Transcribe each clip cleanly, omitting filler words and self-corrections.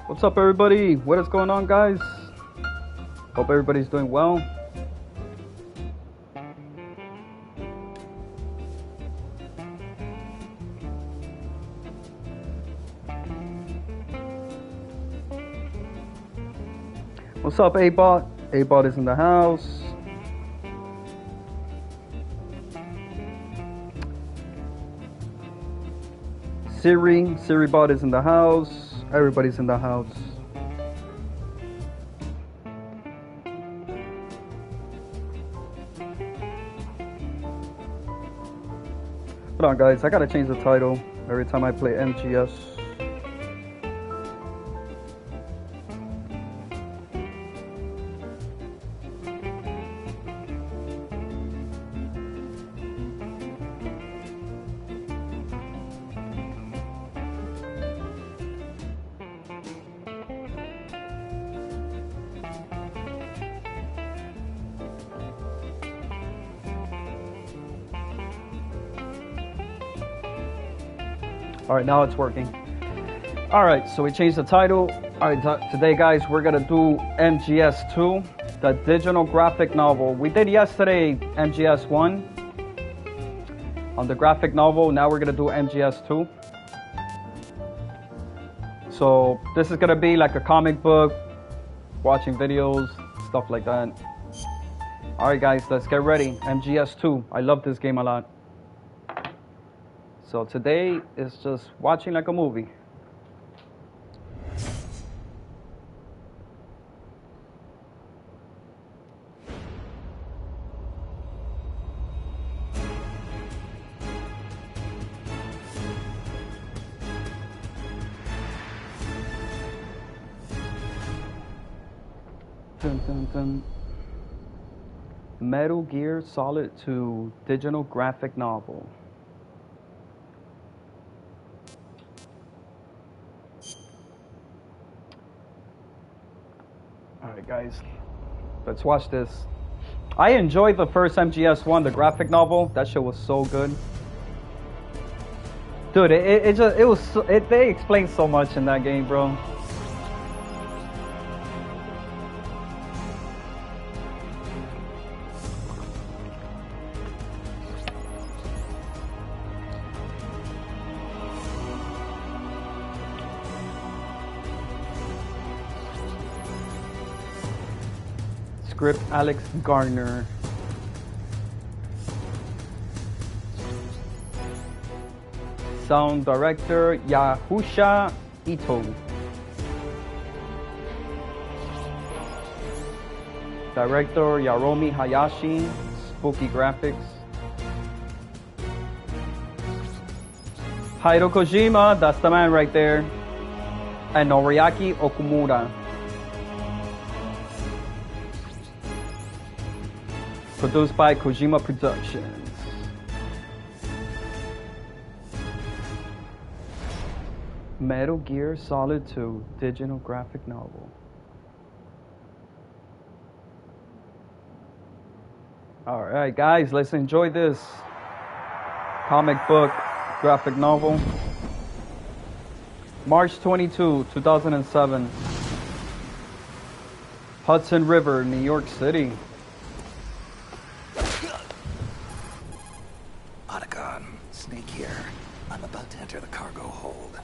What's up, everybody? What is going on, guys? Hope everybody's doing well. What's up, A-Bot? A-Bot is in the house. Siri Bot is in the house. Everybody's in the house. Hold on, guys. I gotta change the title every time I play MGS. All right, now it's working. All right, so we changed the title. All right, today, guys, we're gonna do MGS 2, the digital graphic novel. We did yesterday MGS 1 on the graphic novel. Now we're gonna do MGS 2. So this is gonna be like a comic book, watching videos, stuff like that. All right, guys, let's get ready. MGS 2. I love this game a lot. So today is just watching like a movie. Dun, dun, dun. Metal Gear Solid 2 digital graphic novel. Alright, guys, let's watch this. I enjoyed the first MGS 1, the graphic novel. That shit was so good. Dude, they explained so much in that game, bro. Script Alex Garner. Sound director Yahusha Ito. Director Yaromi Hayashi. Spooky graphics. Hideo Kojima, that's the man right there. And Noriaki Okumura. Produced by Kojima Productions. Metal Gear Solid 2 digital graphic novel. Alright, guys, let's enjoy this comic book graphic novel. March 22, 2007. Hudson River, New York City. Snake here. I'm about to enter the cargo hold.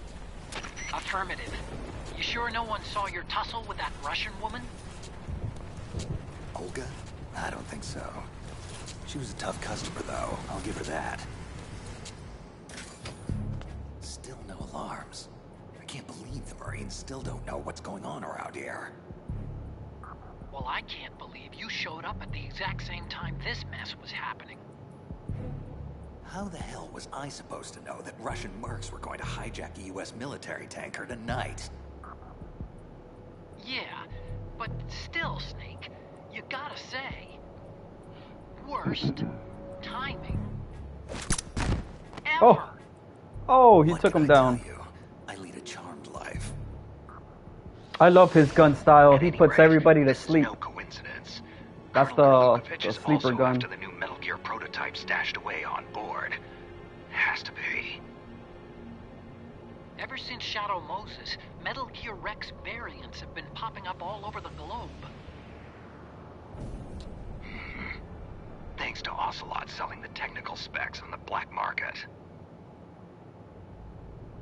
Affirmative. You sure no one saw your tussle with that Russian woman? Olga? I don't think so. She was a tough customer, though. I'll give her that. Still no alarms. I can't believe the Marines still don't know what's going on around here. Well, I can't believe you showed up at the exact same time this mess was happening. How the hell was I supposed to know that Russian mercs were going to hijack a US military tanker tonight? Yeah, but still, Snake, you gotta say. Worst timing ever. Oh, he took him down. I lead a charmed life. I love his gun style. He puts everybody to sleep. No coincidence. That's Colonel the Lukovich is sleeper also gun. after the new Metal Gear prototype stashed away on board. Has to be. Ever since Shadow Moses, Metal Gear Rex variants have been popping up all over the globe. Thanks to Ocelot selling the technical specs on the black market.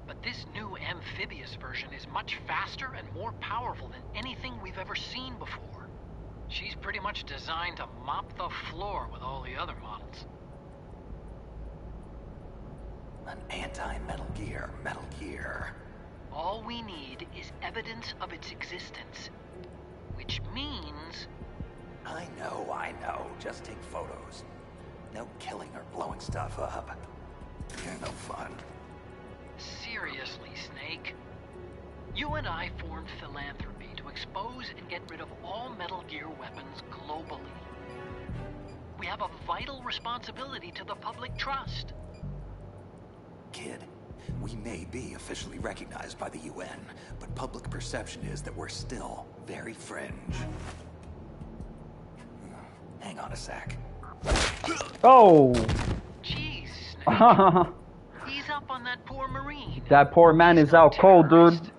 But this new amphibious version is much faster and more powerful than anything we've ever seen before. She's pretty much designed to mop the floor with all the other models. An anti-Metal Gear Metal Gear. All we need is evidence of its existence. Which means... I know. Just take photos. No killing or blowing stuff up. You're no fun. Seriously, Snake. You and I formed Philanthropy to expose and get rid of all Metal Gear weapons globally. We have a vital responsibility to the public trust. Kid, we may be officially recognized by the UN, but public perception is that we're still very fringe. Hang on a sec. Oh! Jeez, Snake. He's up on that poor Marine. That poor man is out cold, dude.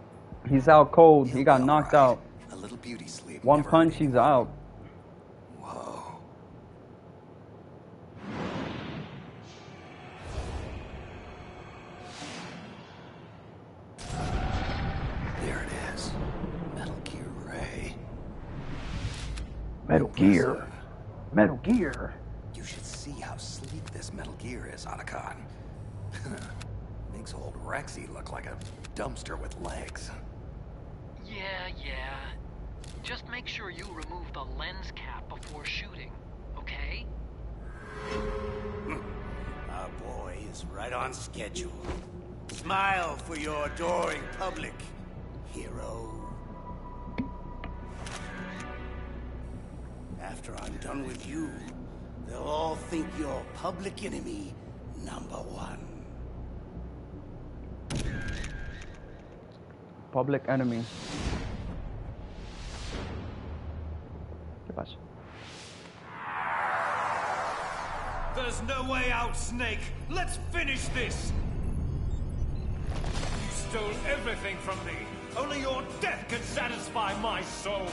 He's out cold. He got knocked out. A little beauty sleep. One punch, he's out. Whoa. There it is. Metal Gear Ray. Metal Gear. Metal Gear. You should see how sleek this Metal Gear is, Otacon. Makes old Rexy look like a dumpster with legs. Yeah. Just make sure you remove the lens cap before shooting, okay? Our boy is right on schedule. Smile for your adoring public, hero. After I'm done with you, they'll all think you're public enemy #1. Public enemy. ¿Qué pasa? There's no way out, Snake. Let's finish this. You stole everything from me. Only your death can satisfy my soul.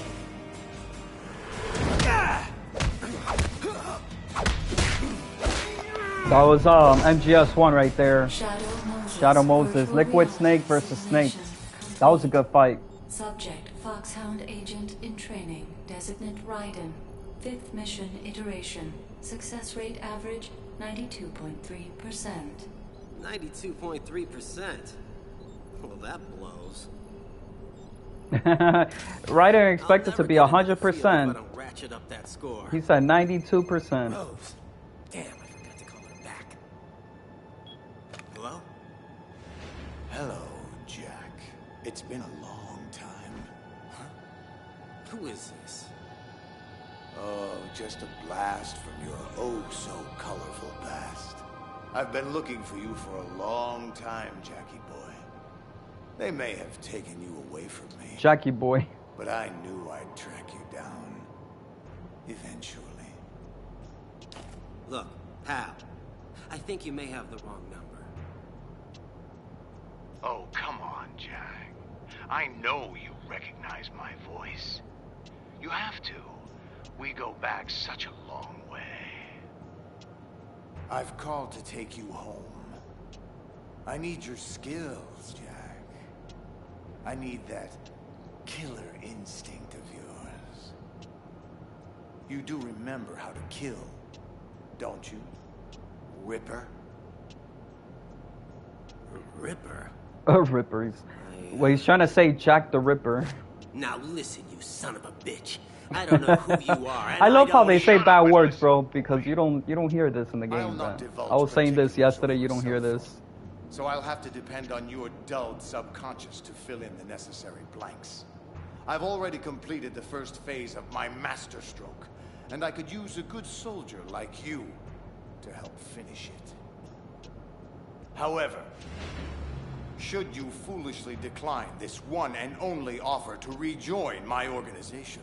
That was MGS 1 right there. Shadow Moses. Liquid Snake versus Snake. That was a good fight. Subject, Foxhound Agent in training. Designate Raiden. 5th mission iteration. Success rate average 92.3%. 92.3%? Well, that blows. Raiden expected to be 100%. Ratchet up that score. He said 92%. Rose. Damn, I forgot to call her back. Hello? Hello, Jack. It's been a long time. Who is this? Oh, just a blast from your oh-so-colorful past. I've been looking for you for a long time, Jackie boy. They may have taken you away from me. Jackie boy. But I knew I'd track you down. Eventually. Look, pal. I think you may have the wrong number. Oh, come on, Jack. I know you recognize my voice. You have to. We go back such a long way. I've called to take you home. I need your skills, Jack. I need that killer instinct of yours. You do remember how to kill, don't you, Ripper? Ripper? Ripper. Well, he's trying to say Jack the Ripper. Now listen, you son of a bitch. I don't know who you are. And I love how they say shut bad up and words, listen. bro, because you don't hear this in the I'll game. not Man. divulge I was saying this particulars yesterday. over You don't hear the cell this. So I'll have to depend on your dulled subconscious to fill in the necessary blanks. I've already completed the first phase of my master stroke, and I could use a good soldier like you to help finish it. However, should you foolishly decline this one and only offer to rejoin my organization,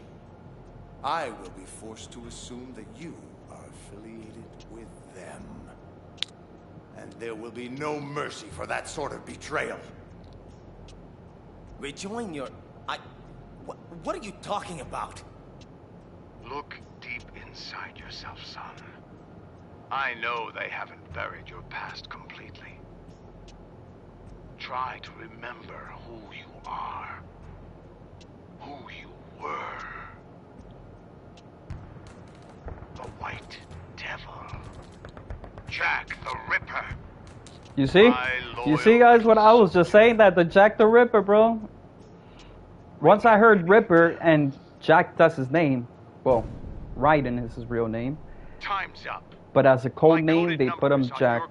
I will be forced to assume that you are affiliated with them. And there will be no mercy for that sort of betrayal. Rejoin your... What are you talking about? Look deep inside yourself, son. I know they haven't buried your past completely. Try to remember who you are. Who you were. The White Devil. Jack the Ripper. You see? You see, guys, what I was just saying? That the Jack the Ripper, bro. Once I heard Ripper and Jack, that's his name. Well, Raiden is his real name. Time's up. But as a code name, they put him Jack.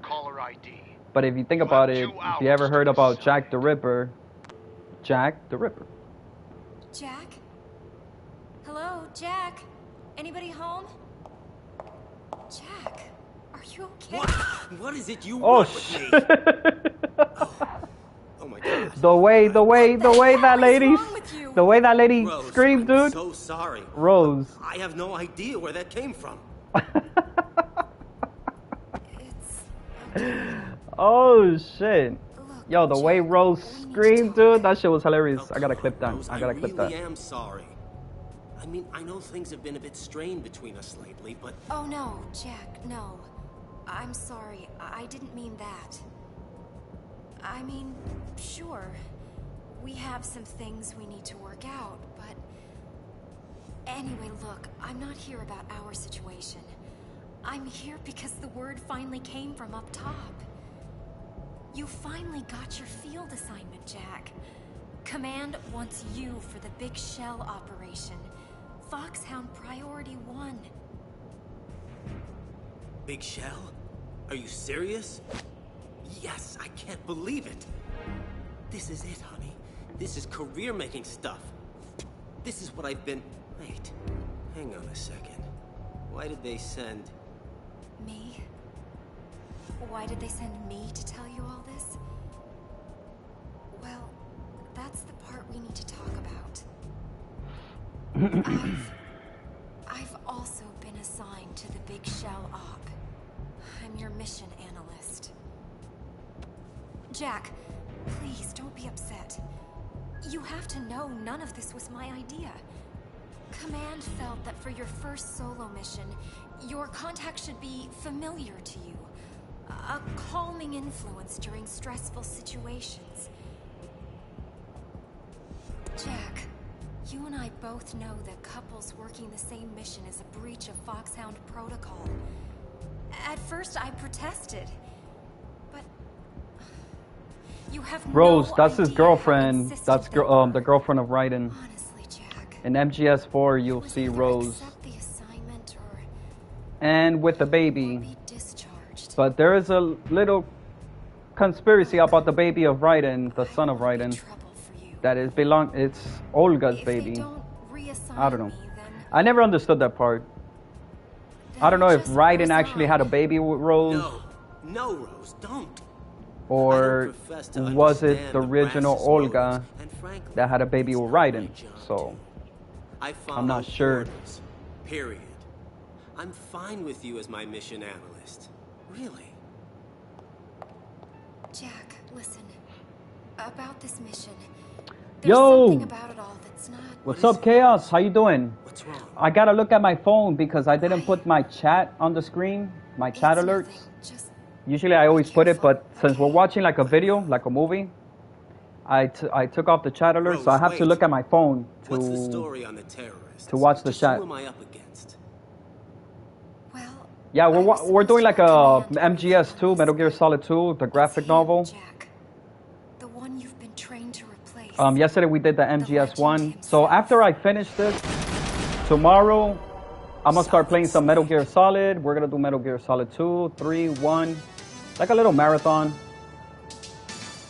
But if you think about it, if you ever heard about Jack the Ripper, Jack the Ripper. Jack? Hello, Jack? Anybody home? Jack, are you okay? What is it you Oh, want with me? shit. Oh my God. The way that lady Rose, screamed, I'm dude. so sorry. Rose. I have no idea where that came from. Oh shit. Look, Yo, the way Jack, Rose we need to screamed, talk. dude, that shit was hilarious. Oh, I gotta come clip on, that. Rose, I gotta clip that. I really am sorry. I mean, I know things have been a bit strained between us lately, but... Oh no, Jack, no. I'm sorry, I didn't mean that. I mean, sure, we have some things we need to work out, but... Anyway, look, I'm not here about our situation. I'm here because the word finally came from up top. You finally got your field assignment, Jack. Command wants you for the Big Shell operation. Foxhound Priority 1. Big Shell? Are you serious? Yes, I can't believe it. This is it, honey. This is career-making stuff. This is what I've been... Wait, hang on a second. Why did they send... Me? Why did they send me to tell you all this? Well, that's the part we need to talk about. I've also been assigned to the Big Shell Op. I'm your mission analyst. Jack, please don't be upset. You have to know none of this was my idea. Command felt that for your first solo mission, your contact should be familiar to you. A calming influence during stressful situations. Jack, you and I both know that couples working the same mission is a breach of Foxhound protocol. At first, I protested, but you have Rose, no that's his idea how girlfriend. insistent That's they the were. girlfriend of Raiden. Honestly, Jack. In MGS4, It you'll was see either Rose. accept the assignment or And with the baby. be discharged. But there is a little conspiracy about the baby of Raiden, the son of I will be Raiden. trouble for you. That is it's Olga's If they baby. don't reassign I don't know. me, then I never understood that part. I don't know if just Raiden actually had a resign. baby with Rose, No, Rose, don't. or I don't profess to was it understand the the original brass's Olga motives, and frankly, that had a baby with it's not my Raiden? job So to. I I'm not follow sure. orders, period. I'm fine with you as my mission analyst. Really. Jack, listen. About this mission. There's Yo! something about it all that's not. What's up, Chaos? How you doing? What's wrong? I gotta look at my phone because I didn't put my chat on the screen, my chat It's alerts. nothing, just Usually I always put it, careful, but since we're okay? watching like a video, like a movie, I took off the chat alert, so I Rose, have to wait. look at my phone What's the to. story on the terrorists? to watch the Just chat. Who am I up against? Well. Yeah, I was we're doing like a supposed to command MGS2, Metal Gear Solid 2, the graphic It's him, novel. Jack. The one you've been trained to replace. Yesterday we did the MGS1. legend So himself. after I finish this, tomorrow I'm gonna start playing some Metal Gear Solid. We're gonna do Metal Gear Solid 2, 3, 1, like a little marathon.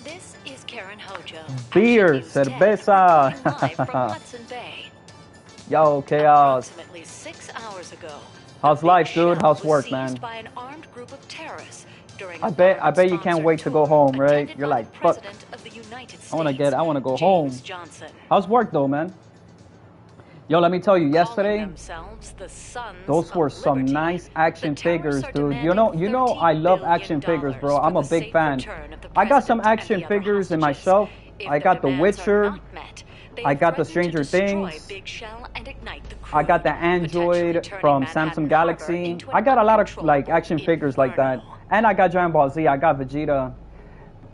This is Karen Hojo. Beer, News 10, cerveza. reporting live from Hudson Bay. Yo, Chaos. Approximately 6 hours ago. How's the life, Big dude? Shell How's was work, seized man? By an armed group of terrorists during I a bet you government-sponsored can't wait to go tour home, right? attended You're by like, the fuck. President of the United States, I wanna go James home. Johnson. How's work though, man? Yo, let me tell you, Calling yesterday, themselves the Sons those of were some Liberty, nice action the terrorists figures, are dude. demanding You know, I love $13 action billion figures, bro. for I'm a the big safe fan. return of the I got some president and action the other figures in my hostages, shelf. If I got The demands are Witcher. not met, they I got the threaten to Stranger destroy Things. Big Shell and ignite the I got the potentially Android turning from Manhattan Samsung Galaxy. Harbor into an I got a lot of like uncontrollable action figures like that. inferno. And I got Dragon Ball Z. I got Vegeta.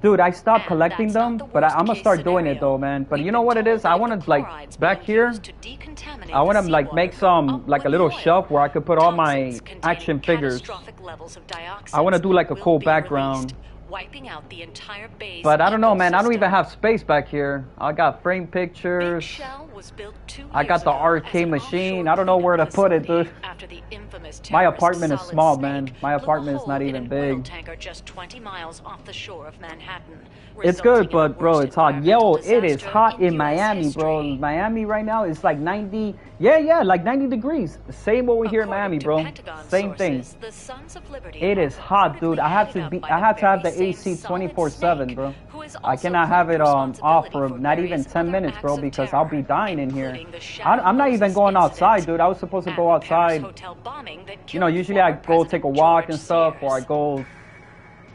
Dude, I stopped And collecting that's not them, the but I'm gonna worst-case start doing it scenario. though, man. But We've you know been what it told is? I that want the to like chlorides back being here. used to decontaminate I want the to like make seawater go some up like a with little oil. shelf where I could put all my Toxins containing action figures. catastrophic levels of I want to do like a dioxins cool will be background. released, wiping out the entire base But I don't know, man. I don't even ecosystem. have space back here. I got frame Big pictures. Shell was built 2 I got years the ago arcade as an machine. offshore I don't know where to put it, facility dude. after the infamous My terrorist apartment is Solid small, Snake man. My blew a apartment is hole not in even an oil big. tanker just 20 miles off the shore of Manhattan. It's resulting good, in the but bro, worst it's hot. environmental Yo, it is disaster hot in US Miami, bro. history. Miami right now is like 90. Yeah, like 90 degrees. Same over here in According Miami, to bro. Pentagon Same thing. sources, the Sons of Liberty It are is hot, dude. I have to reportedly be. headed I up have to by have the the very AC same 24/7, Solid bro. Snake, who is I also cannot have it claimed off responsibility for for not even various 10 other minutes, acts bro, of because I'll be terror, dying in here. including the Shadow I'm not even Moses going outside, incident dude. I was supposed to and go the Paris outside. hotel bombing that You know, killed usually I former go take a President walk George and stuff, or I Sears. go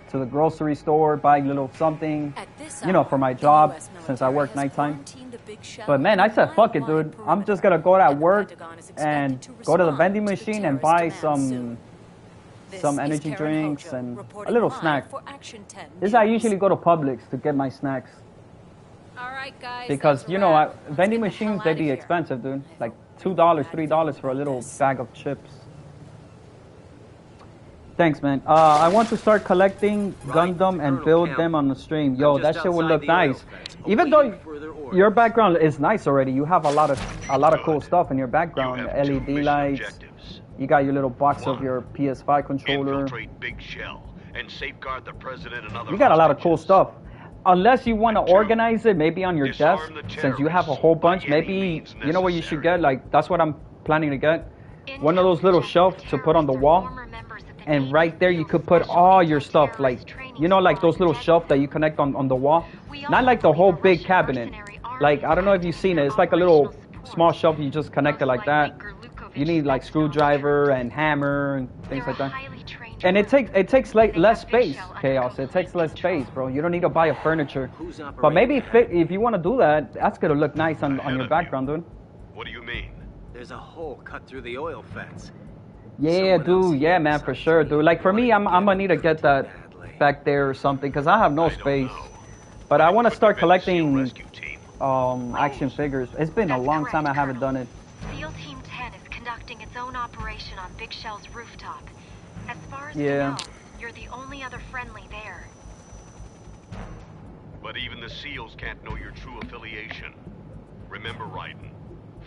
to the grocery store, buy a little something, At this you know, hour, for my the job, US since I military work has nighttime. quarantined the Big Shell But man, in I a said, fuck it, mile-wide dude. I'm just perimeter, gonna go to and the work Pentagon is and expected go to the respond vending to the machine and terrorist buy demands some soon. This some is energy Karen drinks Hojo, and a reporting little live snack. for Action 10 This is I News. usually go to Publix to get my snacks. All right, guys. Because that's a you know, wrap. Let's vending get the hell machines they outta be here. expensive, dude. I Like hope $2, you $3 for a about little this. bag of chips. Thanks, man. I want to start collecting Gundam and build them on the stream. Yo, that shit would look nice. Even though your background is nice already, you have a lot of cool stuff in your background. You have two LED mission lights. objectives. You got your little box of One, your PS5 controller. Infiltrate Big Shell and safeguard the president and other You got a lot of cool hostages. stuff. Unless you want to And two, organize it, maybe on your desk, disarm the since you have a terrorists whole by bunch. any Maybe means you know what you should necessary. get. Like that's what I'm planning to get. One of those little shelves to put on the wall, and right there you could put all your stuff. Like you know, like those little shelves that you connect on the wall. Not like the whole big cabinet. Like I don't know if you've seen it. It's like a little small shelf. You just connect it like that. You need like screwdriver and hammer and things like that. And it takes like less space, Chaos. It takes less space, bro. You don't need to buy a furniture. But maybe if you want to do that, that's gonna look nice on your background, dude. What do you mean? There's a hole cut through the oil fence. Yeah, Someone else dude. Yeah, here man, for besides sure, me dude. Like for me, I'm wanted to gonna need to get that badly. back there or something, cause I have no I don't space. know. But I want to But start you've been to SEAL collecting rescue team. action figures. It's been a That's long time I correct, haven't Colonel. done it. SEAL Team 10 is conducting its own operation on Big Shell's rooftop. As far as we Yeah. know, you're the only other friendly there. But even the SEALs can't know your true affiliation. Remember, Raiden,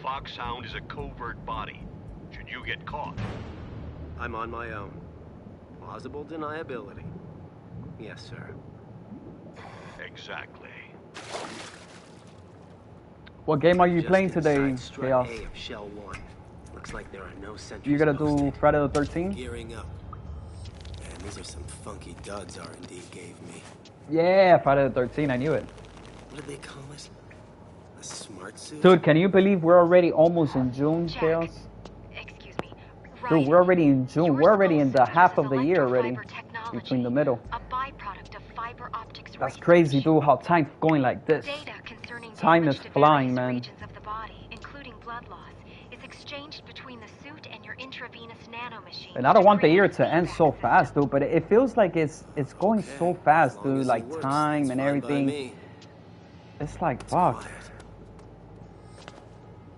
Foxhound is a covert body. Should you get caught, I'm on my own. Plausible deniability. Yes, sir. exactly. What game are you Just playing today, inside strut Chaos? A of Shell 1. Looks like there are no sentries You gonna do posted. Friday the 13th? Gearing up. Man, these are some funky duds R&D gave me. Yeah, Friday the 13th. I knew it. What do they call it? A smart suit? Dude, can you believe we're already almost in June, Jack. Chaos? Excuse me. Dude, we're already in June. Your We're already in the solution half is of the year already. electrofiber technology, Between the middle. a byproduct of fiber optics That's research. crazy, dude, how time's going like this. Data concerning Time damage is to flying, various man. regions of the body, including blood loss, is exchanged between the suit and your intravenous nanomachine. And I don't want the create year a to end feedback so system. fast, dude, but it feels like it's going Okay, so fast, as long dude, as it like works, time it's and fine by everything. me. It's like, It's fuck. quiet.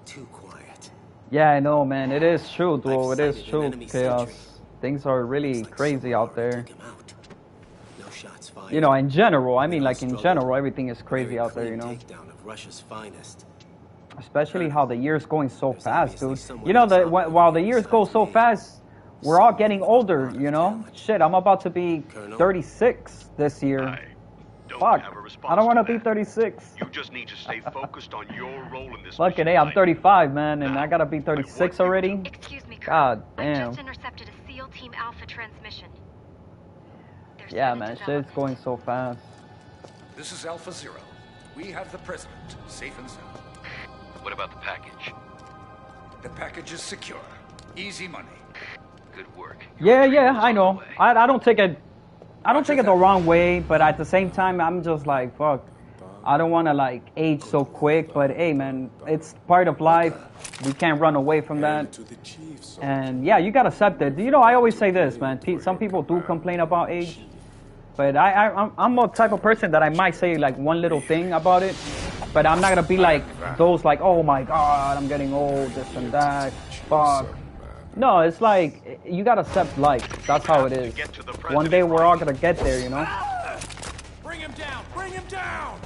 Too quiet. Yeah, I know, man. It is true, I've dude. It is sighted an true, enemy Chaos. sentry. Things are really Looks like crazy someone out already there. took him out. No shots fired. You know, in general, I mean, They all like in struggled. general, everything is crazy Very out there, you clean know? takedown of Russia's finest. Especially how the year's going so There's fast, obviously dude. someone You know else that operating while the years go besides so me. fast, we're all Someone getting who's older, part of you the know? damage. Shit, I'm about to be Colonel? 36 this year. I don't Fuck. have a response I don't want to to be that. 36. You just need to stay focused on your role in this Fucking mission, hey, I'm Raiden. 35, man, and I gotta be I 36 want you already. Excuse me, God Colonel. I damn. just intercepted a SEAL Team Alpha transmission. There's Yeah, been a man, shit's development. going so fast. This is Alpha Zero. We have the president, safe and sound. What about the package? The package is secure. Easy money. Good work. Yeah, Your yeah, retrieval's I on the know. way. I don't take it. I don't Roger take it the that. wrong way, but at the same time, I'm just like, fuck. I don't want to like age so quick, but hey, man, it's part of life. We can't run away from that. And yeah, you gotta accept it. You know, I always say this, man. Some people do complain about age, but I'm a type of person that I might say like one little thing about it, but I'm not gonna be like those like, oh my God, I'm getting old, this and that. Fuck. No, it's like you gotta accept life. That's how it is. One day we're all gonna get there, you know. Bring him down! Bring him down!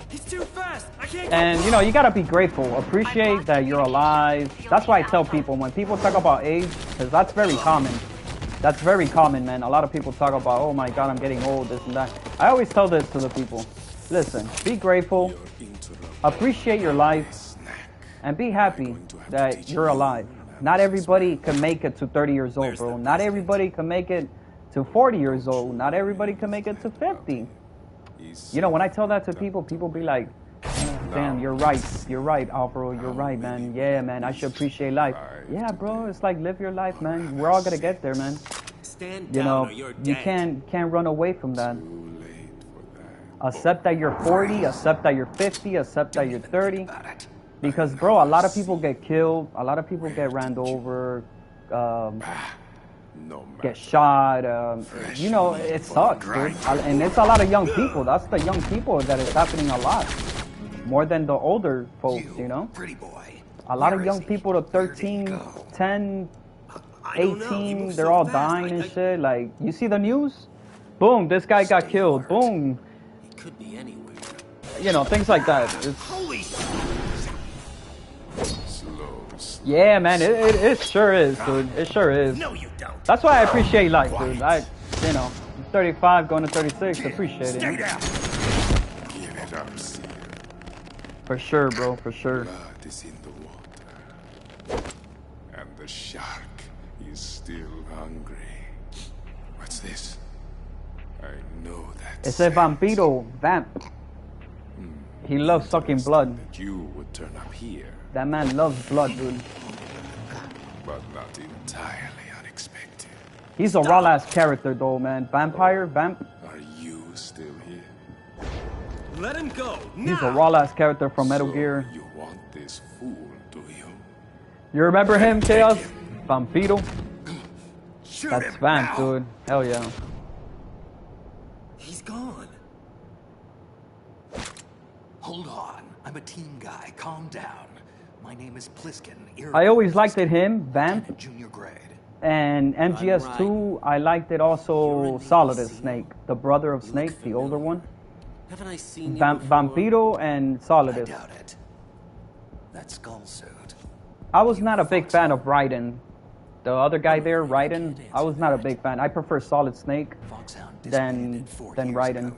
He's too fast! I can't. And you know, you gotta be grateful. Appreciate that you're alive. That's why I tell people when people talk about age, because that's very common. That's very common, man. A lot of people talk about, oh my God, I'm getting old, this and that. I always tell this to the people. Listen, be grateful, appreciate your life, and be happy that you're alive. Not everybody can make it to 30 years old, bro. Not everybody can make it to 40 years old. Not everybody can make it to 50. You know, when I tell that to people, people be like, damn, you're right. You're right, Alvaro. You're right, man. Yeah, man, I should appreciate life. Yeah, bro, it's like live your life, man. We're all gonna get there, man. You know, you can't run away from that. Accept that you're 40, accept that you're 50, accept that you're 30. Because, bro, a lot of people get killed. A lot of people get ran over, get shot. You know, it sucks, dude. And it's a lot of young people. That's the young people that is happening a lot. More than the older folks, you know? A lot of young people, the 13, 10, 18, they're all dying and shit. Like, you see the news? Boom, this guy got killed. Boom. It could be anywhere. You know, things like that. Yeah, man, it sure is, dude. It sure is. No, you don't. That's why I appreciate life, dude. You know, I'm 35, going to 36, appreciate it. Stay down. Give it up, Seal. For sure, bro, for sure. Blood is in the water. And the shark is still hungry. What's this? I know that. It's a vampiro, vamp. He loves sucking blood. That you would turn up here. That man loves blood, dude. But not entirely unexpected. He's a raw-ass character, though, man. Vampire, vamp. Are you still here? Let him go. Now. He's a raw-ass character from Metal Gear. You want this fool, do you? You remember him, Chaos? Vampiro? That's Vamp, dude. Hell yeah. He's gone. Hold on. I'm a team guy. Calm down. My name is Pliskin. I always liked it him, Vamp. Junior grade. And MGS2, I liked it also Solidus Snake, the brother of Snake, the older one. Haven't I seen you Vampiro and Solidus. I doubt it. That skull suit. I was not a big fan of Raiden. The other guy there, Raiden, I was not a big fan. I prefer Solid Snake than Raiden.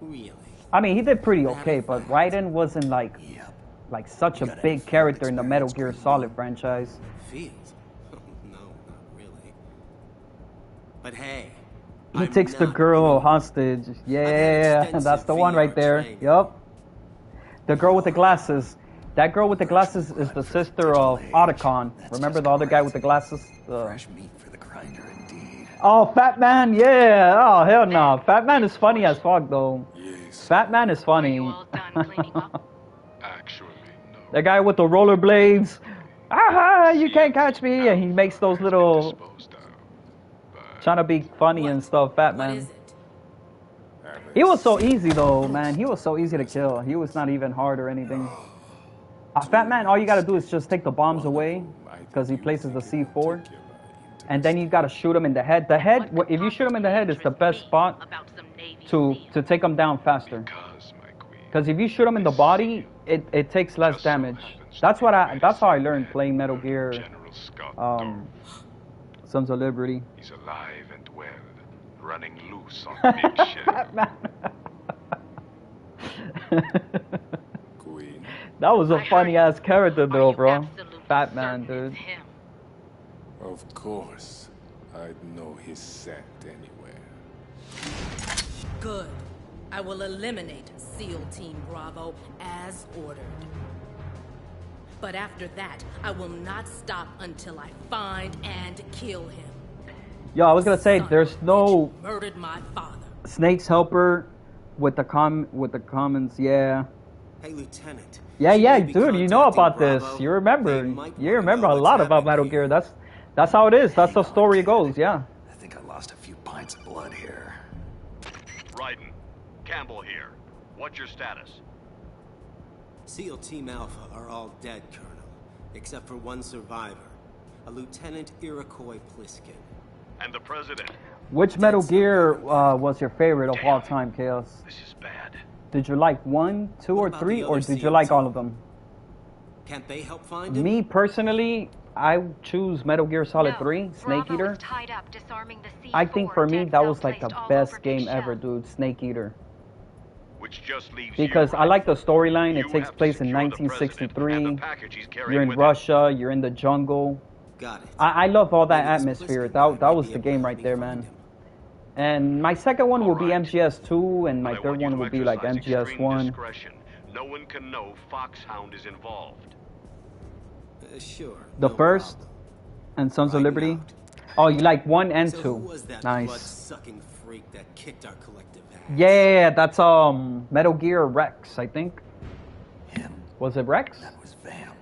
Really? I mean, he did pretty okay, but Raiden wasn't like such a big character in the Metal Gear Solid franchise. Feels? No, not really. But hey, he takes the girl hostage. Yeah, that's the one right there. Yup. The girl with the glasses. That girl with the glasses is the sister of Otacon. Remember the other guy with the glasses? Fresh meat for the grinder, indeed. Oh, Fat Man, yeah. Oh, hell no. Fat Man is funny as fuck, though. Yes. Fat Man is funny. Actually, no. The guy with the rollerblades. Aha, you can't catch me. And he makes those little... Trying to be funny and stuff, Fat Man. He was so easy, though, man. He was so easy to kill. He was not even hard or anything. Fat Man, all you gotta do is just take the bombs away, because he places the C4, and then you gotta shoot him in the head. The head, if you shoot him in the head, is the best spot to take him down faster. Because if you shoot him in the body, it takes less damage. That's how I learned playing Metal Gear, Sons of Liberty. He's alive and well, running loose on big shell. That was a funny ass character though, bro. Fat Man, dude. Of course. I'd know his scent anywhere. Good. I will eliminate SEAL Team Bravo as ordered. But after that, I will not stop until I find and kill him. Yo, I was gonna say, there's no murdered my father. Snake's helper with the comments, yeah. Hey, Lieutenant. Yeah, dude, you know about this. You remember a lot about Metal Gear. That's how it is. That's the story goes, yeah. I think I lost a few pints of blood here. Raiden, Campbell here. What's your status? SEAL Team Alpha are all dead, Colonel, except for one survivor, a Lieutenant Iroquois Pliskin. And the President? Which Metal Gear was your favorite of all time, Chaos? This is bad. Did you like 1, 2, or 3, or did you like all of them? Can't they help find him? Me, personally, I choose Metal Gear Solid 3, Snake Eater. Tied up disarming the I think for me, that was like the best game ever, dude, Snake Eater. Which just leaves because I like the storyline. It takes place in 1963. You're in Russia. You're in the jungle. Got it. I love all that atmosphere. That was the game right there, man. And my second one will be MGS 2, and my third one will be like MGS 1. No one can know Foxhound is involved. Sure. The first and Sons of Liberty. Oh, you like 1 and 2. Who was that nice. blood-sucking freak that kicked our collective ass? Yeah, that's Metal Gear Rex, I think. Him. Was it Rex? That was Vamp.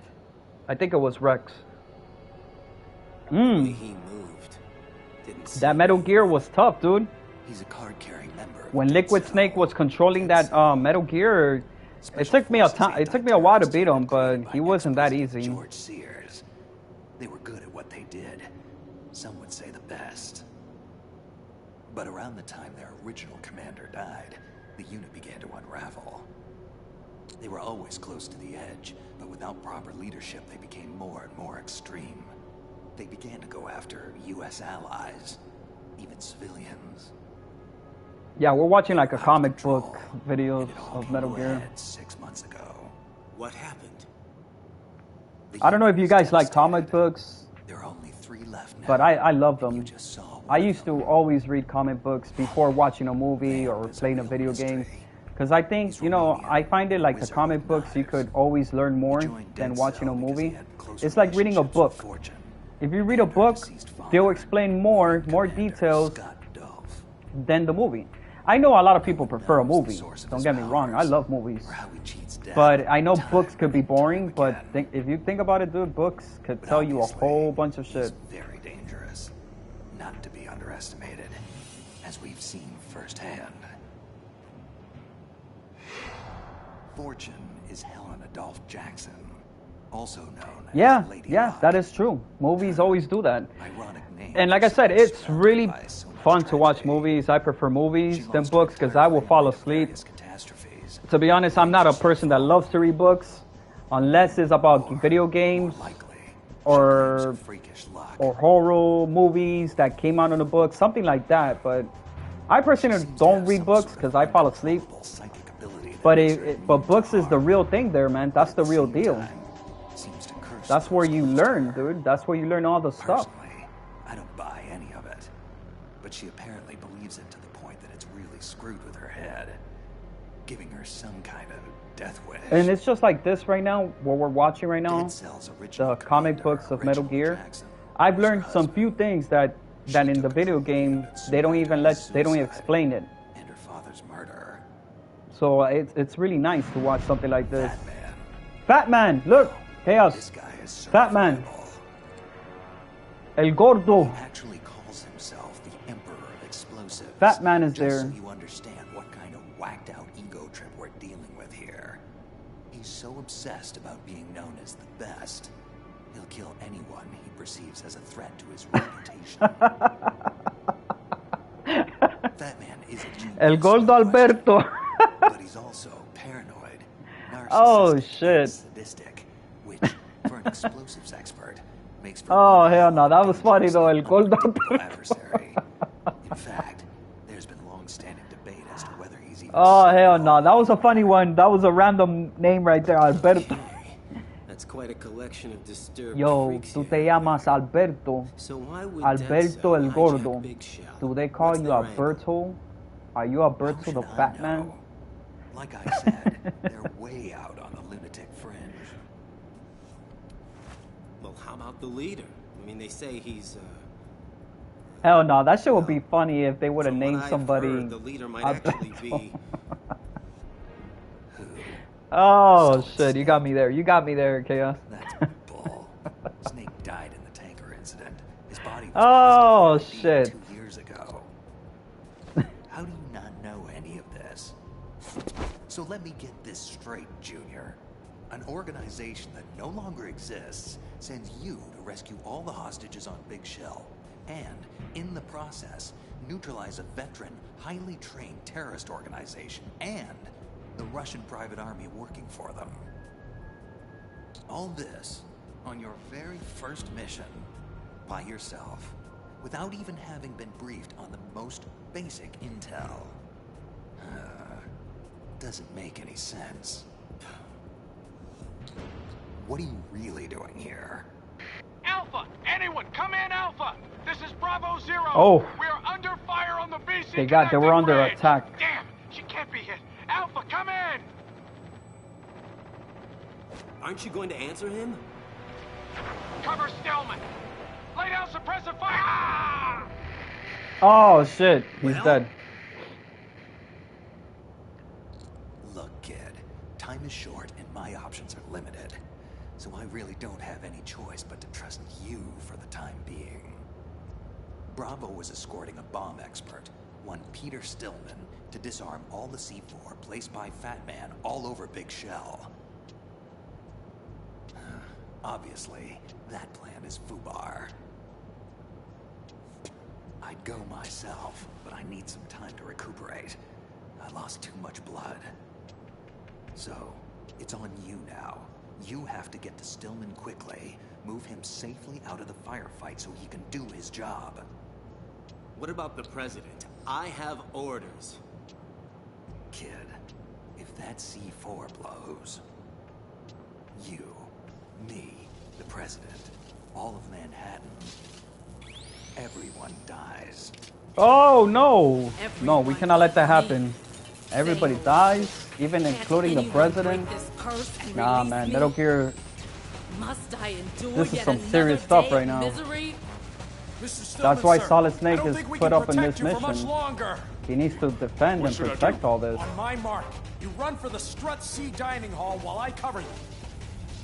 I think it was Rex. The way he moved. That Metal Gear was tough, dude. He's a card-carrying member. When Liquid Snake was controlling that Metal Gear, it took me a time. It took me a while to beat him, but he wasn't that easy. George Sears. They were good at what they did. Some would say the best. But around the time their original commander died, the unit began to unravel. They were always close to the edge, but without proper leadership, they became more and more extreme. They began to go after U.S. allies, even civilians. Yeah, we're watching like a comic book videos of Metal Gear. 6 months ago. What happened? I don't know if you guys like comic books, There are only 3 left now. but I love them. Just saw I used to always read comic books before watching a movie or playing a video game. Because I think, you know, I find it like the comic books, you could always learn more than watching a movie. It's like reading a book. If you read a book, they'll explain more details than the movie. I know a lot of people prefer a movie. Don't get me wrong, I love movies. But I know books could be boring, but if you think about it, dude, books could tell you a whole bunch of shit. Very dangerous. Not to be underestimated, as we've seen firsthand. Fortune is Helen Adolph Jackson, also known as Lady Luck. That is true. Movies always do that. Ironic name. And like I said, it's really fun to watch movies. I prefer movies than books because I will fall asleep. To be honest, I'm not a person that loves to read books unless it's about video games or horror movies that came out in the book, something like that. But I personally don't read books because I fall asleep. But books is the real thing there, man. That's the real deal. That's where you learn, dude. That's where you learn all the stuff. Personally, I don't buy any of it. But she apparently believes it to the point that it's really screwed with her head, giving her some kind of death wish. And it's just like this right now, what we're watching right now, the comic books of Metal Gear. I've learned some few things that in the video game they don't even explain it. And her father's murder. So it's really nice to watch something like this. Fat Man, look, Chaos. Fat Man. El Gordo. He actually calls himself the Emperor of Explosives. Fat Man is Just there. so you understand what kind of whacked out ego trip we're dealing with here. He's so obsessed about being known as the best, he'll kill anyone he perceives as a threat to his reputation. Fat Man is a genius. El Gordo Alberto. But he's also paranoid, narcissistic, Oh shit. sadistic, which, for an explosives expert, makes for Oh hell no, that was funny though. El Gordo Alberto. adversary. In fact, there's been long-standing debate as to whether he's even. Oh hell no, that was a funny one. That was a random name right there, Alberto. That's quite a collection of disturbed Yo, freaks tú here. te llamas Alberto. So why would Alberto Denzel el hijack Gordo. Big Shot? Do they call What's you their angle? Alberto? Are you Alberto the Fat Man? Like I said, they're way out on the lunatic fringe. Well, how about the leader? I mean, they say he's, Hell no, that shit would be funny if they would have from named what I've somebody heard, the leader might actually Alberto. be Oh shit, you got me there. You got me there, Chaos. That's bull. Snake died in the tanker incident. His body was Oh shit. 2 years ago. How do you not know any of this? So let me get this straight, Junior. An organization that no longer exists sends you to rescue all the hostages on Big Shell, and in the process, neutralize a veteran, highly trained terrorist organization and the Russian private army working for them. All this on your very first mission, by yourself, without even having been briefed on the most basic intel. Doesn't make any sense. What are you really doing here? Alpha! Anyone, come in, Alpha! This is Bravo Zero! Oh. We are under fire on the BC They were under bridge. attack. Damn! She can't be hit! Alpha, come in! Aren't you going to answer him? Cover Stillman! Lay down suppressive fire! Ah! Oh shit, he's dead. Look, kid, time is short and my options are limited. So I really don't have any choice but to trust you for the time being. Bravo was escorting a bomb expert, one Peter Stillman, to disarm all the C4 placed by Fat Man all over Big Shell. Obviously, that plan is FUBAR. I'd go myself, but I need some time to recuperate. I lost too much blood. So, it's on you now. You have to get to Stillman quickly, move him safely out of the firefight so he can do his job. What about the president? I have orders. Kid, if that C4 blows, you, me, the president, all of Manhattan, everyone dies. Oh no! No, we cannot let that happen. Everybody dies, even including the president. Nah, man, Metal Gear. This is some serious stuff right now. That's why Solid Snake is put up in this mission. He needs to defend and protect all this. On my mark, you run for the Strut C dining hall while I cover you.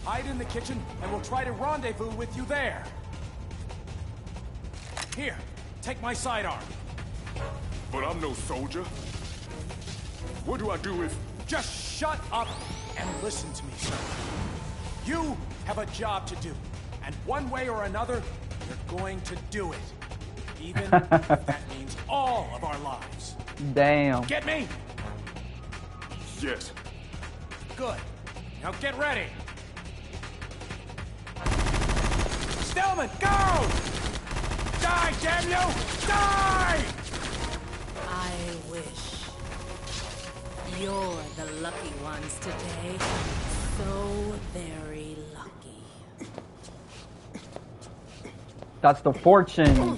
Hide in the kitchen, and we'll try to rendezvous with you there. Here, take my sidearm. But I'm no soldier. What do I do if... Just shut up and listen to me, sir. You have a job to do, and one way or another, you're going to do it. Even if that means all of our lives. Damn. Get me? Yes. Good. Now get ready. Stillman, go! Die, damn you! Die! I wish. You're the lucky ones today. So very lucky. That's the fortune.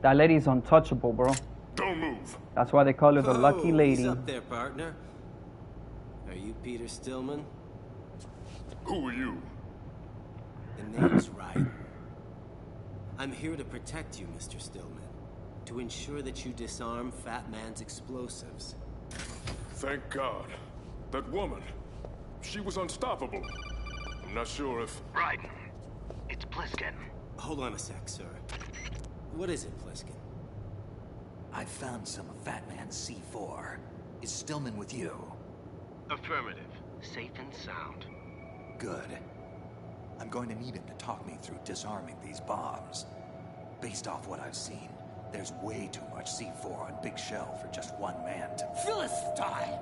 That lady's untouchable, bro. Don't move. That's why they call her the lucky lady. Who's up there, partner? Are you Peter Stillman? Who are you? The name's right. I'm here to protect you, Mr. Stillman. To ensure that you disarm Fat Man's explosives. Thank God. That woman, she was unstoppable. I'm not sure if... Right. It's Pliskin. Hold on a sec, sir. What is it, Pliskin? I found some of Fat Man's C4. Is Stillman with you? Affirmative. Safe and sound. Good. I'm going to need him to talk me through disarming these bombs. Based off what I've seen, there's way too much C4 on Big Shell for just one man to... Philistine!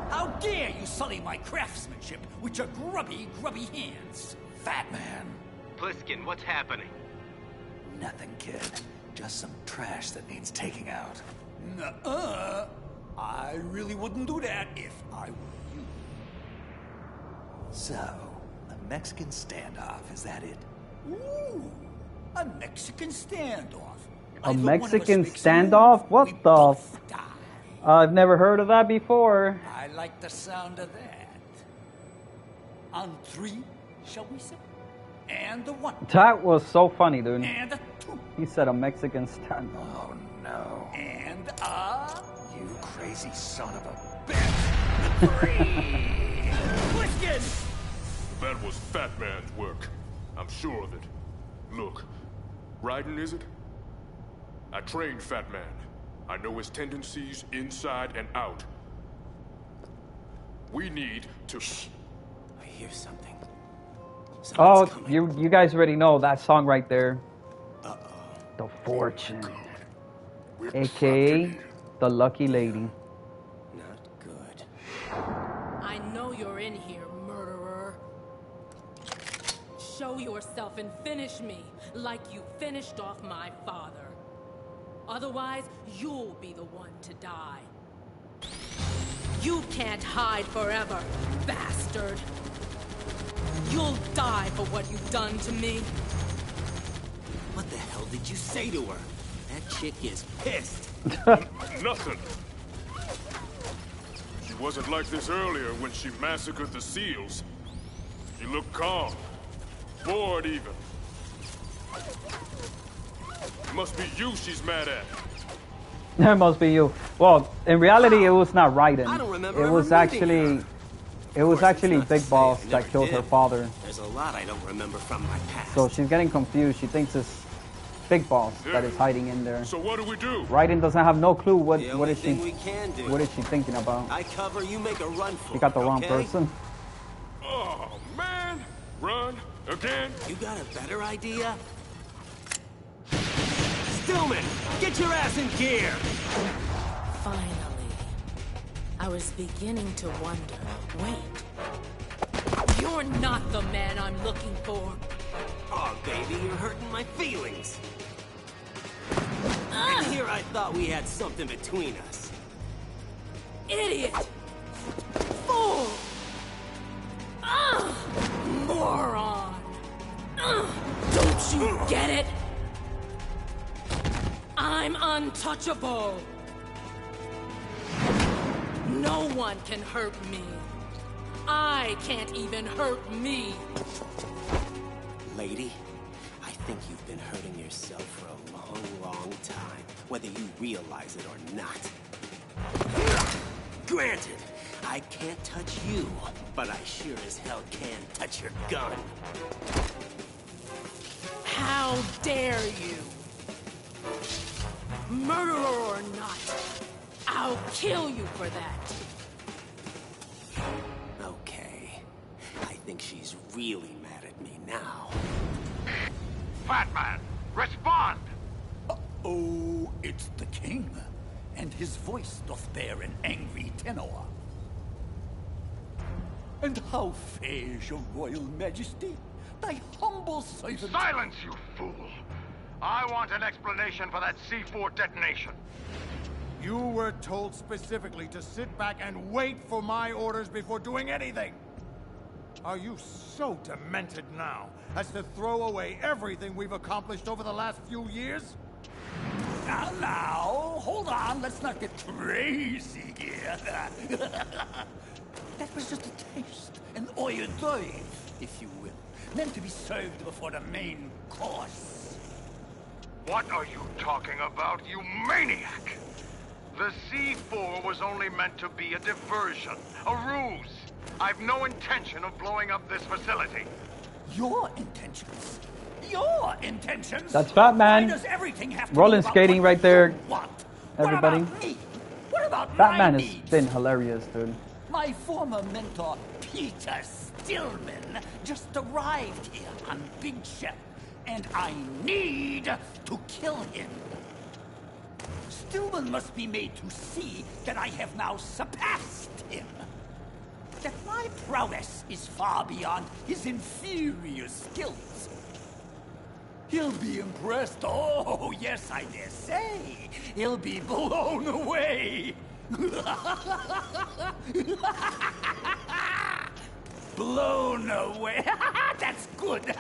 How dare you sully my craftsmanship with your grubby hands? Fat Man! Pliskin, what's happening? Nothing, kid. Just some trash that needs taking out. Nuh-uh. I really wouldn't do that if I were you. So, a Mexican standoff, is that it? Ooh, a Mexican standoff. A Mexican standoff? What the f... I've never heard of that before. I like the sound of that. On three, shall we say? And the one. That was so funny, dude. And a two. He said a Mexican standoff. Oh, no. And a... You crazy son of a bitch! Three! That was Fat Man's work. I'm sure of it. Look, Raiden, is it? I trained Fat Man. I know his tendencies inside and out. We need to... I hear something. Oh, you guys already know that song right there. The Fortune. AKA the Lucky Lady. Not good. I know you're in here, murderer. Show yourself and finish me like you finished off my father. Otherwise, you'll be the one to die. You can't hide forever, bastard. You'll die for what you've done to me. What the hell did you say to her? That chick is pissed. Nothing. She wasn't like this earlier when she massacred the SEALs. She looked calm. Bored even. It must be you she's mad at. It must be you. Well, in reality, it was not Raiden. I don't remember It was actually... It was actually Big Boss that killed her father. There's a lot I don't remember from my past. So she's getting confused. She thinks it's Big Boss that is hiding in there. So what do we do? Raiden doesn't have no clue what is she thinking about. I cover, you make a run for She got the it, wrong okay? person. Oh, man. Run again? You got a better idea? Stillman, get your ass in gear! Finally. I was beginning to wonder. Wait. You're not the man I'm looking for. Oh, baby, you're hurting my feelings. And here I thought we had something between us. Idiot! Fool! Moron! Don't you get it? I'm untouchable! No one can hurt me. I can't even hurt me. Lady, I think you've been hurting yourself for a long, long time, whether you realize it or not. Granted, I can't touch you, but I sure as hell can touch your gun. How dare you? Murderer or not, I'll kill you for that. Okay, I think she's really mad at me now. Fat Man, respond! Oh, it's the king, and his voice doth bear an angry tenor. And how fares your royal majesty? Thy humble servant... Silence, you fool! I want an explanation for that C4 detonation. You were told specifically to sit back and wait for my orders before doing anything. Are you so demented now as to throw away everything we've accomplished over the last few years? Now, hold on, let's not get crazy here. That was just a taste, an hors d'oeuvre, if you will, meant to be served before the main course. What are you talking about, you maniac? The C4 was only meant to be a diversion, a ruse. I've no intention of blowing up this facility. Your intentions? Your intentions? That's Fat Man. Why does everything have to Rolling be about skating what right there. you want? Everybody. What about me? What about Fat my Man has needs? been hilarious, dude. My former mentor, Peter Stillman, just arrived here on Big Ship, and I need to kill him. Stillman must be made to see that I have now surpassed him. That my prowess is far beyond his inferior skills. He'll be impressed. Oh, yes, I dare say. He'll be blown away. Blown away. That's good.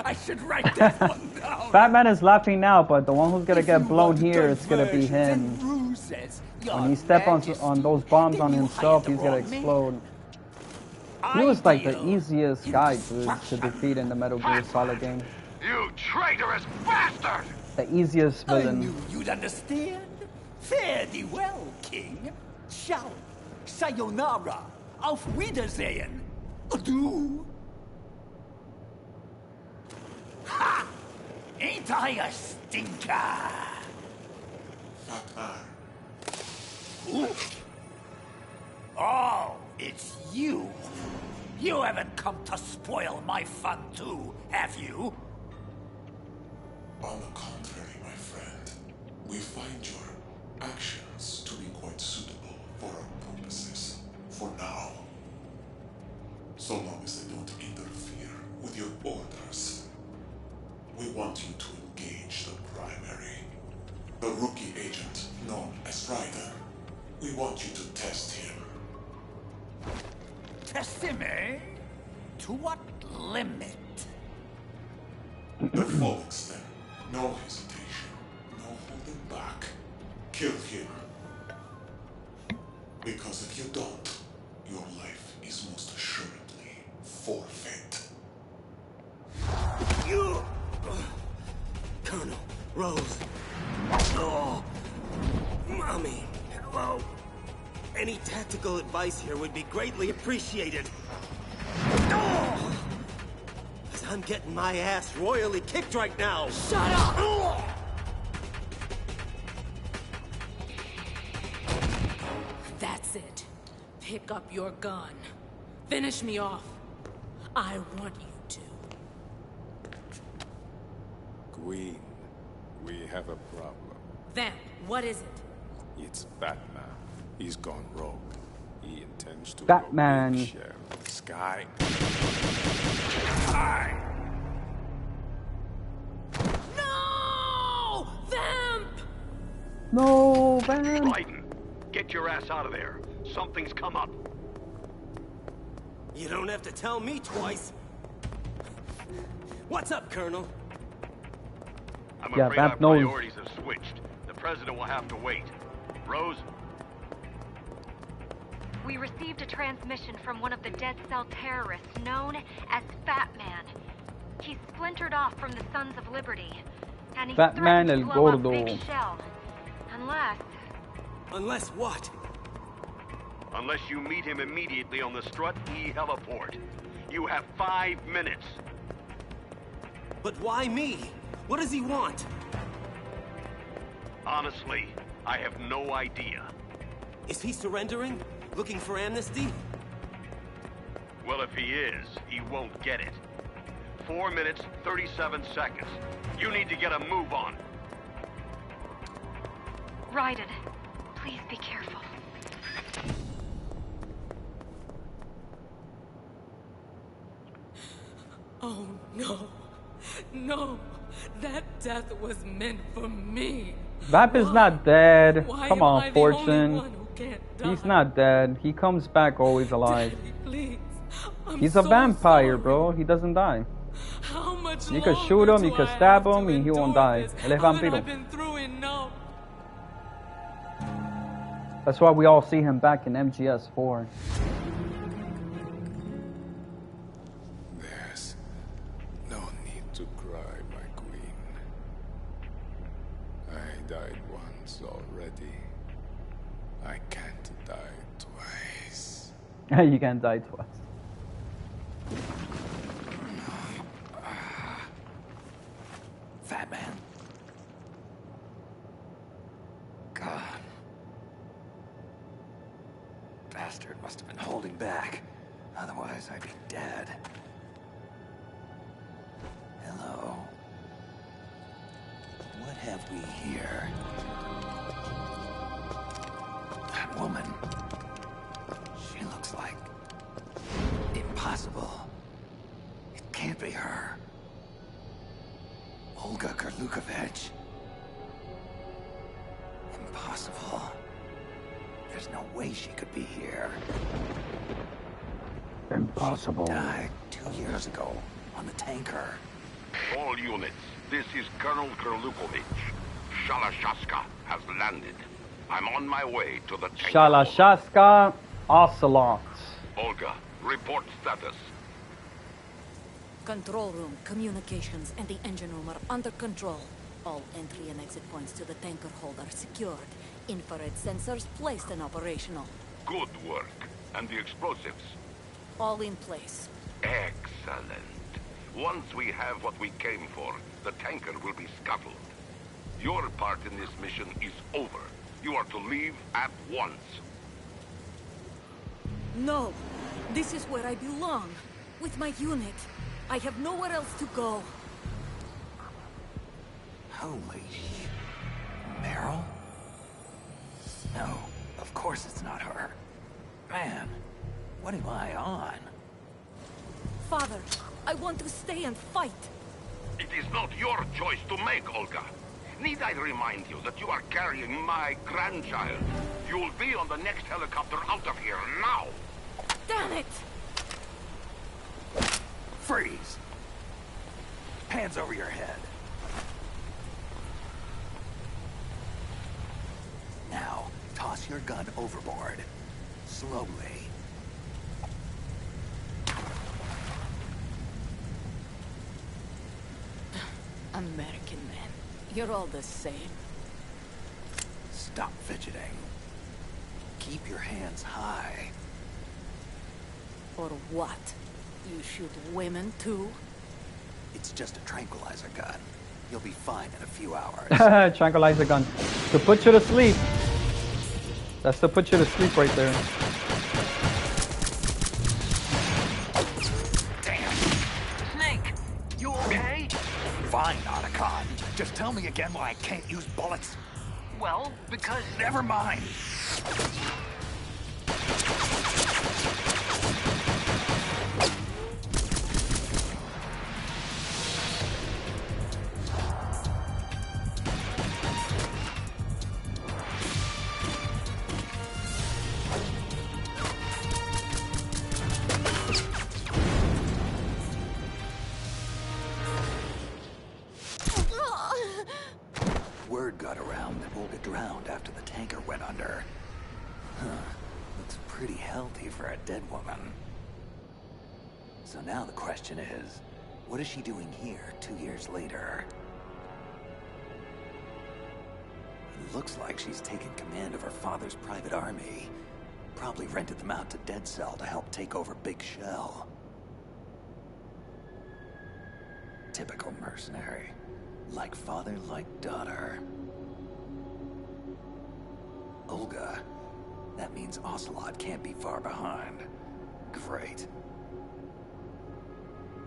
I should write that one down. Fat Man is laughing now, but the one who's gonna get blown here is gonna be him. When he steps on those bombs on himself, he's gonna explode. He was like the easiest guy, dude, to defeat in the Metal Gear Solid game. You traitorous bastard! The easiest I villain. knew you'd understand. Fare thee well, King. Ciao. Sayonara. Auf Wiedersehen. Du. Ha! Ain't I a stinker? Ooh. Oh, it's you. You haven't come to spoil my fun too, have you? On the contrary, my friend, we find your actions to be quite suitable for our purposes, for now. So long as they don't interfere with your orders. We want you to engage the primary, the rookie agent known as Ryder. We want you to test him. Test him, eh? To what limit? The full extent. No hesitation. No holding back. Kill him. Because if you don't, your life is most assuredly forfeit. You! Colonel, Rose. Oh, Mommy, hello. Any tactical advice here would be greatly appreciated. Oh! 'Cause I'm getting my ass royally kicked right now. Shut up! Oh! That's it. Pick up your gun. Finish me off. I want you to. Queen, we have a problem. Then, what is it? It's Batman. He's gone rogue. He intends to Batman. go big share of the sky. No! Vamp! No, Vamp! Raiden, get your ass out of there. Something's come up. You don't have to tell me twice. What's up, Colonel? I'm Yeah, afraid our Vamp knows. priorities have switched. The president will have to wait. Rose? We received a transmission from one of the Dead Cell terrorists known as Fat Man. He's splintered off from the Sons of Liberty, and he's Fat Man threatened to el blow up Gordo. Big Shell. Unless... Unless what? Unless you meet him immediately on the Strut E heliport. You have 5 minutes. But why me? What does he want? Honestly, I have no idea. Is he surrendering? Looking for amnesty? Well, if he is, he won't get it. 4 minutes, 37 seconds. You need to get a move on. Raiden, please be careful. Oh, no. No. That death was meant for me. Vamp is not dead. Why Come am on, I the only Fortune. one who can't die? He's not dead. He comes back always alive. Daddy, please. I'm He's a so vampire, sorry. bro. He doesn't die. How much You can longer shoot him, do you can I stab have him, to and he won't endure die. this? Él es Haven't I vampiro. been through enough? That's why we all see him back in MGS 4. There's no need to cry, my queen. I died once already. I can't die twice. You can't die twice. Fat Man. God. Bastard must have been holding back. Otherwise, I'd be dead. Hello. What have we here? That woman. She looks like... impossible. It can't be her. Olga Karlukovich. Impossible. There's no way she could be here. Impossible. She died 2 years ago on the tanker. All units, this is Colonel Karlukovich. Shalashaska has landed. I'm on my way to the tanker. Shalashaska Ocelots. Olga, report status. Control room, communications, and the engine room are under control. All entry and exit points to the tanker hold are secured. Infrared sensors placed and operational. Good work. And the explosives? All in place. Excellent. Once we have what we came for, the tanker will be scuttled. Your part in this mission is over. You are to leave at once. No! This is where I belong. With my unit. I have nowhere else to go. Holy shit. Meryl? No, of course it's not her. Man, what am I on? Father, I want to stay and fight. It is not your choice to make, Olga. Need I remind you that you are carrying my grandchild? You'll be on the next helicopter out of here now! Damn it! Freeze! Hands over your head. Now, toss your gun overboard. Slowly. American man, you're all the same. Stop fidgeting. Keep your hands high. Or what? You shoot women too? It's just a tranquilizer gun. You'll be fine in a few hours. Tranquilizer gun. To put you to sleep. That's to put you to sleep right there. Damn. Snake, you okay? Fine, Otacon. Just tell me again why I can't use bullets. Well, because... Never mind. Word got around that Olga drowned after the tanker went under. Huh. Looks pretty healthy for a dead woman. So now the question is, what is she doing here 2 years later? It looks like she's taken command of her father's private army. Probably rented them out to Dead Cell to help take over Big Shell. Typical mercenary. Like father, like daughter. Olga. That means Ocelot can't be far behind. Great.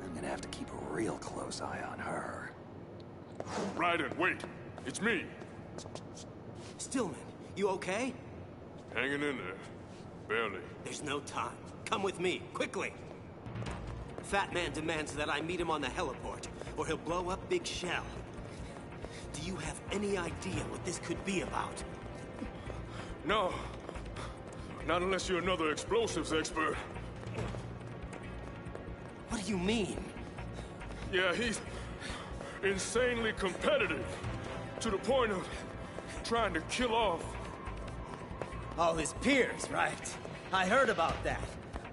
I'm gonna have to keep a real close eye on her. Raiden, wait. It's me. Stillman, you okay? Hanging in there. Barely. There's no time. Come with me, quickly. Fat Man demands that I meet him on the heliport, or he'll blow up Big Shell. Do you have any idea what this could be about? No. Not unless you're another explosives expert. What do you mean? Yeah, he's insanely competitive. To the point of trying to kill off all his peers, right? I heard about that.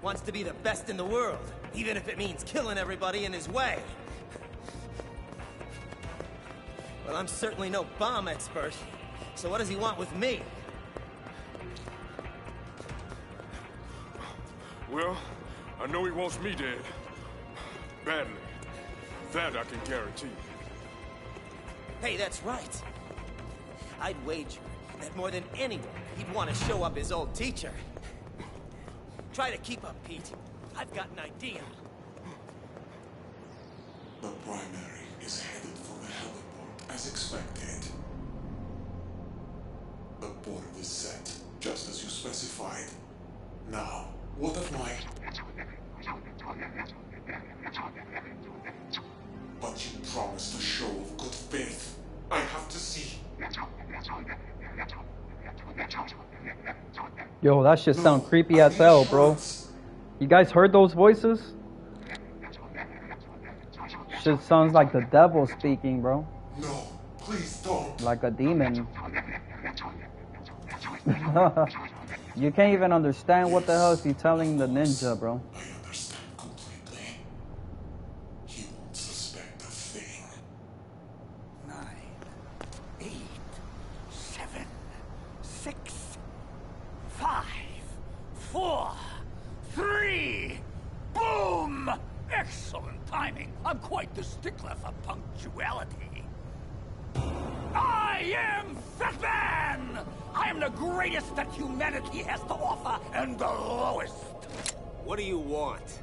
Wants to be the best in the world, even if it means killing everybody in his way. Well, I'm certainly no bomb expert, so what does he want with me? Well, I know he wants me dead. Badly. That I can guarantee. Hey, that's right. I'd wager that more than anyone, he'd want to show up his old teacher. Try to keep up, Pete. I've got an idea. The primary is headed for the heliport as expected. The board is set, just as you specified. Now, what of my... But you promised a show of good faith. I have to see. Yo, that shit sound creepy as hell, bro. You guys heard those voices? Shit sounds like the devil speaking, bro. No, please don't. Like a demon. You can't even understand what the hell is he telling the ninja, bro. I understand completely. He won't suspect a thing. 9, 8, 7, 6, 5, am Fat Man! I am the greatest that humanity has to offer, and the lowest. What do you want?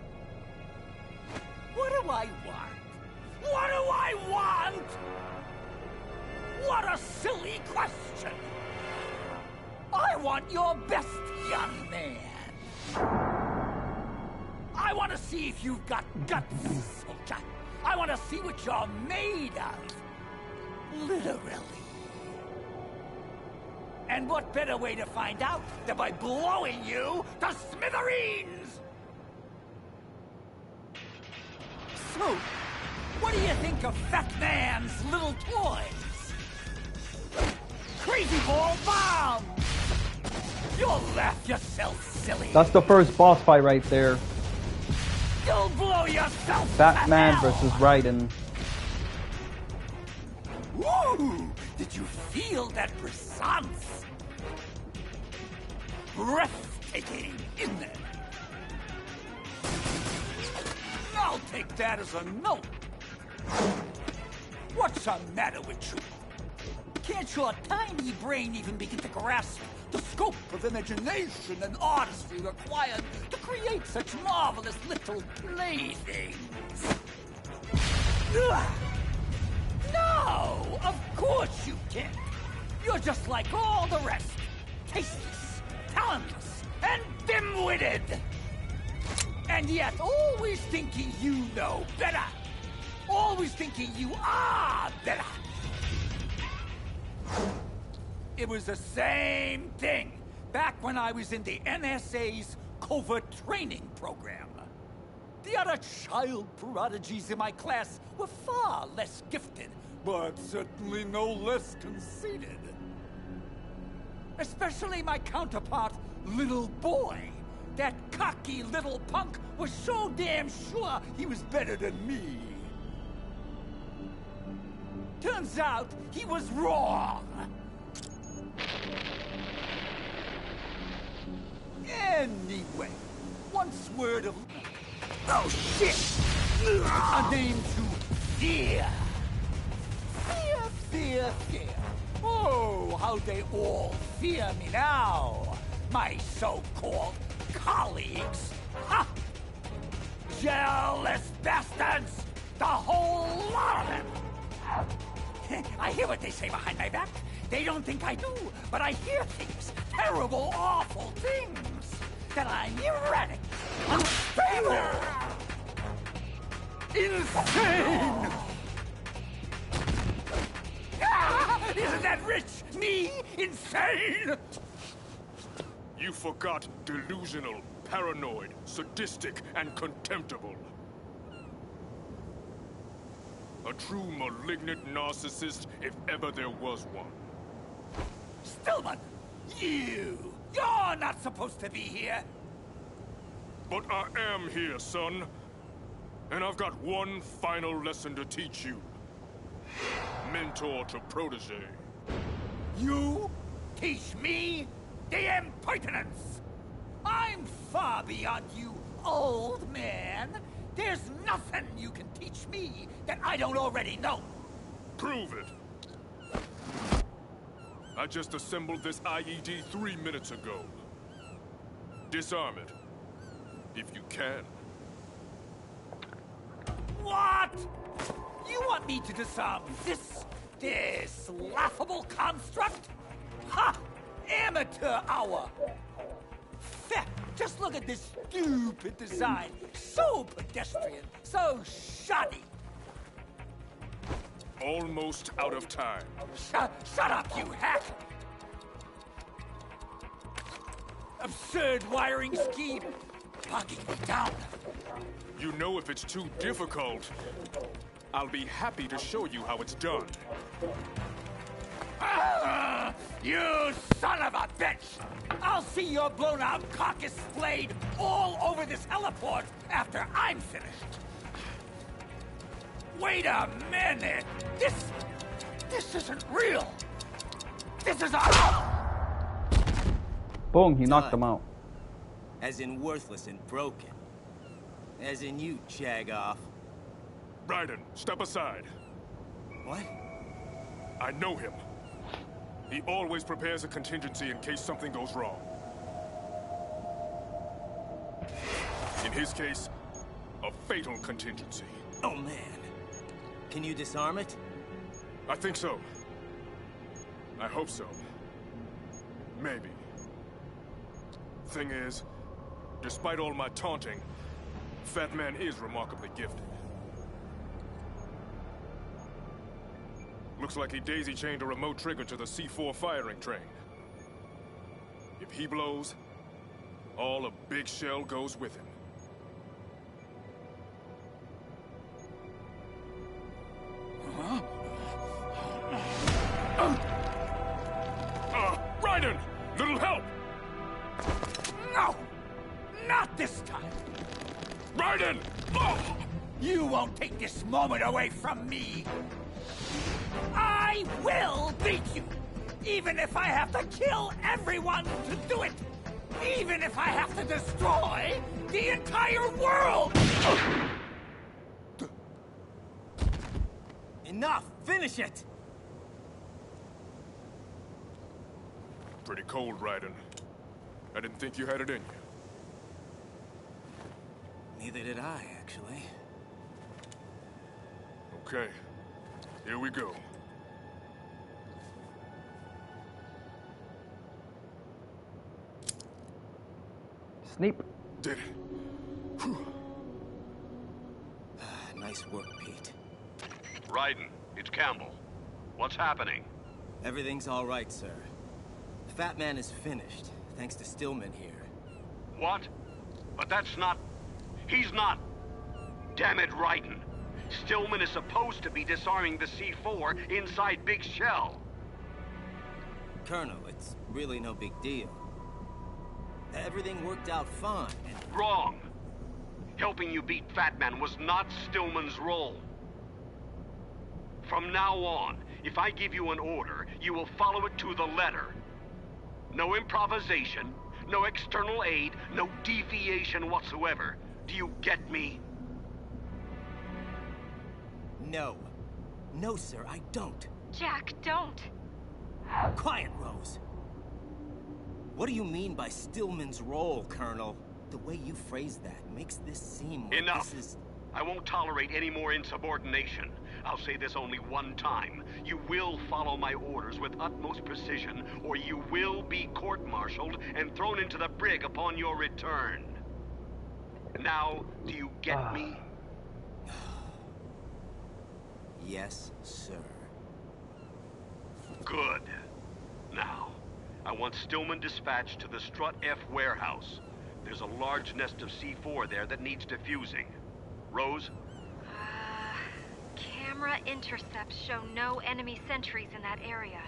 What do I want? What do I want? What a silly question! I want your best, young man. I want to see if you've got guts, soldier. I want to see what you're made of. Literally. And what better way to find out than by blowing you to smithereens? So, what do you think of Fat Man's little toys? Crazy ball bomb! You'll laugh yourself silly. That's the first boss fight right there. You'll blow yourself Fat Man versus Raiden. Woo! Did you feel that brisance? Breathtaking, isn't it? I'll take that as a no. What's the matter with you? Can't your tiny brain even begin to grasp the scope of imagination and artistry required to create such marvelous little playthings? No! Of course you can't! You're just like all the rest. Tasteless, talentless, and dim-witted! And yet always thinking you know better! Always thinking you are better! It was the same thing back when I was in the NSA's covert training program. The other child prodigies in my class were far less gifted, but certainly no less conceited. Especially my counterpart, Little Boy. That cocky little punk was so damn sure he was better than me. Turns out he was wrong. Anyway, once word of... Oh, shit! A name to fear. Fear, fear, fear. Oh, how they all fear me now. My so-called colleagues. Ha! Jealous bastards! The whole lot of them! I hear what they say behind my back. They don't think I do, but I hear things. Terrible, awful things. That I'm erratic, unstable, insane! Ah, isn't that rich? Me? Insane? You forgot delusional, paranoid, sadistic, and contemptible. A true malignant narcissist, if ever there was one. Stillman, you're not supposed to be here. But I am here, son. And I've got one final lesson to teach you. Mentor to protege. You teach me the impertinence. I'm far beyond you, old man. There's nothing you can teach me that I don't already know. Prove it. I just assembled this IED 3 minutes ago. Disarm it. If you can. What? You want me to disarm this laughable construct? Ha! Amateur hour! Feh, just look at this stupid design. So pedestrian, so shoddy. Almost out of time. Shut up, you hack! Absurd wiring scheme. Bogging me down. You know, if it's too difficult, I'll be happy to show you how it's done. You son of a bitch! I'll see your blown-out carcass splayed all over this heliport after I'm finished. Wait a minute! This isn't real! This is a... Boom, he knocked him out. As in worthless and broken. As in you, jag-off. Raiden, step aside. What? I know him. He always prepares a contingency in case something goes wrong. In his case, a fatal contingency. Oh man. Can you disarm it? I think so. I hope so. Maybe. Thing is, despite all my taunting, Fat Man is remarkably gifted. Looks like he daisy-chained a remote trigger to the C4 firing train. If he blows, all of Big Shell goes with him. Raiden! Little help! No! Not this time! Raiden! Oh! You won't take this moment away from me! I will beat you! Even if I have to kill everyone to do it! Even if I have to destroy the entire world! Enough! Finish it! Pretty cold, Raiden. I didn't think you had it in you. Neither did I, actually. Okay. Here we go. Sneap. Did it. Whew. Nice work, Pete. Raiden, it's Campbell. What's happening? Everything's all right, sir. Fat Man is finished, thanks to Stillman here. What? But that's not... He's not... Damn it, Raiden. Stillman is supposed to be disarming the C4 inside Big Shell. Colonel, it's really no big deal. Everything worked out fine. Wrong. Helping you beat Fat Man was not Stillman's role. From now on, if I give you an order, you will follow it to the letter. No improvisation, no external aid, no deviation whatsoever. Do you get me? No. No, sir, I don't. Jack, don't. Quiet, Rose. What do you mean by Stillman's role, Colonel? The way you phrase that makes this seem like Enough. This is... I won't tolerate any more insubordination. I'll say this only one time. You will follow my orders with utmost precision, or you will be court-martialed and thrown into the brig upon your return. Now, do you get me? Yes, sir. Good. Now, I want Stillman dispatched to the Strut F warehouse. There's a large nest of C4 there that needs defusing. Rose? Camera intercepts show no enemy sentries in that area,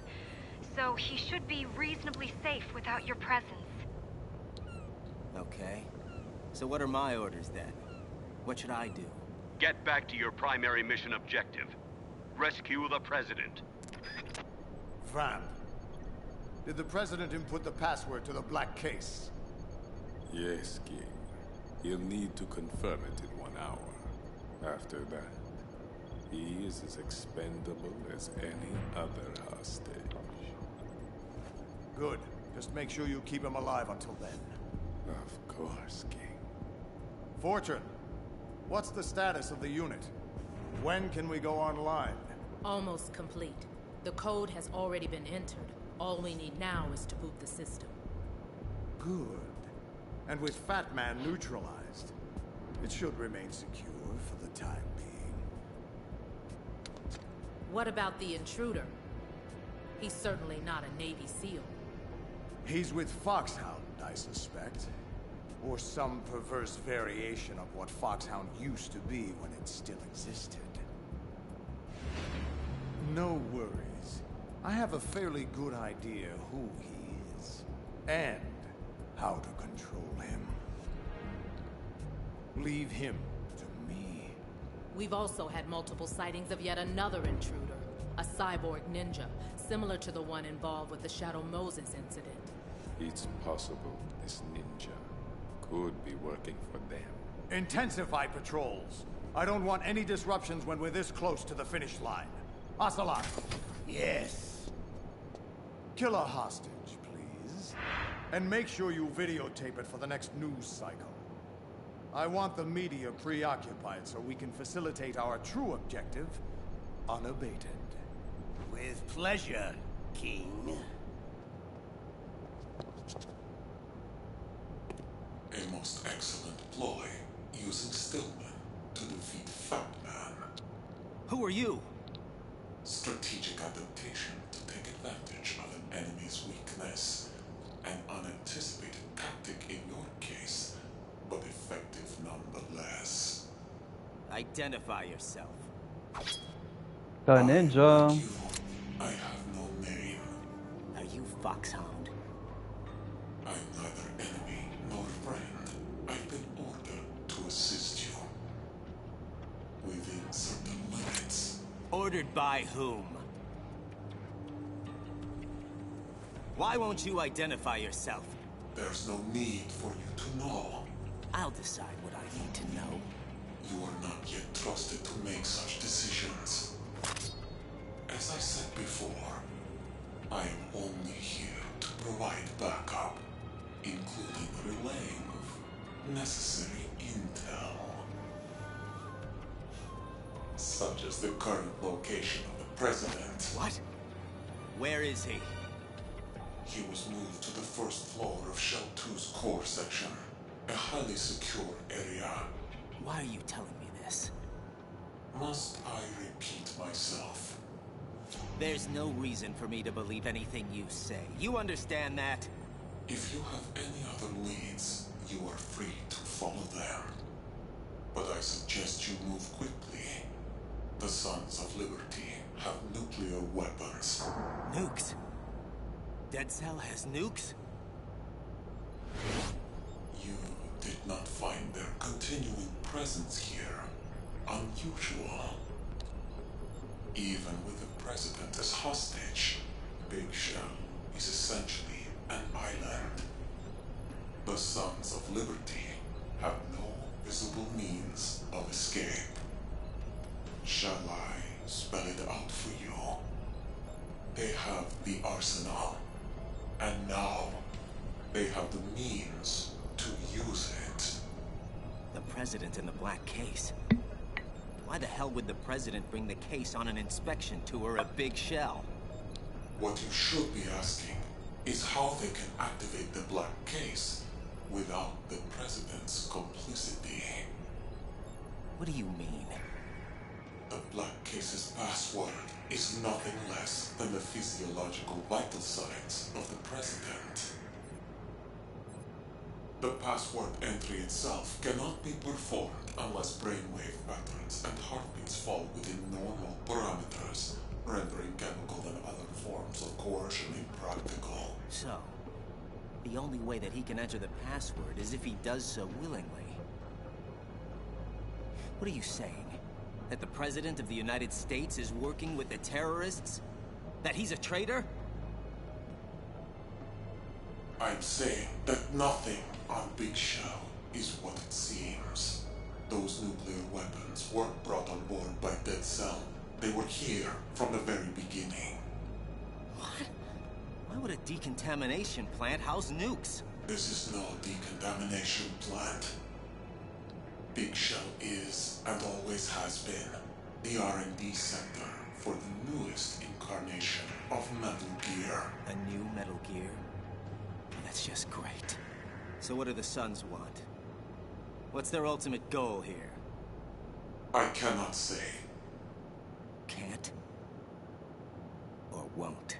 so he should be reasonably safe without your presence. Okay. So what are my orders then? What should I do? Get back to your primary mission objective. Rescue the President. Vamp, did the President input the password to the black case? Yes, King. He'll need to confirm it in 1 hour. After that, he is as expendable as any other hostage. Good. Just make sure you keep him alive until then. Of course, King. Fortune, what's the status of the unit? When can we go online? Almost complete. The code has already been entered. All we need now is to boot the system. Good. And with Fat Man neutralized, it should remain secure for the time being. What about the intruder? He's certainly not a Navy SEAL. He's with Foxhound, I suspect. Or some perverse variation of what Foxhound used to be when it still existed. No worries. I have a fairly good idea who he is. And how to control him. Leave him to me. We've also had multiple sightings of yet another intruder, a cyborg ninja, similar to the one involved with the Shadow Moses incident. It's possible this ninja could be working for them. Intensify patrols. I don't want any disruptions when we're this close to the finish line. Ocelot. Yes. Kill a hostage, please. And make sure you videotape it for the next news cycle. I want the media preoccupied so we can facilitate our true objective unabated. With pleasure, King. A most excellent ploy, using Stillman to defeat Fat Man. Who are you? Strategic adaptation to take advantage of an enemy's weakness. An unanticipated tactic in your case, but effective nonetheless. Identify yourself. The ninja. I have no name. Are you Foxhound? I'm neither enemy nor friend. I've been ordered to assist you. Within certain limits. Ordered by whom? Why won't you identify yourself? There's no need for you to know. I'll decide what I need to know. You are not yet trusted to make such decisions. As I said before, I am only here to provide backup, including relaying of necessary intel. Such as the current location of the President. What? Where is he? He was moved to the first floor of Shell 2's core section, a highly secure area. Why are you telling me this? Must I repeat myself? There's no reason for me to believe anything you say. You understand that? If you have any other leads, you are free to follow them. But I suggest you move quickly. The Sons of Liberty have nuclear weapons. Nukes? Dead Cell has nukes? You did not find their continuing presence here unusual. Even with the President as hostage, Big Shell is essentially an island. The Sons of Liberty have no visible means of escape. Shall I spell it out for you? They have the arsenal, and now they have the means to use it. The President in the black case. Why the hell would the President bring the case on an inspection tour at Big Shell? What you should be asking is how they can activate the black case without the President's complicity. What do you mean? The black case's password is nothing less than the physiological vital signs of the President. The password entry itself cannot be performed unless brainwave patterns and heartbeats fall within normal parameters, rendering chemical and other forms of coercion impractical. So, the only way that he can enter the password is if he does so willingly. What are you saying? That the President of the United States is working with the terrorists? That he's a traitor? I'm saying that nothing on Big Shell is what it seems. Those nuclear weapons weren't brought on board by Dead Cell. They were here from the very beginning. What? Why would a decontamination plant house nukes? This is no decontamination plant. Big Shell is, and always has been, the R&D center for the newest incarnation of Metal Gear. A new Metal Gear? That's just great. So what do the Sons want? What's their ultimate goal here? I cannot say. Can't? Or won't?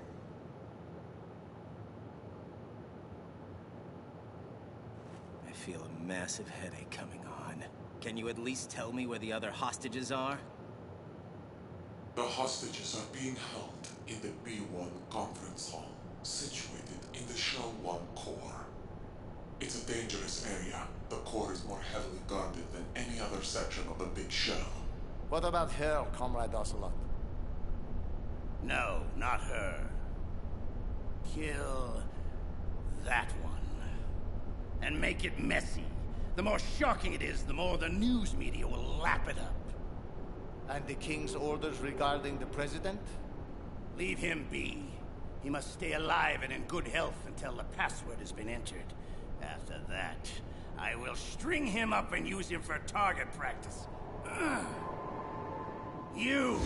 I feel a massive headache coming on. Can you at least tell me where the other hostages are? The hostages are being held in the B1 conference hall, situated in the Shell 1 core. It's a dangerous area. The core is more heavily guarded than any other section of the Big Shell. What about her, Comrade Ocelot? No, not her. Kill that one. And make it messy. The more shocking it is, the more the news media will lap it up. And the King's orders regarding the President? Leave him be. He must stay alive and in good health until the password has been entered. After that, I will string him up and use him for target practice. You,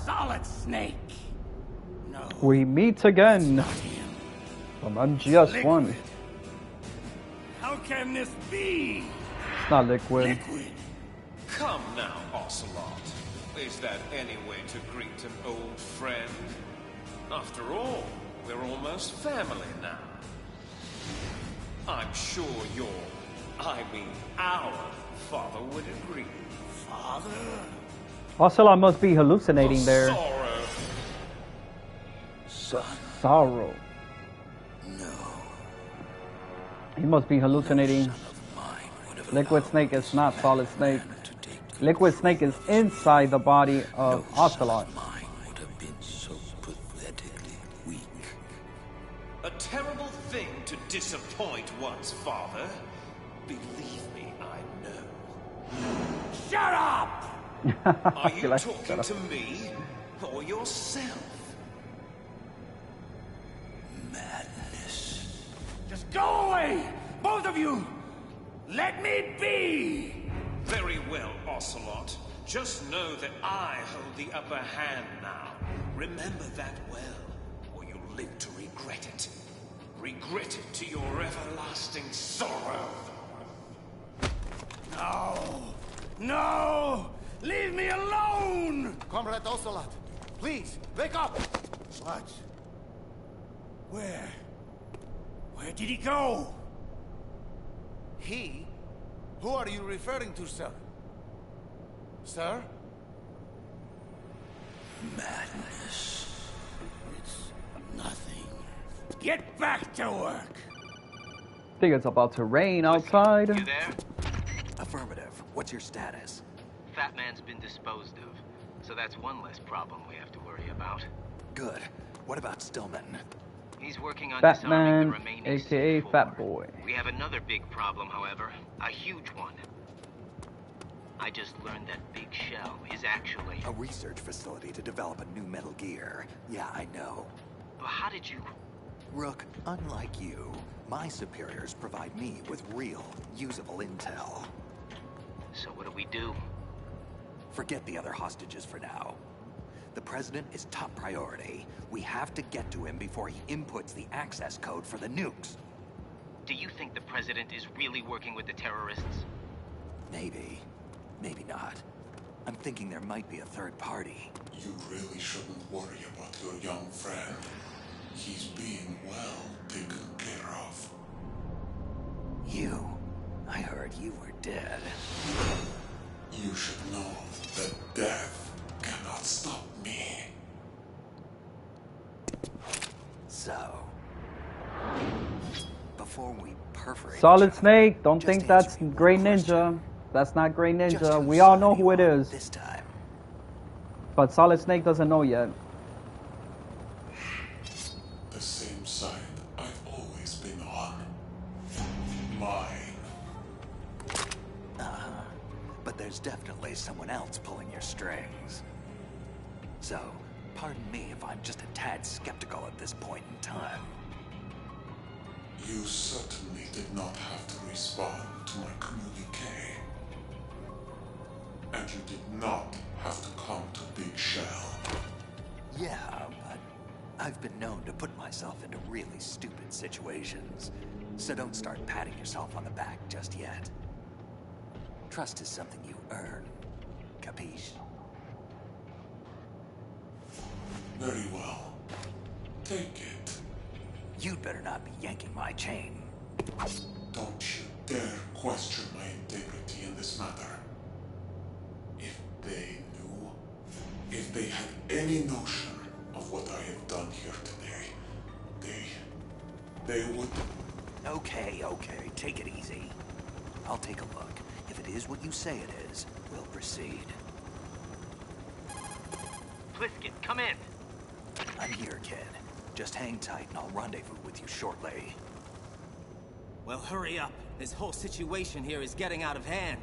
Solid Snake. No. We meet again from MGS 1. How can this be? It's not Liquid. Liquid. Come now, Ocelot. Is that any way to greet an old friend? After all, we're almost family now. I'm sure our father would agree. Father? Ocelot must be hallucinating there. Son. Sorrow. No. He must be hallucinating. Liquid Snake is not Solid Snake. Liquid Snake is inside the body of Ocelot. Would have been so pathetically weak. A terrible thing to disappoint one's father. Believe me, I know. Shut up! Are you talking to me or yourself? Madness. Just go away! Both of you! Let me be! Very well, Ocelot. Just know that I hold the upper hand now. Remember that well, or you'll live to regret it. Regret it to your everlasting sorrow. No! No! Leave me alone! Comrade Ocelot, please, wake up! What? Where? Where did he go? He? Who are you referring to, sir? Sir? Madness. It's nothing. Get back to work! I think it's about to rain outside. You there? Affirmative. What's your status? Fat Man's been disposed of, so that's one less problem we have to worry about. Good. What about Stillman? He's working on Fat disarming Man, the remaining aka C4. Fat Boy. We have another big problem, however. A huge one. I just learned that Big Shell is actually... A research facility to develop a new Metal Gear. Yeah, I know. But how did you... Rook, unlike you, my superiors provide me with real, usable intel. So what do we do? Forget the other hostages for now. The President is top priority. We have to get to him before he inputs the access code for the nukes. Do you think the President is really working with the terrorists? Maybe. Maybe not. I'm thinking there might be a third party. You really shouldn't worry about your young friend. He's being well taken care of. I heard you were dead. You should know that death cannot stop me. So, before we perforate... Solid Snake, don't think that's Grey Ninja. That's not Grey Ninja. We all know who it is. This time. But Solid Snake doesn't know yet. The same side I've always been on. Mine. But there's definitely someone else pulling your strings. So, pardon me if I'm just a tad skeptical at this point in time. You certainly did not have to respond to my communique. And you did not have to come to Big Shell. Yeah, but I've been known to put myself into really stupid situations. So don't start patting yourself on the back just yet. Trust is something you earn. Capiche? Very well. Take it. You'd better not be yanking my chain. Don't you dare question my integrity in this matter. If they knew, if they had any notion of what I have done here today, they would... Okay, take it easy. I'll take a look. If it is what you say it is, we'll proceed. Pliskin, come in. I'm here, kid. Just hang tight and I'll rendezvous with you shortly. Well, hurry up. This whole situation here is getting out of hand.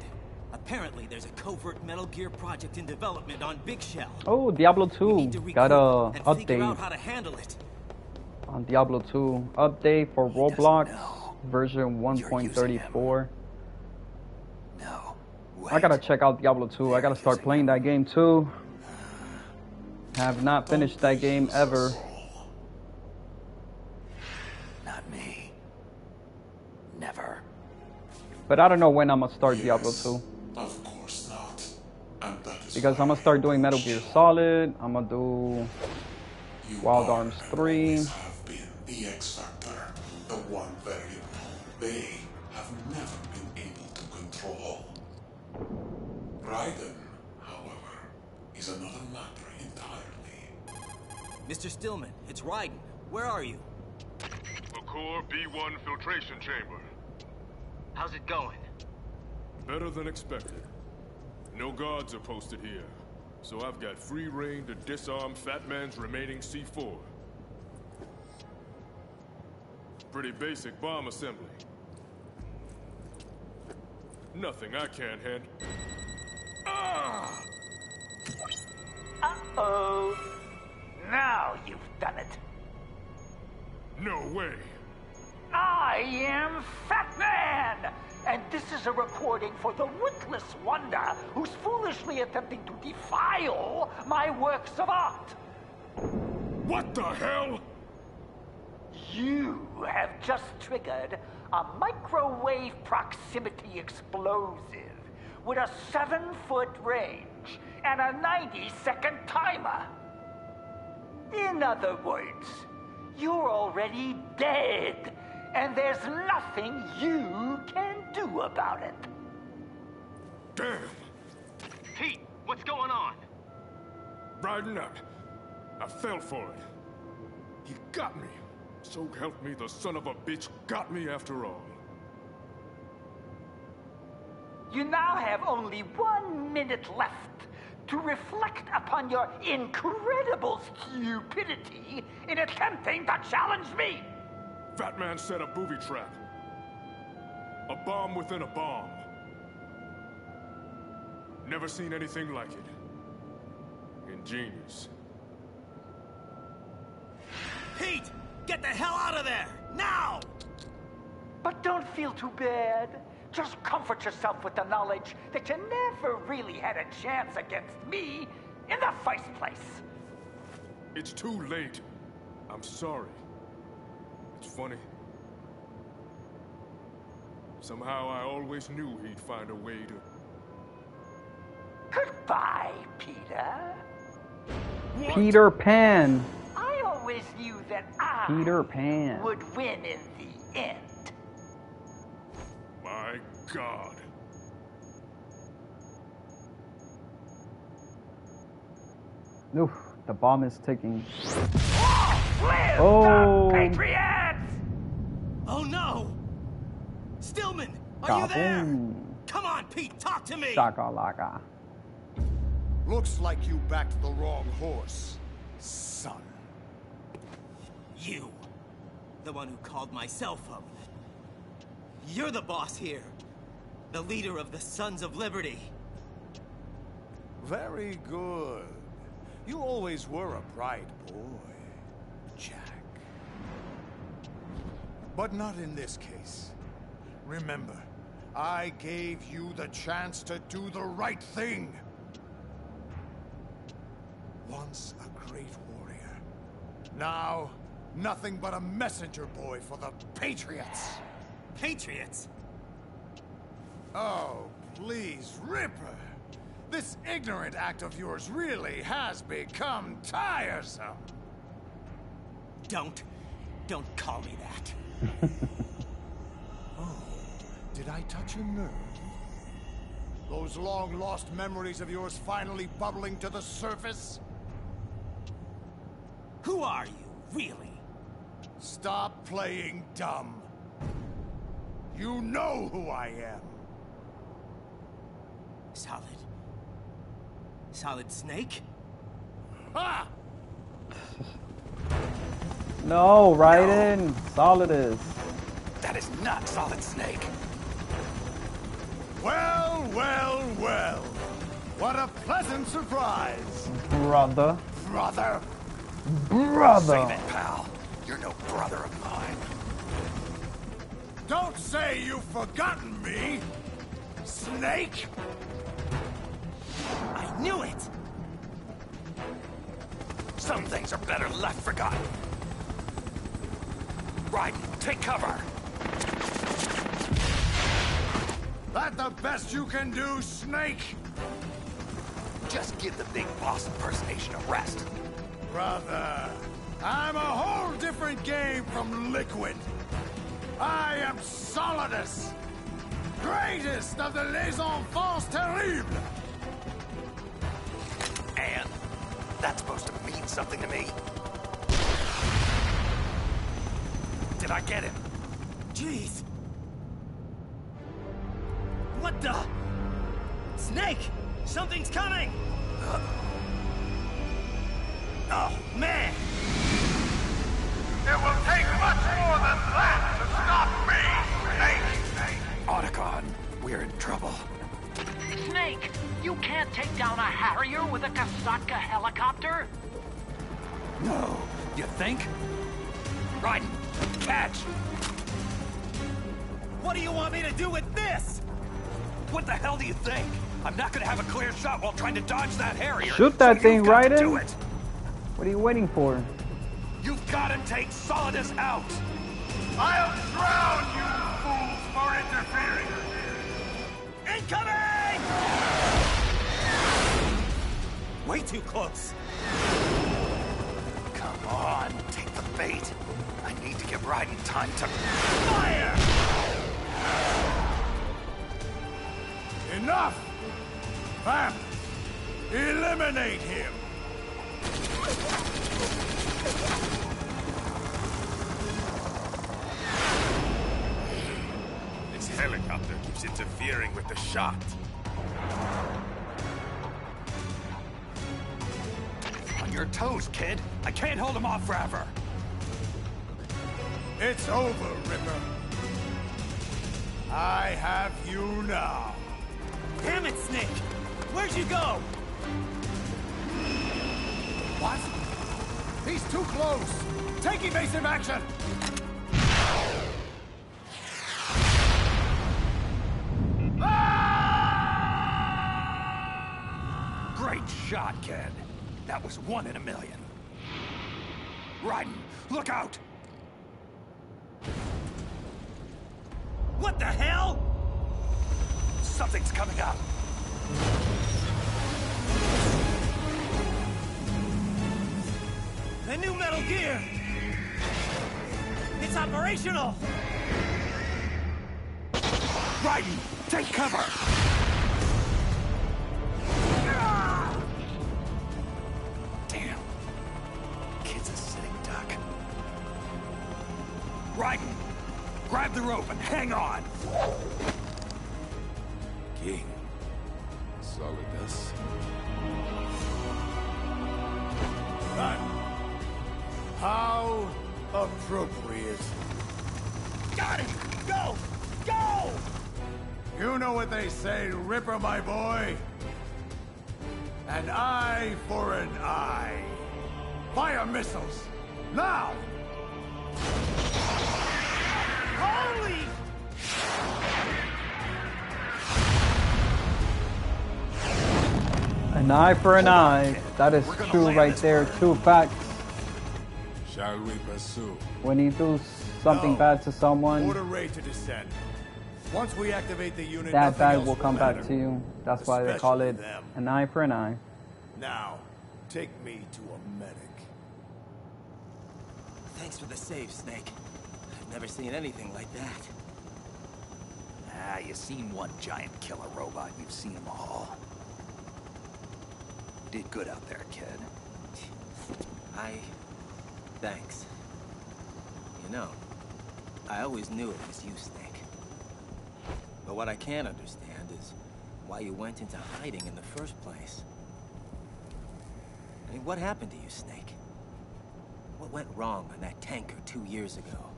Apparently, there's a covert Metal Gear project in development on Big Shell. Oh, Diablo 2 got a and figure out update. how to handle it. on Diablo 2 update for Roblox version 1.34. No. I gotta check out Diablo 2. I gotta start playing that game too. Have not finished that game ever. Not me. Never. But I don't know when I'm gonna start Diablo 2. Of course not. And that is Because I'm gonna start doing Metal Gear Solid. I'm gonna do Wild Arms 3. have been the X Factor, the one variable they have never been able to control. Raiden, however, is another matter entirely. Mr. Stillman, it's Raiden. Where are you? The core B1 filtration chamber. How's it going? Better than expected. No guards are posted here, so I've got free reign to disarm Fat Man's remaining C4. Pretty basic bomb assembly. Nothing I can't handle. Ah! Uh-oh. Now you've done it. No way. I am Fat Man! And this is a recording for the witless wonder who's foolishly attempting to defile my works of art. What the hell? You have just triggered a microwave proximity explosive with a 7-foot range and a 90-second timer. In other words, you're already dead, and there's nothing you can do about it. Damn! Pete, what's going on? Raiden, I fell for it. He got me. So help me, the son of a bitch got me after all. You now have only 1 minute left to reflect upon your incredible stupidity in attempting to challenge me. Fat Man set a booby trap. A bomb within a bomb. Never seen anything like it. Ingenious. Pete! Get the hell out of there! Now! But don't feel too bad. Just comfort yourself with the knowledge that you never really had a chance against me in the first place. It's too late. I'm sorry. It's funny. Somehow I always knew he'd find a way to... Goodbye, Peter. What? Peter Pan. I always knew that I Peter Pan. would win in the end. My God. Oof, the bomb is ticking. Live Oh. the Patriots! Oh no! Stillman, are you there? Kaboom. Come on, Pete, talk to me! Shakalaka. Looks like you backed the wrong horse, son. You, the one who called my cell phone. You're the boss here. The leader of the Sons of Liberty. Very good. You always were a bright boy, Jack. But not in this case. Remember, I gave you the chance to do the right thing. Once a great warrior. Now, nothing but a messenger boy for the Patriots. Patriots? Oh, please, Ripper. This ignorant act of yours really has become tiresome. Don't call me that. Oh, did I touch a nerve? Those long-lost memories of yours finally bubbling to the surface? Who are you, really? Stop playing dumb. You know who I am. Solid Snake? Ha! No, Raiden. Solid is. That is not Solid Snake. Well, well, well. What a pleasant surprise. Brother. Brother. Brother. Save it, pal. You're no brother of mine. Don't say you've forgotten me, Snake! I knew it! Some things are better left forgotten. Raiden, take cover. That the best you can do, Snake? Just give the big boss impersonation a rest. Brother, I'm a whole different game from Liquid. I am Solidus, greatest of the Les Enfants Terribles. And that's supposed to mean something to me. Did I get him? Jeez. What the? Snake! Something's coming! Oh, man! It will take much more than that to stop me, Snake! Otacon, we're in trouble. Snake, you can't take down a Harrier with a Kasatka helicopter. No, you think? Raiden, catch! What do you want me to do with this? What the hell do you think? I'm not gonna have a clear shot while trying to dodge that Harrier. Shoot that so thing, Raiden. Raiden. What are you waiting for? You've gotta take Solidus out. I'll drown you fools for interfering! Incoming! Way too close. Come on, take the bait. I need to give Raiden time to fire! Enough! Vamp! Eliminate him! This helicopter keeps interfering with the shot. On your toes, kid. I can't hold him off forever. It's over, Ripper. I have you now. Damn it, Snake! Where'd you go? What? He's too close! Take evasive action! Great shot, kid. That was 1 in a million. Raiden, look out! What the hell? Something's coming up. The new Metal Gear! It's operational! Raiden, take cover! Damn. Kid's a sitting duck. Raiden, grab the rope and hang on! King. Solidus. But how appropriate. Got it! Go! Go! You know what they say, Ripper, my boy? An eye for an eye. Fire missiles! Now! Holy! An eye for an eye. That is true right there. True facts. Shall we pursue? When you do something bad to someone, Order Ray to descend. Once we activate the unit, that nothing bad else will come back matter. to you. That's why they call it Especially them. an eye for an eye. Now, take me to a medic. Thanks for the save, Snake. I've never seen anything like that. Ah, you seen one giant killer robot, you've seen them all. Did good out there, kid. Thanks. You know, I always knew it was you, Snake. But what I can't understand is why you went into hiding in the first place. I mean, what happened to you, Snake? What went wrong on that tanker 2 years ago?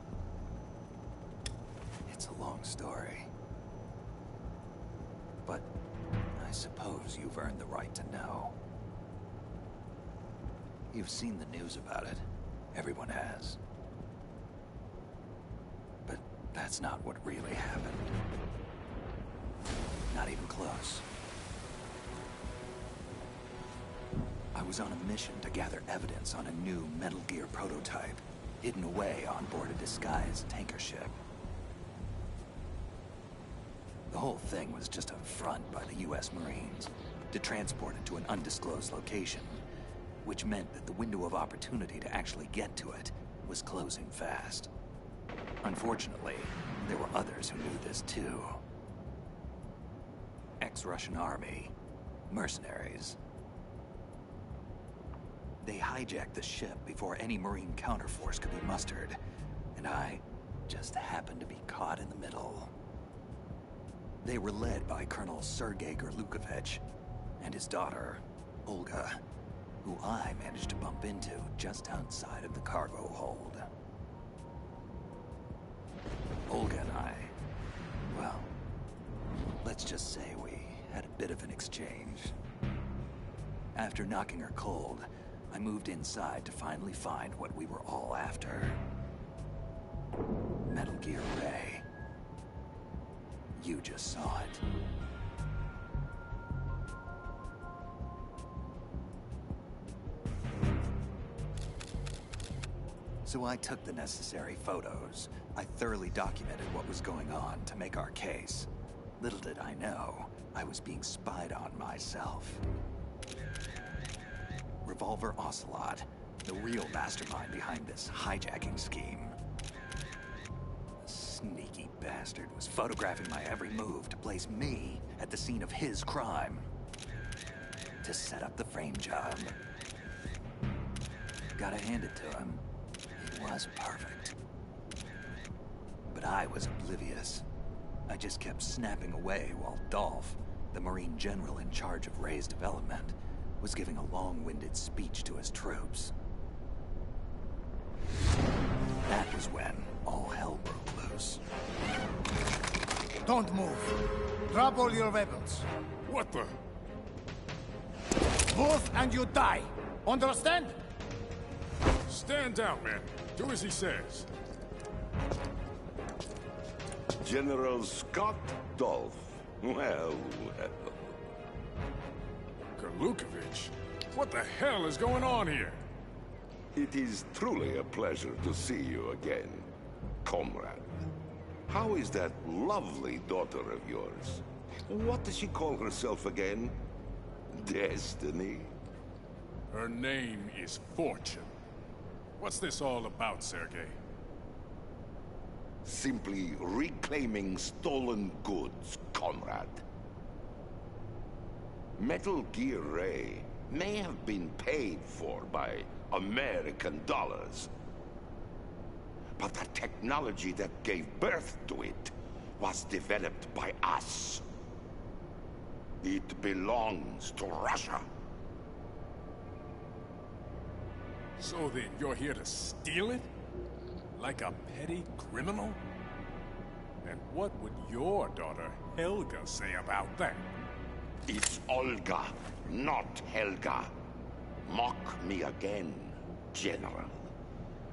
It's a long story. But I suppose you've earned the right to know. You've seen the news about it. Everyone has. That's not what really happened. Not even close. I was on a mission to gather evidence on a new Metal Gear prototype, hidden away on board a disguised tanker ship. The whole thing was just a front by the US Marines to transport it to an undisclosed location, which meant that the window of opportunity to actually get to it was closing fast. Unfortunately, there were others who knew this too. Ex-Russian army, mercenaries. They hijacked the ship before any Marine counterforce could be mustered, and I just happened to be caught in the middle. They were led by Colonel Sergei Gorlukovich and his daughter, Olga, who I managed to bump into just outside of the cargo hold. Olga and I, well, let's just say we had a bit of an exchange. After knocking her cold, I moved inside to finally find what we were all after. Metal Gear Ray. You just saw it. So I took the necessary photos. I thoroughly documented what was going on to make our case. Little did I know, I was being spied on myself. Revolver Ocelot, the real mastermind behind this hijacking scheme. The sneaky bastard was photographing my every move to place me at the scene of his crime. To set up the frame job. Gotta hand it to him. It was perfect. But I was oblivious. I just kept snapping away while Dolph, the Marine general in charge of Ray's development, was giving a long-winded speech to his troops. That was when all hell broke loose. Don't move. Drop all your weapons. What the? Move and you die. Understand? Stand down, man. Do as he says. General Scott Dolph. Well. Gorlukovich? What the hell is going on here? It is truly a pleasure to see you again, comrade. How is that lovely daughter of yours? What does she call herself again? Destiny? Her name is Fortune. What's this all about, Sergei? Simply reclaiming stolen goods, comrade. Metal Gear Ray may have been paid for by American dollars, but the technology that gave birth to it was developed by us. It belongs to Russia. So then you're here to steal it? Like a petty criminal? And what would your daughter Helga say about that? It's Olga, not Helga. Mock me again, General.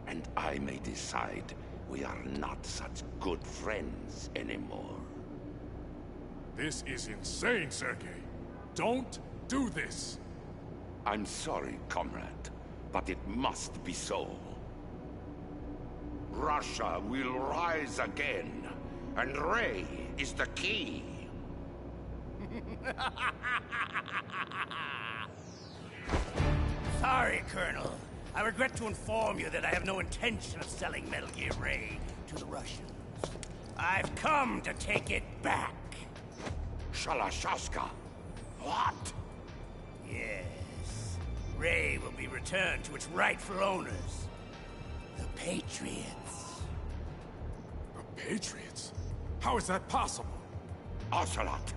And I may decide we are not such good friends anymore. This is insane, Sergei. Don't do this. I'm sorry, comrade, but it must be so. Russia will rise again, and Ray is the key. Sorry, Colonel. I regret to inform you that I have no intention of selling Metal Gear Ray to the Russians. I've come to take it back. Shalashaska? What? Yes. Ray will be returned to its rightful owners. The Patriots. The Patriots? How is that possible? Ocelot,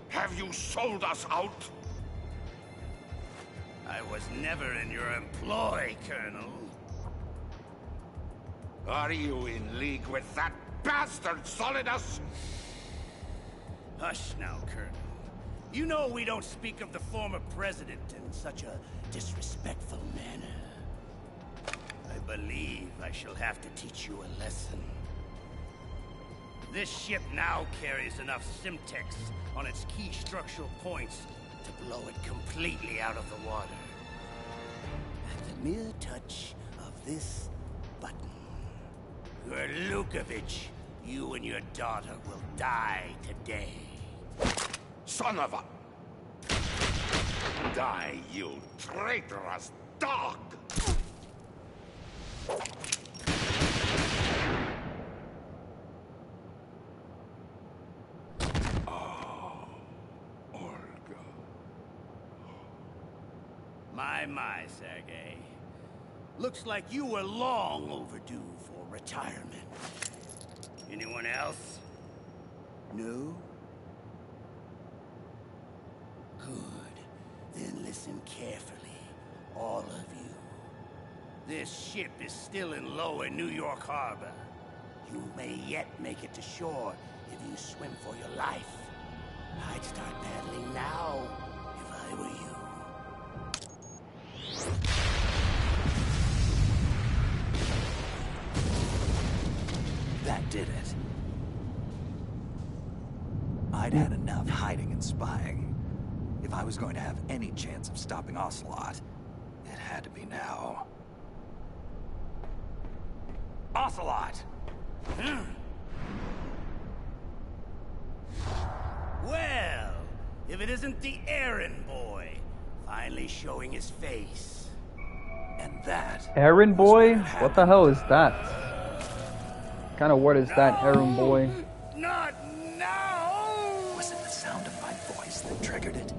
have you sold us out? I was never in your employ, Colonel. Are you in league with that bastard Solidus? Hush now, Colonel. You know we don't speak of the former president in such a disrespectful manner. I believe I shall have to teach you a lesson. This ship now carries enough Simtex on its key structural points to blow it completely out of the water. At the mere touch of this button, Lukovich, you and your daughter will die today. Son of a... Die, you traitorous dog! My, Sergei. Looks like you were long overdue for retirement. Anyone else? No? Good. Then listen carefully, all of you. This ship is still in lower New York Harbor. You may yet make it to shore if you swim for your life. I'd start paddling now if I were you. That did it. I'd had enough hiding and spying. If I was going to have any chance of stopping Ocelot, it had to be now. Ocelot! Well, if it isn't the errand boy, finally showing his face. And that... Errand boy? What the hell is that? What kind of word is that, errand boy? Not now! Was it the sound of my voice that triggered it?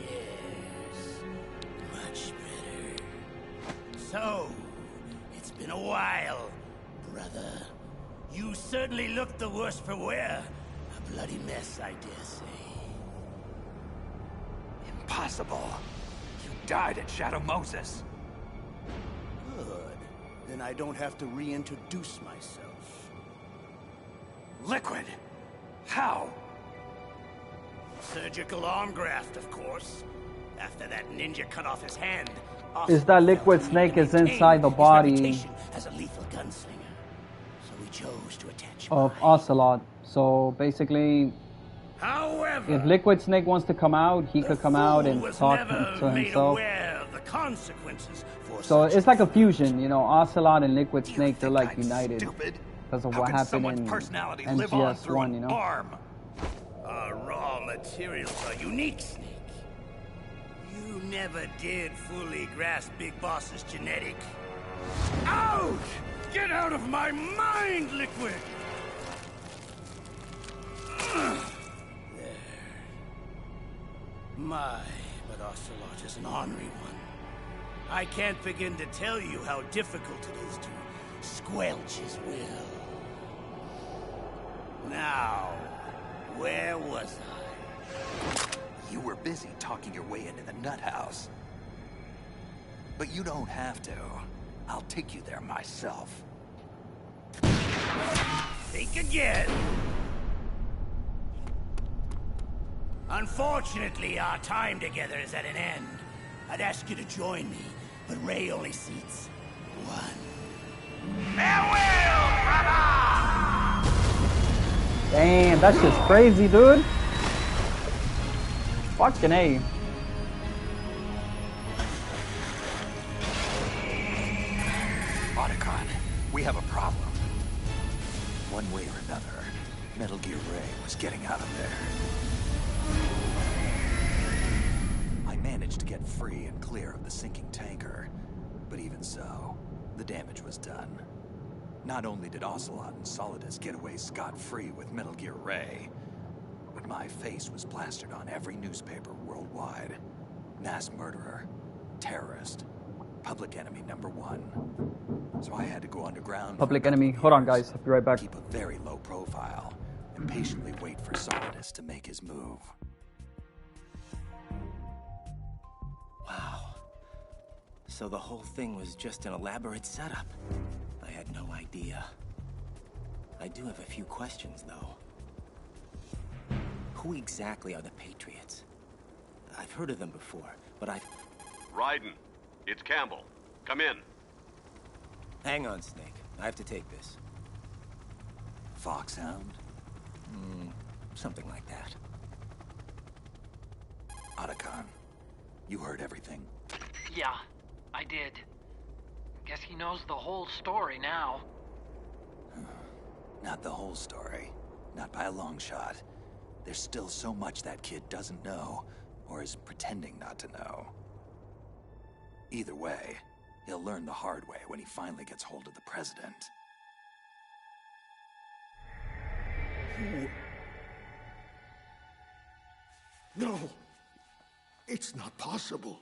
Yes. Much better. So, it's been a while, brother. You certainly look the worse for wear. A bloody mess, I dare say. Impossible. You died at Shadow Moses. Good. Then I don't have to reintroduce myself. Liquid! How? Surgical arm graft, of course. After that ninja cut off his hand, Is that Liquid Snake is inside the body as a lethal gunslinger. So we chose to attach of Ocelot. So basically, however, if Liquid Snake wants to come out, he could come out and talk to himself. Of the consequences for So it's like a fusion, you know, Ocelot and Liquid Snake, they're like united because of what happened in MGS 1, you know? Our raw materials are unique, Snake. You never did fully grasp Big Boss's genetic. Out! Get out of my mind, Liquid! There. My, but Ocelot is an ornery one. I can't begin to tell you how difficult it is to squelch his will. Now, where was I? You were busy talking your way into the nut house. But you don't have to. I'll take you there myself. Think again. Unfortunately, our time together is at an end. I'd ask you to join me, but Ray only seats one. Farewell, brother! Damn, that's just crazy, dude. Fucking A. Otacon, we have a problem. One way or another, Metal Gear Ray was getting out of there. I managed to get free and clear of the sinking tanker, but even so, the damage was done. Not only did Ocelot and Solidus get away scot-free with Metal Gear Ray, but my face was plastered on every newspaper worldwide. Mass murderer, terrorist, public enemy #1. So I had to go underground. Public enemy. Hold on, guys. I'll be right back. Keep a very low profile and patiently wait for Solidus to make his move. Wow. So the whole thing was just an elaborate setup. I had no idea. I do have a few questions, though. Who exactly are the Patriots? I've heard of them before, but Raiden, it's Campbell. Come in. Hang on, Snake. I have to take this. Foxhound? Something like that. Otacon, you heard everything. Yeah, I did. Guess he knows the whole story now. Not the whole story. Not by a long shot. There's still so much that kid doesn't know, or is pretending not to know. Either way, he'll learn the hard way when he finally gets hold of the president. No! It's not possible.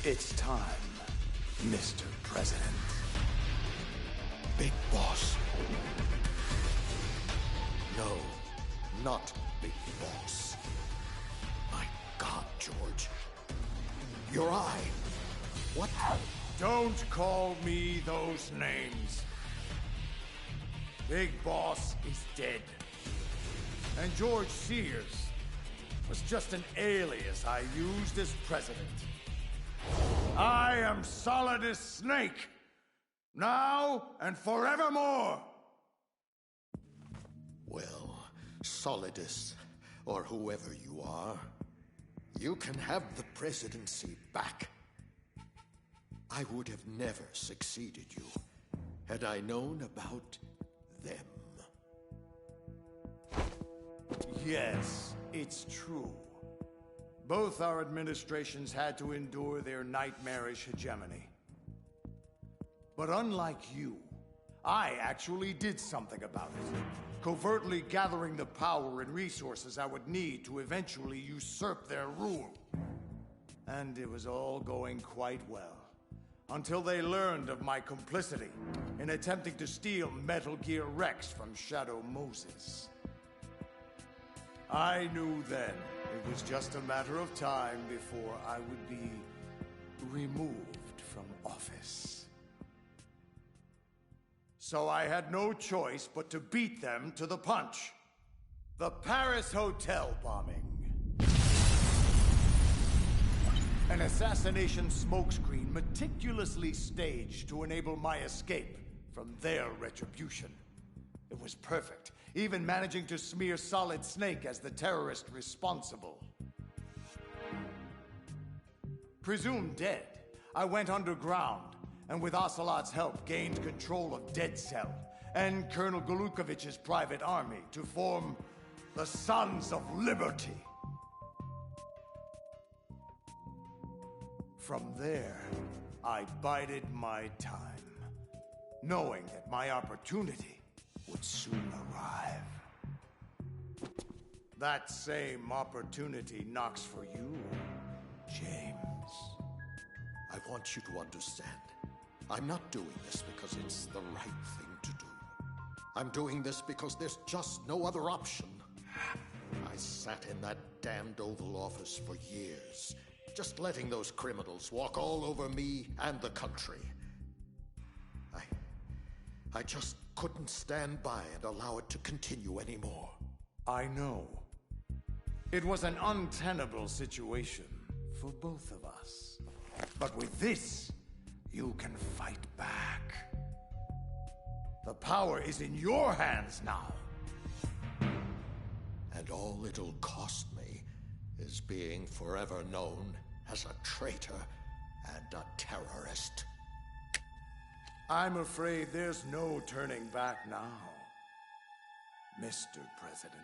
It's time, Mr. President. Big Boss. No, not Big Boss. My God, George. Your eye. What? Don't call me those names. Big Boss is dead. And George Sears was just an alias I used as president. I am Solidus Snake, now and forevermore! Well, Solidus, or whoever you are, you can have the presidency back. I would have never succeeded you had I known about them. Yes, it's true. Both our administrations had to endure their nightmarish hegemony. But unlike you, I actually did something about it, covertly gathering the power and resources I would need to eventually usurp their rule. And it was all going quite well, until they learned of my complicity in attempting to steal Metal Gear Rex from Shadow Moses. I knew then it was just a matter of time before I would be removed from office. So I had no choice but to beat them to the punch. The Paris Hotel bombing. An assassination smokescreen meticulously staged to enable my escape from their retribution. It was perfect, even managing to smear Solid Snake as the terrorist responsible. Presumed dead, I went underground, and with Ocelot's help gained control of Dead Cell and Colonel Golukovich's private army to form the Sons of Liberty. From there, I bided my time, knowing that my opportunity would soon arrive. That same opportunity knocks for you, James. I want you to understand. I'm not doing this because it's the right thing to do. I'm doing this because there's just no other option. I sat in that damned Oval Office for years, just letting those criminals walk all over me and the country. I just couldn't stand by and allow it to continue anymore. I know. It was an untenable situation for both of us. But with this, you can fight back. The power is in your hands now. And all it'll cost me is being forever known as a traitor and a terrorist. I'm afraid there's no turning back now, Mr. President.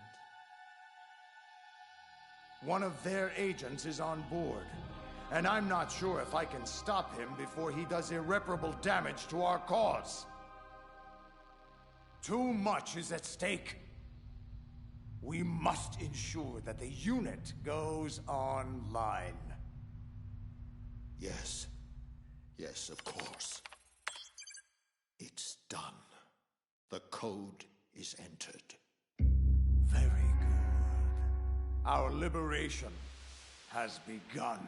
One of their agents is on board, and I'm not sure if I can stop him before he does irreparable damage to our cause. Too much is at stake. We must ensure that the unit goes online. Yes. Yes, of course. It's done. The code is entered. Very good. Our liberation has begun.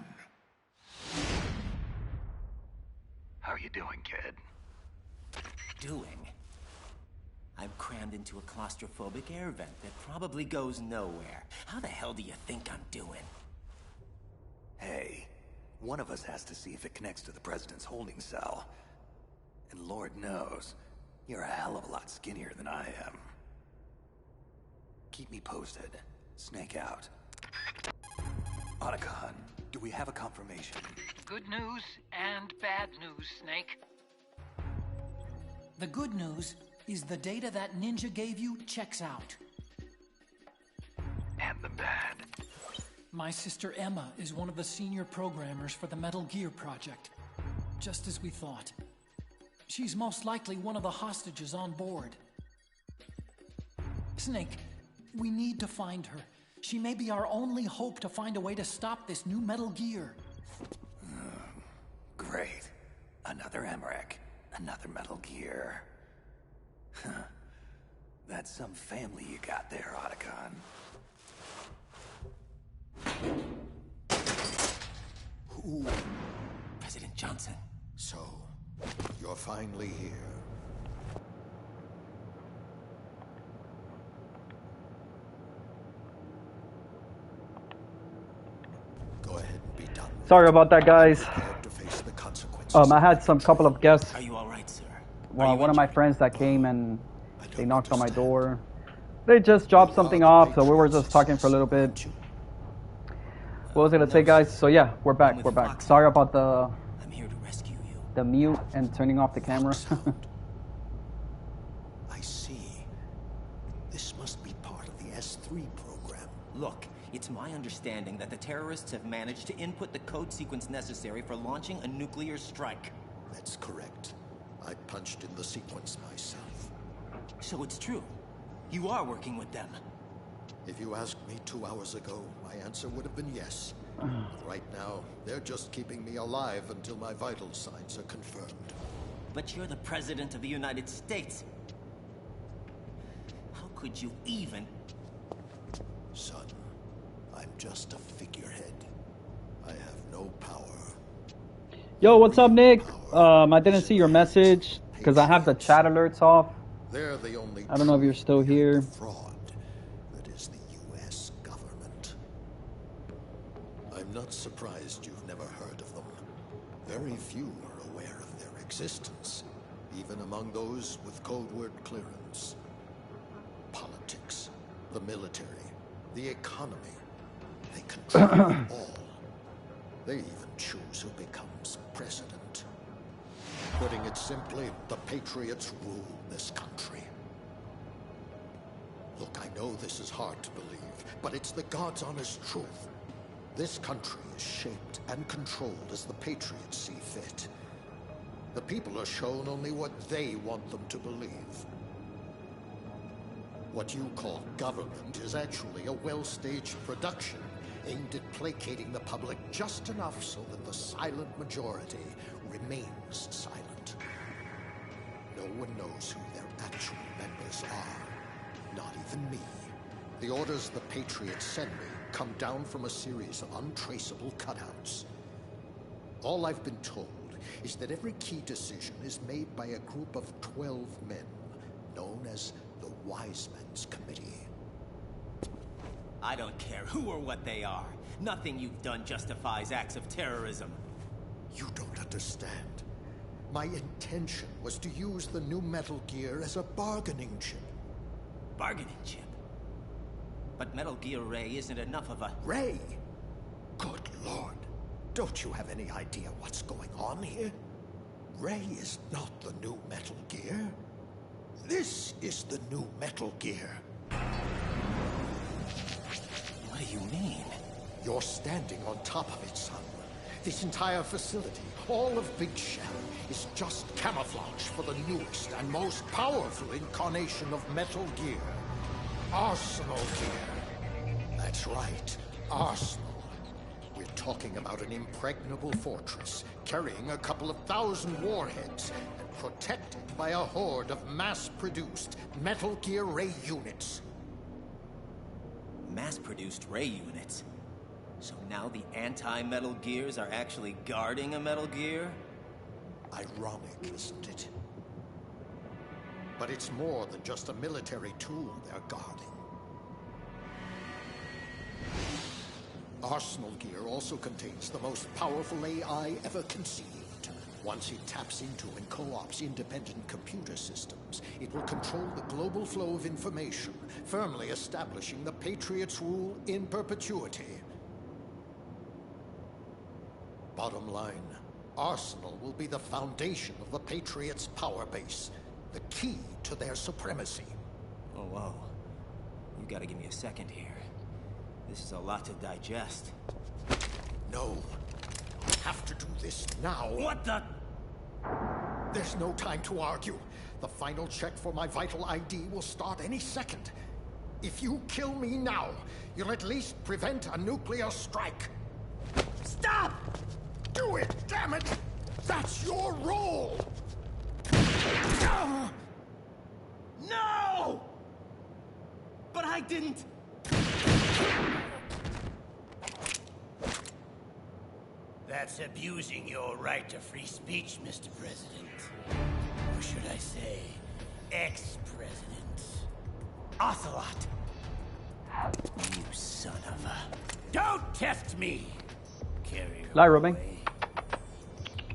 How you doing, kid? Doing? I'm crammed into a claustrophobic air vent that probably goes nowhere. How the hell do you think I'm doing? Hey, one of us has to see if it connects to the president's holding cell. And Lord knows, you're a hell of a lot skinnier than I am. Keep me posted. Snake out. Otacon, do we have a confirmation? Good news and bad news, Snake. The good news is the data that Ninja gave you checks out. And the bad. My sister Emma is one of the senior programmers for the Metal Gear project. Just as we thought. She's most likely one of the hostages on board. Snake, we need to find her. She may be our only hope to find a way to stop this new Metal Gear. Great. Another Emmerich. Another Metal Gear. That's some family you got there, Otacon. Who? President Johnson. So, you're finally here. Go ahead and be done. Sorry about that, guys. To face the consequences. I had some couple of guests. Are you all right, sir? Well, one of my friends that came and they knocked on my door. They just dropped something off, so we were just talking for a little bit. What was it gonna say, guys? So yeah, we're back. We're back. Sorry about the. I'm here to rescue you. The mute and turning off the camera. I see. This must be part of the S3 program. Look, it's my understanding that the terrorists have managed to input the code sequence necessary for launching a nuclear strike. That's correct. I punched in the sequence myself. So it's true. You are working with them. If you asked me 2 hours ago, my answer would have been yes. But right now, they're just keeping me alive until my vital signs are confirmed. But you're the President of the United States. How could you even... Son, I'm just a figurehead. I have no power. Yo, what's up, Nick? I didn't see your message because I have the chat alerts off. They're the only I don't know if you're still here. fraud that is the U.S. government. I'm not surprised you've never heard of them. Very few are aware of their existence, even among those with code word clearance. Politics, the military, the economy, they control all. They even choose who becomes president. Putting it simply, the Patriots rule this country. Look, I know this is hard to believe, but it's the God's honest truth. This country is shaped and controlled as the Patriots see fit. The people are shown only what they want them to believe. What you call government is actually a well-staged production aimed at placating the public just enough so that the silent majority remains silent. No one knows who their actual members are. Not even me. The orders the Patriots send me come down from a series of untraceable cutouts. All I've been told is that every key decision is made by a group of 12 men, known as the Wise Men's Committee. I don't care who or what they are. Nothing you've done justifies acts of terrorism. You don't understand. My intention was to use the new Metal Gear as a bargaining chip. Bargaining chip? But Metal Gear Ray isn't enough of a... Ray? Good Lord. Don't you have any idea what's going on here? Ray is not the new Metal Gear. This is the new Metal Gear. What do you mean? You're standing on top of it, son. This entire facility, all of Big Shell, is just camouflage for the newest and most powerful incarnation of Metal Gear. Arsenal Gear. That's right, Arsenal. We're talking about an impregnable fortress, carrying a couple of thousand warheads, and protected by a horde of mass-produced Metal Gear Ray units. Mass-produced Ray units? So now the anti-Metal Gears are actually guarding a Metal Gear? Ironic, isn't it? But it's more than just a military tool they're guarding. Arsenal gear also contains the most powerful AI ever conceived. Once it taps into and co-ops independent computer systems, it will control the global flow of information, firmly establishing the Patriots' rule in perpetuity. Bottom line, Arsenal will be the foundation of the Patriots' power base, the key to their supremacy. Oh, whoa. You gotta give me a second here. This is a lot to digest. No. I have to do this now. What the? There's no time to argue. The final check for my vital ID will start any second. If you kill me now, you'll at least prevent a nuclear strike. Stop! Do it, damn it! That's your role! No! But I didn't... That's abusing your right to free speech, Mr. President. Or should I say, ex-president. Ocelot! You son of a... Don't test me! Carrier Robin.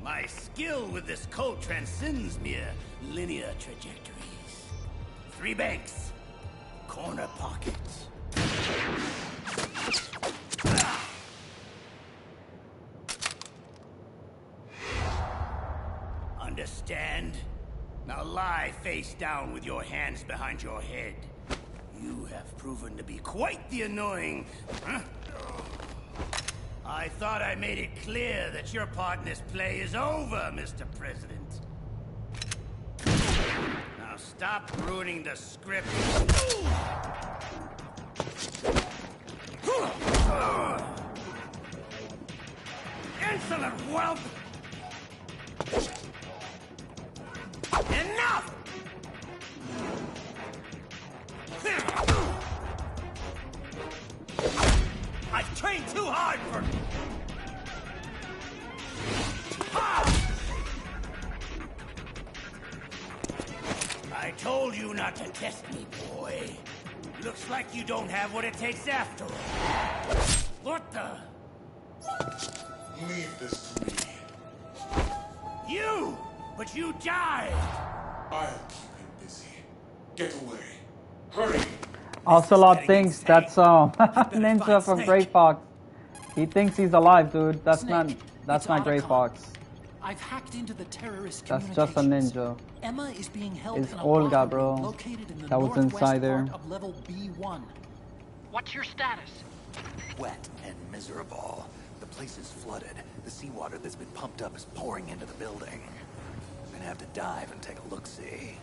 My skill with this code transcends mere linear trajectories. 3 banks. Corner pockets. Understand? Now lie face down with your hands behind your head. You have proven to be quite the annoying... Huh? I thought I made it clear that your part in this play is over, Mr. President. Now stop ruining the script. Insolent whelp! Enough! I've trained too hard for... I told you not to test me, boy. Looks like you don't have what it takes after all. What the? Leave this to me. You! But you died! I'll keep him busy. Get away. Hurry! Ocelot thinks that's Ninja from Grey Fox. He thinks he's alive, dude. That's Snake, not Grey Fox. I've hacked into the terrorist That's just a ninja. Emma is being held It's in a Olga, locker bro. room located in the That was inside there. part of level B1. What's your status? Wet and miserable. The place is flooded. The seawater that's been pumped up is pouring into the building. I'm gonna have to dive and take a look-see.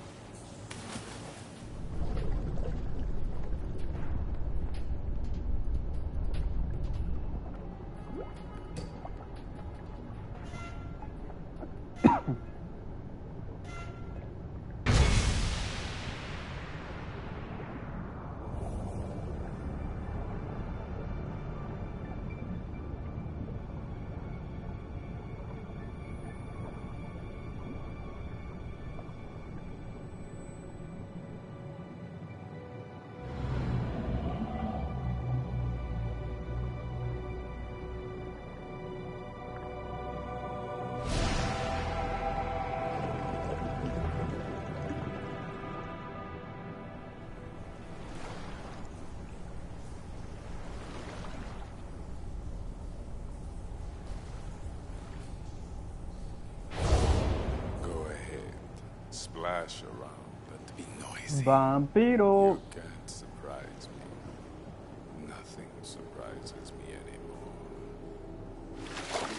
Splash around and be noisy. Vampiro. You can't surprise me. Nothing surprises me anymore.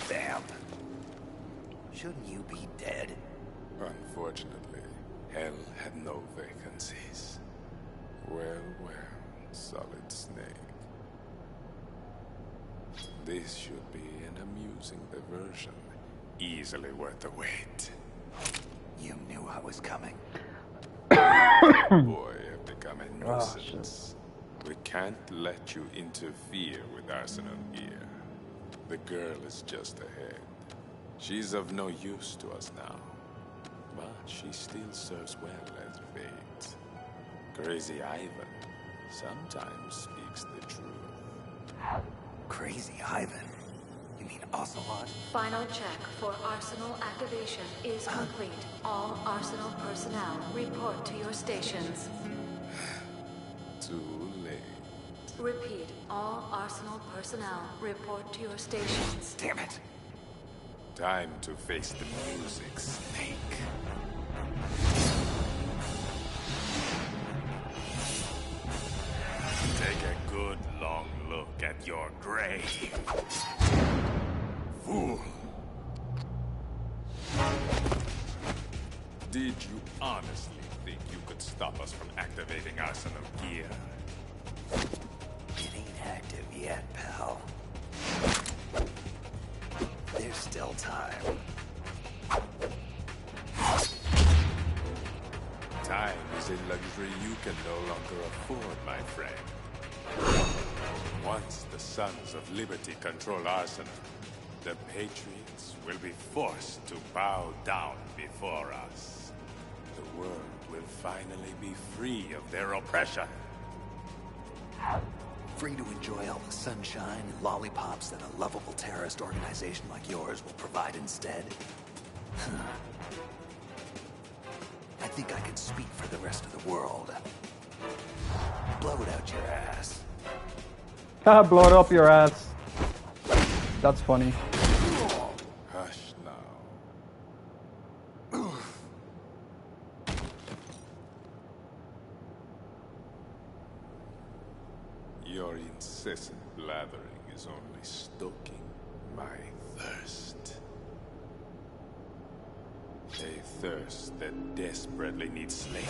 Vamp. Shouldn't you be dead? Unfortunately, hell had no vacancies. Well, Solid Snake. This should be an amusing diversion. Easily worth the wait. You knew I was coming. Boy, have become a nuisance. We can't let you interfere with Arsenal gear. The girl is just ahead. She's of no use to us now. but she still serves well as bait. Crazy Ivan sometimes speaks the truth. Crazy Ivan? You mean Ocelot? Final check for Arsenal activation is complete. All Arsenal personnel report to your stations. Too late. Repeat, all Arsenal personnel report to your stations. Damn it! Time to face the music, Snake. Take a good long look at your grave. Fool! Did you honestly think you could stop us from activating Arsenal gear? It ain't active yet, pal. There's still time. Time is a luxury you can no longer afford, my friend. Once the Sons of Liberty control Arsenal, the Patriots will be forced to bow down before us. The world will finally be free of their oppression. Free to enjoy all the sunshine and lollipops that a lovable terrorist organization like yours will provide instead? I think I can speak for the rest of the world. Blow it out your ass. Blow it up your ass. That's funny. Hush now. Your incessant blathering is only stoking my thirst. A thirst that desperately needs slaves.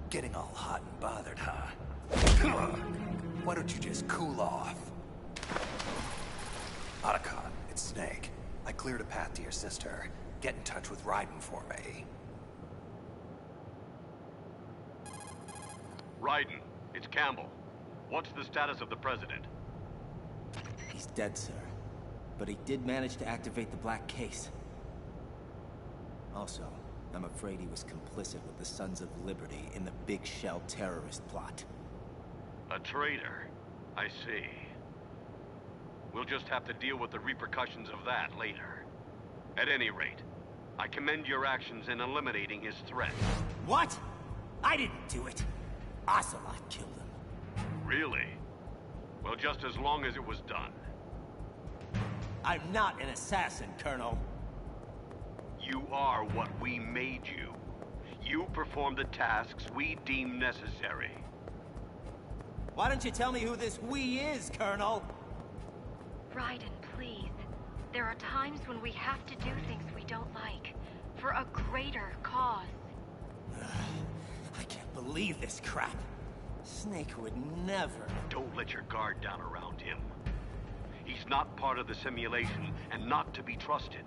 Getting all hot and bothered, huh? Why don't you just cool off? Otacon, it's Snake. I cleared a path to your sister. Get in touch with Raiden for me. Raiden, it's Campbell. What's the status of the President? He's dead, sir. But he did manage to activate the Black Case. Also, I'm afraid he was complicit with the Sons of Liberty in the Big Shell terrorist plot. A traitor? I see. We'll just have to deal with the repercussions of that later. At any rate, I commend your actions in eliminating his threat. What? I didn't do it. Ocelot killed him. Really? Well, just as long as it was done. I'm not an assassin, Colonel. You are what we made you. You perform the tasks we deem necessary. Why don't you tell me who this we is, Colonel? Raiden, please. There are times when we have to do things we don't like. For a greater cause. I can't believe this crap. Snake would never... Don't let your guard down around him. He's not part of the simulation, and not to be trusted.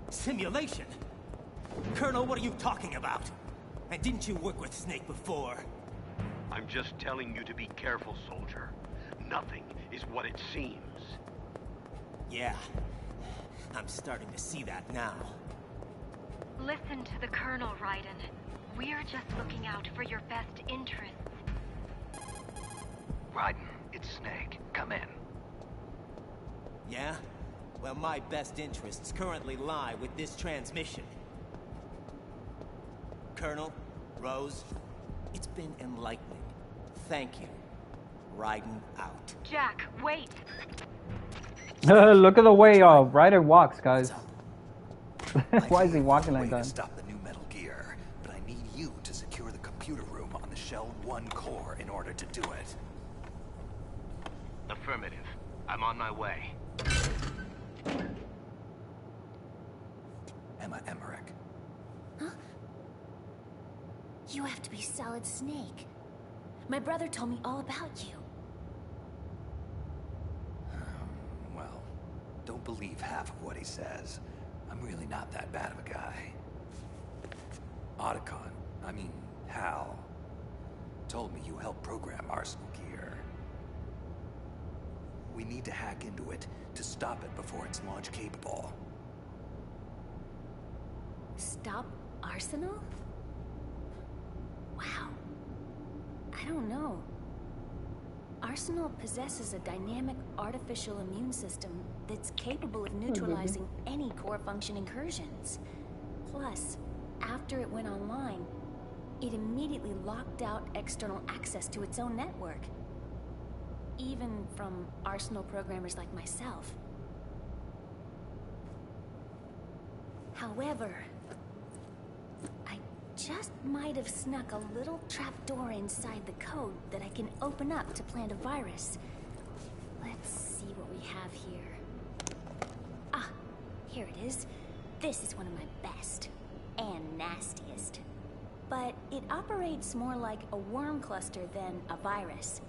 Simulation? Colonel, what are you talking about? And didn't you work with Snake before? I'm just telling you to be careful, soldier. Nothing is what it seems. Yeah. I'm starting to see that now. Listen to the Colonel, Raiden. We're just looking out for your best interests. Raiden, it's Snake. Come in. Yeah? Well, my best interests currently lie with this transmission. Colonel, Rose, it's been enlightening. Thank you. Raiden out. Jack, wait! Look at the way Ryder walks, guys. Why is he walking like that? To stop the new Metal Gear, but I need you to secure the computer room on the Shell 1 core in order to do it. Affirmative. I'm on my way. Emma Emmerich. Huh? You have to be Solid Snake. My brother told me all about you. Well, don't believe half of what he says. I'm really not that bad of a guy. Hal, told me you helped program Arsenal Gear. We need to hack into it to stop it before it's launch capable. Stop Arsenal? Wow. I don't know. Arsenal possesses a dynamic artificial immune system that's capable of neutralizing any core function incursions. Plus, after it went online, it immediately locked out external access to its own network. Even from Arsenal programmers like myself. However, I just might have snuck a little trapdoor inside the code that I can open up to plant a virus. Let's see what we have here. Ah, here it is. This is one of my best and nastiest. But it operates more like a worm cluster than a virus.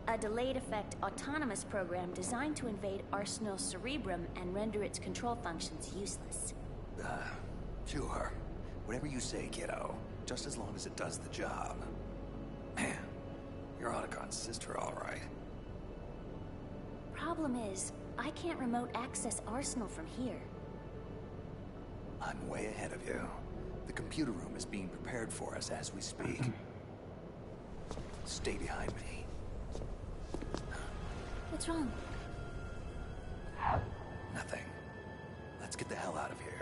A delayed effect autonomous program designed to invade Arsenal's cerebrum and render its control functions useless. Sure. Whatever you say, kiddo. Just as long as it does the job. Man, you're Otacon's sister, all right. Problem is, I can't remote access Arsenal from here. I'm way ahead of you. The computer room is being prepared for us as we speak. Stay behind me. What's wrong? Nothing. Let's get the hell out of here.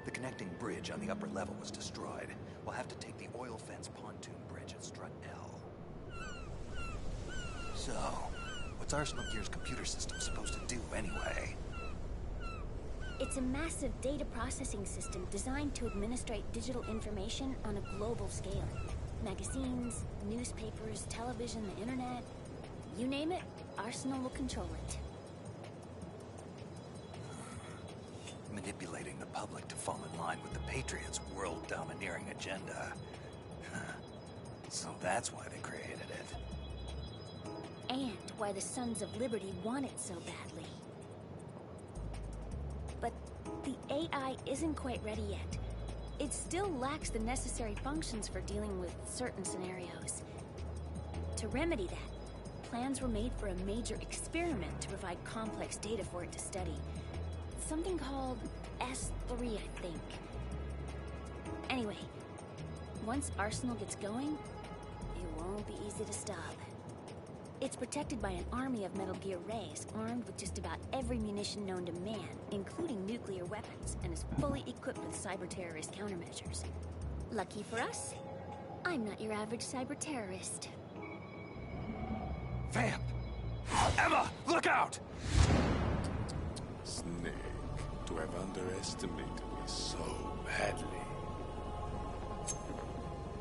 The connecting bridge on the upper level was destroyed. We'll have to take the oil fence pontoon bridge at Strut L. So, what's Arsenal Gear's computer system supposed to do anyway? It's a massive data processing system designed to administrate digital information on a global scale. Magazines, newspapers, television, the internet. You name it, Arsenal will control it. Manipulating the public to fall in line with the Patriots' world-domineering agenda. So that's why they created it. And why the Sons of Liberty want it so badly. But the AI isn't quite ready yet. It still lacks the necessary functions for dealing with certain scenarios. To remedy that, plans were made for a major experiment to provide complex data for it to study. Something called S3, I think. Anyway, once Arsenal gets going, it won't be easy to stop. It's protected by an army of Metal Gear Rays, armed with just about every munition known to man, including nuclear weapons, and is fully equipped with cyber-terrorist countermeasures. Lucky for us, I'm not your average cyber-terrorist. Vamp! Emma, look out! Snake, to have underestimated me so badly.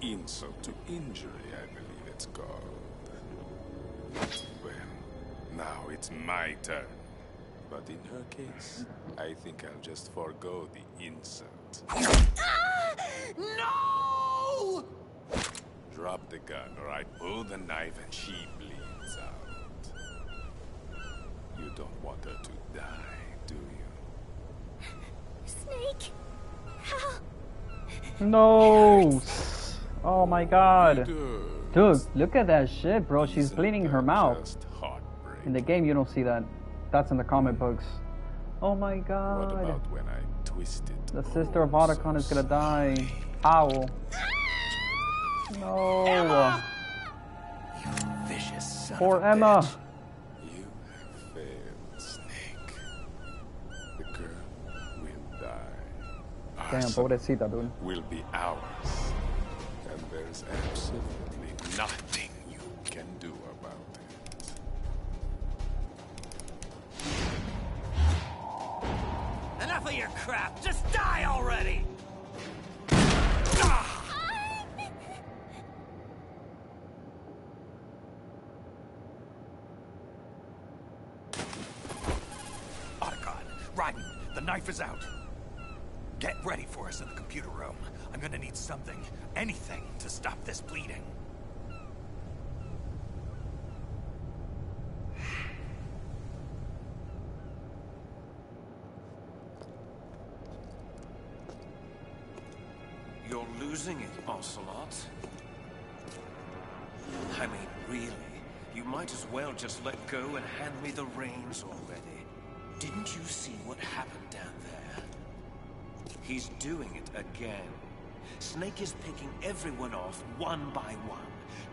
Insult to injury, I believe it's called. Well, now it's my turn. But in her case, I think I'll just forego the insult. No! Drop the gun, or I pull the knife and she bleeds out. You don't want her to die, do you? Snake! How? No! Oh my god. Dude, look at that shit, bro. She's bleeding her mouth. In the game, you don't see that. That's in the comic books. Oh my god. What about when I twisted? The sister of Otacon is gonna die. Owl. No. Emma! You vicious son Poor of a Emma. bitch. You have failed, Snake. The girl will die. Damn, pobrecita, dude. Will be ours. And there's absolutely nothing you can do about it. Enough of your crap! Just die already! Otacon, Raiden, the knife is out. Get ready for us in the computer room. I'm gonna need something, anything, to stop this bleeding. You're losing it, Ocelot. I mean, really, You might as well just let go and hand me the reins already. Didn't you see what happened down there? He's doing it again. Snake is picking everyone off one by one,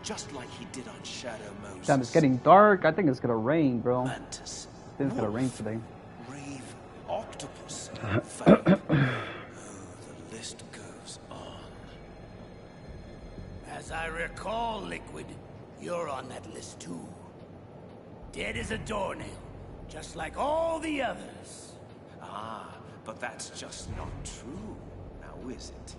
just like he did on Shadow Moses. Damn, it's getting dark. I think it's gonna rain, bro. Mantis, I think it's gonna rain today. Reeve, Octopus, Vape. The list goes on. As I recall, Liquid, you're on that list too. Dead as a doornail, just like all the others. Ah, but that's just not true, now is it?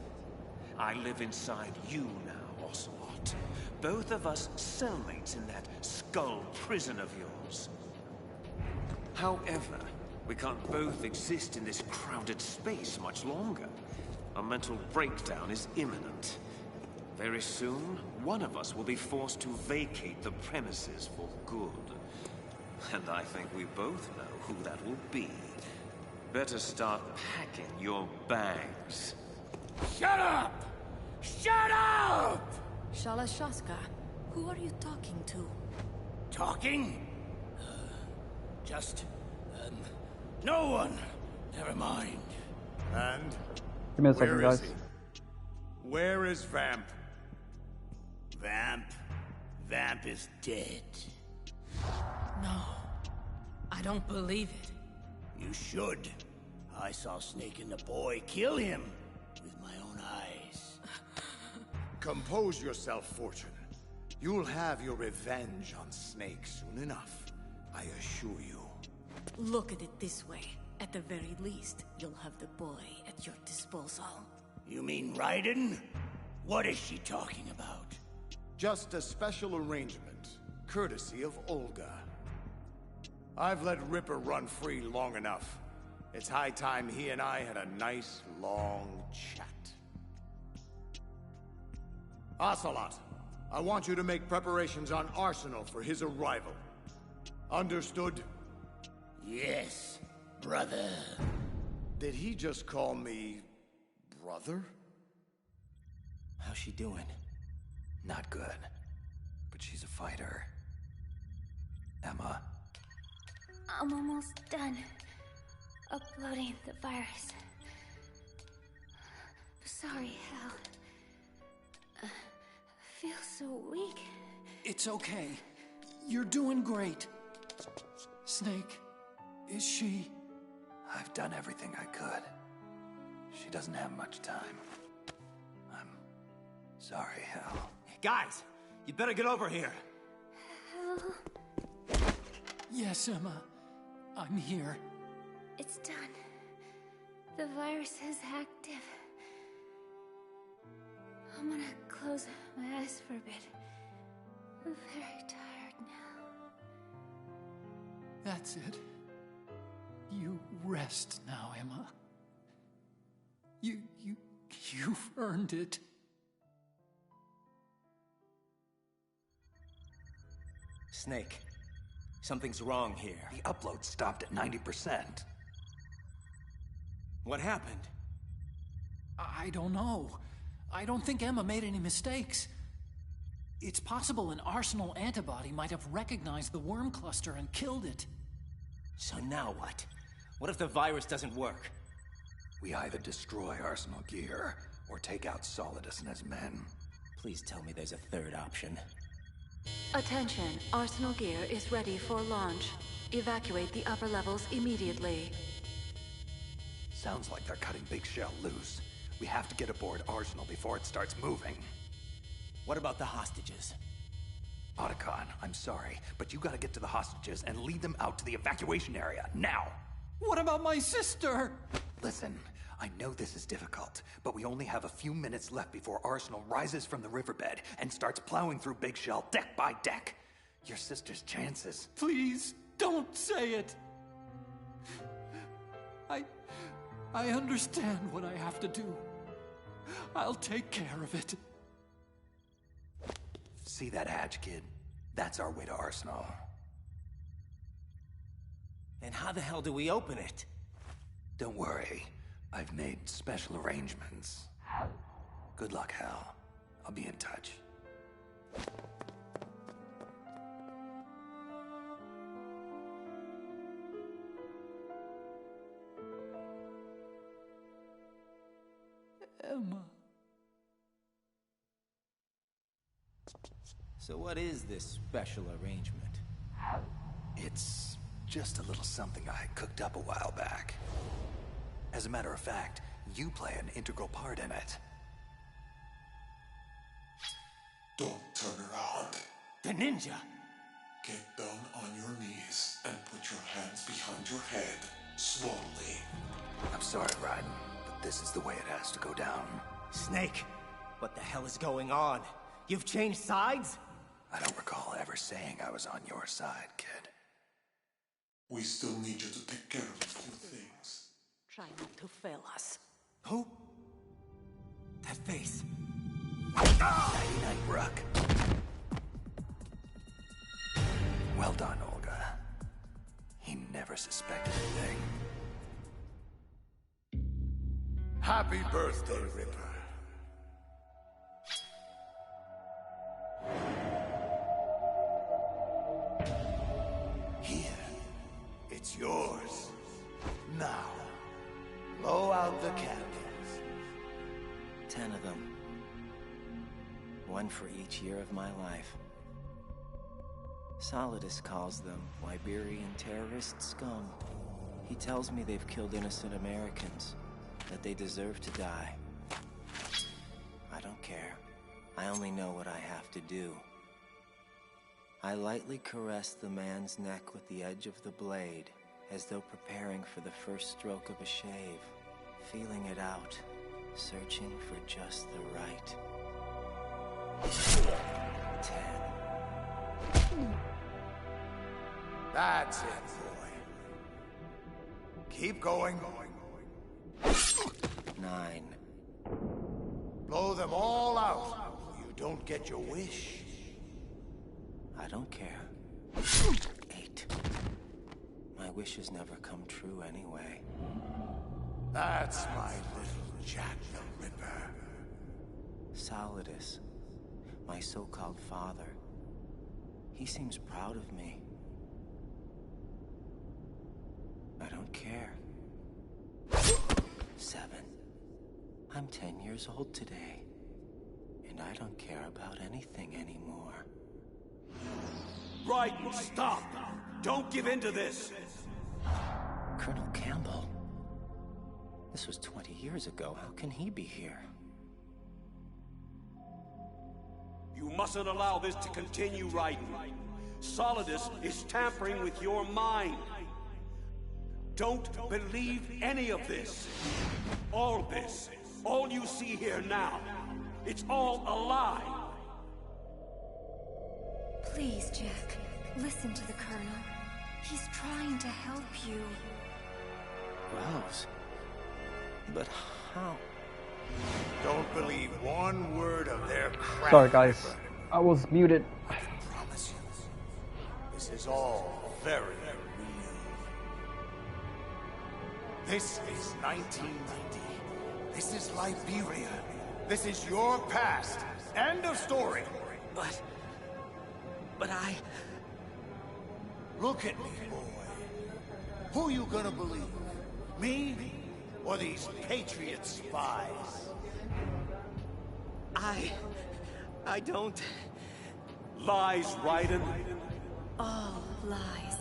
I live inside you now, Ocelot. Both of us cellmates in that skull prison of yours. However, we can't both exist in this crowded space much longer. A mental breakdown is imminent. Very soon, one of us will be forced to vacate the premises for good. And I think we both know who that will be. Better start packing your bags. Shut up! Shut up! Shalashaska, who are you talking to? Talking? No one. Never mind. And? Give me a second, guys. Where is Vamp? Vamp is dead. No, I don't believe it. You should. I saw Snake and the boy kill him with my own eyes. Compose yourself, Fortune. You'll have your revenge on Snake soon enough, I assure you. Look at it this way. At the very least, you'll have the boy at your disposal. You mean Raiden? What is she talking about? Just a special arrangement, courtesy of Olga. I've let Ripper run free long enough. It's high time he and I had a nice, long chat. Ocelot, I want you to make preparations on Arsenal for his arrival. Understood? Yes, brother. Did he just call me brother? How's she doing? Not good. But she's a fighter. Emma. I'm almost done uploading the virus. Sorry, Hal. I feel so weak. It's okay. You're doing great. Snake, is she... I've done everything I could. She doesn't have much time. I'm sorry, Hal. Guys, you better get over here. Hal. Yes, Emma. I'm here. It's done. The virus is active. I'm gonna close my eyes for a bit. I'm very tired now. That's it. You rest now, Emma. You've earned it. Snake, something's wrong here. The upload stopped at 90%. What happened? I don't know. I don't think Emma made any mistakes. It's possible an Arsenal antibody might have recognized the worm cluster and killed it. So now what? What if the virus doesn't work? We either destroy Arsenal gear, or take out Solidus and his men. Please tell me there's a third option. Attention, Arsenal gear is ready for launch. Evacuate the upper levels immediately. Sounds like they're cutting Big Shell loose. We have to get aboard Arsenal before it starts moving. What about the hostages? Otacon, I'm sorry, but you gotta get to the hostages and lead them out to the evacuation area, now! What about my sister? Listen, I know this is difficult, but we only have a few minutes left before Arsenal rises from the riverbed and starts plowing through Big Shell deck by deck. Your sister's chances. Please, don't say it. I understand what I have to do. I'll take care of it. See that hatch, kid? That's our way to Arsenal. And how the hell do we open it? Don't worry. I've made special arrangements. Good luck, Hal. I'll be in touch. Emma. So what is this special arrangement? It's just a little something I cooked up a while back. As a matter of fact, you play an integral part in it. Don't turn around. The ninja! Get down on your knees and put your hands behind your head, slowly. I'm sorry, Raiden, but this is the way it has to go down. Snake, what the hell is going on? You've changed sides? I don't recall ever saying I was on your side, kid. We still need you to take care of a few things. Try not to fail us. Who? That face. Night-night, Rook. Well done, Olga. He never suspected a thing. Happy birthday, Ripper. Here. It's yours. Now, blow out the candles. 10 of them. One for each year of my life. Solidus calls them Liberian terrorist scum. He tells me they've killed innocent Americans, that they deserve to die. I don't care. I only know what I have to do. I lightly caress the man's neck with the edge of the blade, as though preparing for the first stroke of a shave, feeling it out, searching for just the right. 10. That's it, boy. Keep going. 9. Blow them all out. You don't get your wish. I don't care. 8. My wishes never come true anyway. That's my little Jack the Ripper. Solidus, my so-called father. He seems proud of me. I don't care. 7. I'm 10 years old today, and I don't care about anything anymore. Raiden, stop! Don't give in to this! Colonel Campbell. This was 20 years ago. How can he be here? You mustn't allow this to continue, Raiden. Solidus is tampering with your mind. Don't believe any of this. All this. All you see here now. It's all a lie. Please, Jack. Listen to the Colonel. He's trying to help you. Rose. But how? Don't believe one word of their crap. Sorry, guys. I was muted. I promise you, this is all very real. This is 1990. This is Liberia. This is your past. End of story. But I... Look at me, boy. Who you gonna believe? Me? Or these Patriot spies? I don't... Lies, Raiden. All lies.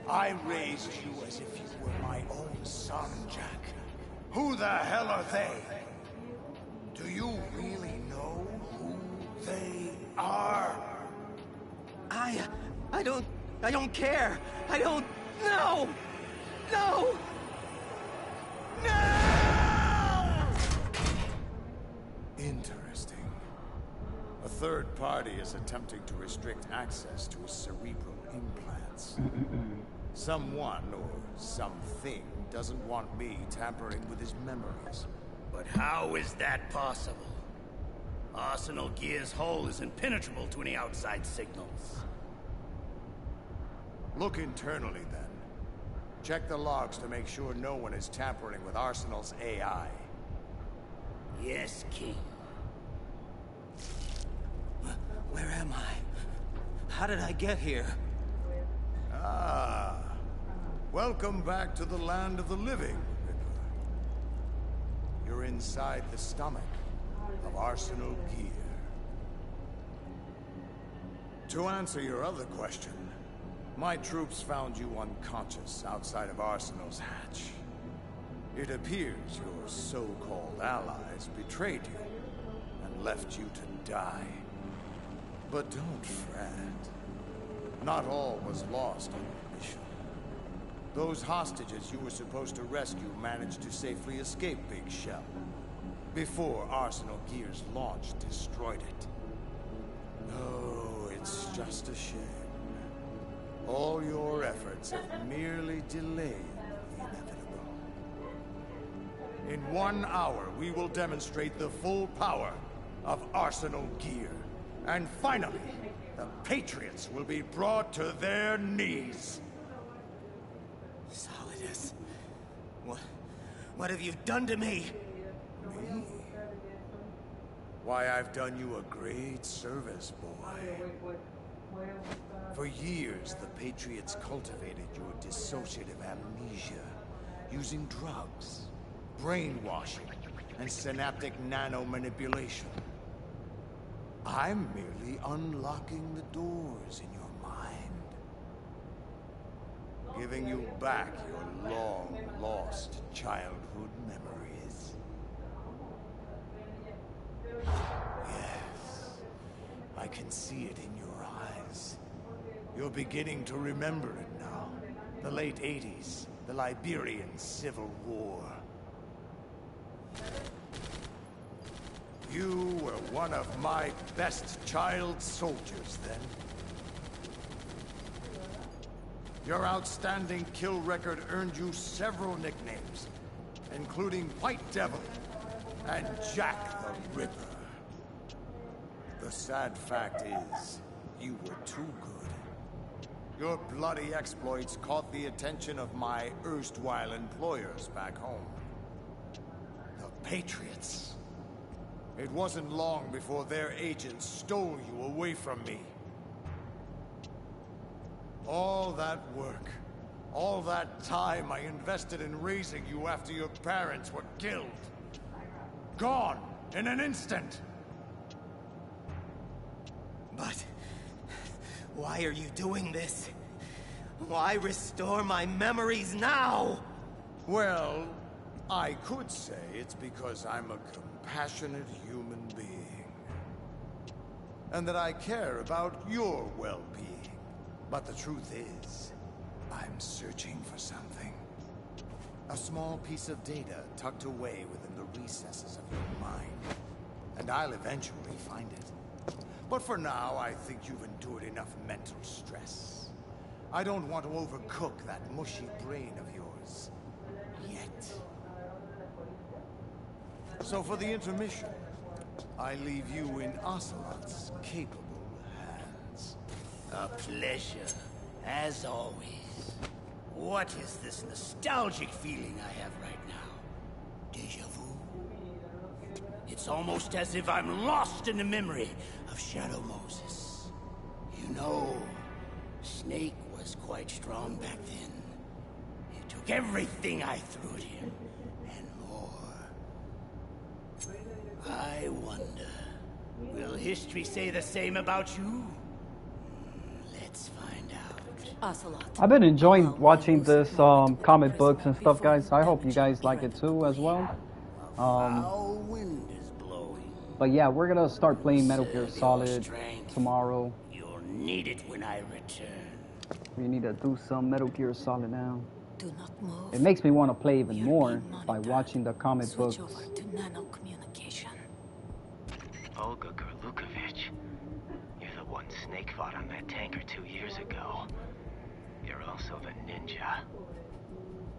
I raised you as if you were my own son, Jack. Who the hell are they? Do you really know who they are? I don't care. I don't... No! No! No! Interesting. A third party is attempting to restrict access to his cerebral implants. Someone or something doesn't want me tampering with his memories. But how is that possible? Arsenal Gear's hull is impenetrable to any outside signals. Look internally, then. Check the logs to make sure no one is tampering with Arsenal's AI. Yes, King. Where am I? How did I get here? Ah. Welcome back to the land of the living, Ripper. You're inside the stomach of Arsenal Gear. To answer your other question, my troops found you unconscious outside of Arsenal's hatch. It appears your so-called allies betrayed you and left you to die. But don't fret. Not all was lost on your mission. Those hostages you were supposed to rescue managed to safely escape Big Shell before Arsenal Gear's launch destroyed it. Oh, it's just a shame. All your efforts have merely delayed the inevitable. In 1 hour, we will demonstrate the full power of Arsenal Gear. And finally, the Patriots will be brought to their knees. Solidus, what have you done to me? Me? Why, I've done you a great service, boy. For years, the Patriots cultivated your dissociative amnesia, using drugs, brainwashing, and synaptic nano-manipulation. I'm merely unlocking the doors in your mind, giving you back your long-lost childhood memories. Yes, I can see it in your eyes. You're beginning to remember it now. The late 80s, the Liberian Civil War. You were one of my best child soldiers then. Your outstanding kill record earned you several nicknames, including White Devil and Jack the Ripper. The sad fact is, you were too good. Your bloody exploits caught the attention of my erstwhile employers back home. The Patriots. It wasn't long before their agents stole you away from me. All that work, all that time I invested in raising you after your parents were killed. Gone in an instant. But why are you doing this? Why restore my memories now? Well, I could say it's because I'm a compassionate human being. And that I care about your well-being. But the truth is, I'm searching for something. A small piece of data tucked away within the recesses of your mind. And I'll eventually find it. But for now, I think you've endured enough mental stress. I don't want to overcook that mushy brain of yours. Yet. So for the intermission, I leave you in Ocelot's capable hands. A pleasure, as always. What is this nostalgic feeling I have right now? Deja vu? It's almost as if I'm lost in the memory of Shadow Moses. You know, Snake was quite strong back then. He took everything I threw at him, and more. I wonder, will history say the same about you? Let's find out. Ocelot. I've been enjoying watching this comic books and stuff, guys. I hope you guys like it too as well. But yeah, we're gonna start playing Metal Gear Solid tomorrow. You'll need it when I return. We need to do some Metal Gear Solid now. Do not move. It makes me want to play even more by watching the comic books. Switch over to nano-communication. Olga Kurlukovich. You're the one Snake fought on that tanker 2 years ago. You're also the ninja.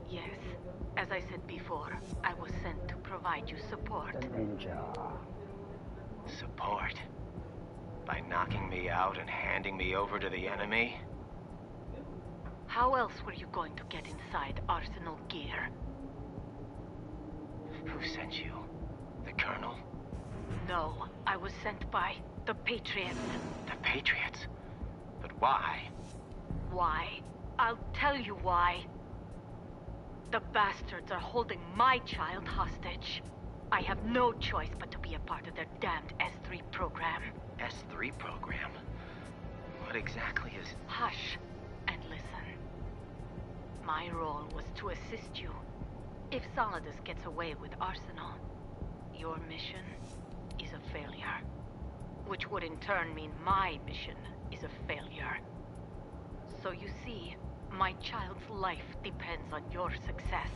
Yes. As I said before, I was sent to provide you support. The ninja. Support? By knocking me out and handing me over to the enemy? How else were you going to get inside Arsenal Gear? Who sent you? The Colonel? No, I was sent by the Patriots. The Patriots? But why? Why? I'll tell you why. The bastards are holding my child hostage. I have no choice but to be a part of their damned S3 program. S3 program? What exactly is... Hush and listen. My role was to assist you. If Solidus gets away with Arsenal, your mission is a failure. Which would in turn mean my mission is a failure. So you see, my child's life depends on your success.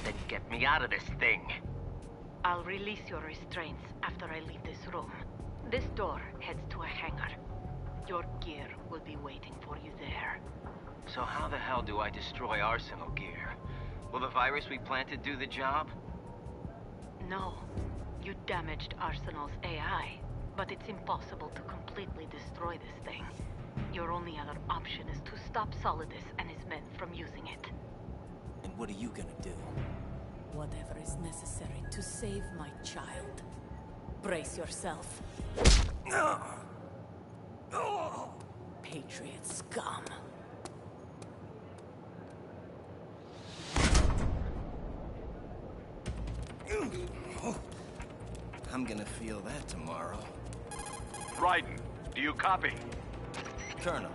Then get me out of this thing. I'll release your restraints after I leave this room. This door heads to a hangar. Your gear will be waiting for you there. So how the hell do I destroy Arsenal gear? Will the virus we planted do the job? No. You damaged Arsenal's AI, but it's impossible to completely destroy this thing. Your only other option is to stop Solidus and his men from using it. And what are you gonna do? Whatever is necessary to save my child. Brace yourself. Patriot scum. I'm gonna feel that tomorrow. Raiden, do you copy? Colonel,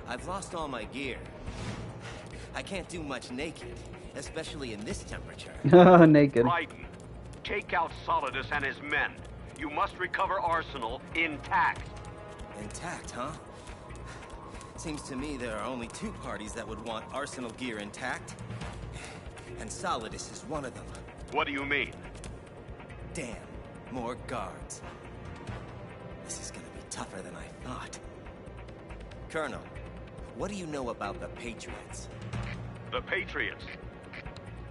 I've lost all my gear. I can't do much naked, especially in this temperature. Naked. Raiden, take out Solidus and his men. You must recover Arsenal intact. Intact, huh? Seems to me there are only two parties that would want Arsenal gear intact. And Solidus is one of them. What do you mean? Damn, more guards. This is gonna be tougher than I thought. Colonel, what do you know about the Patriots? The Patriots?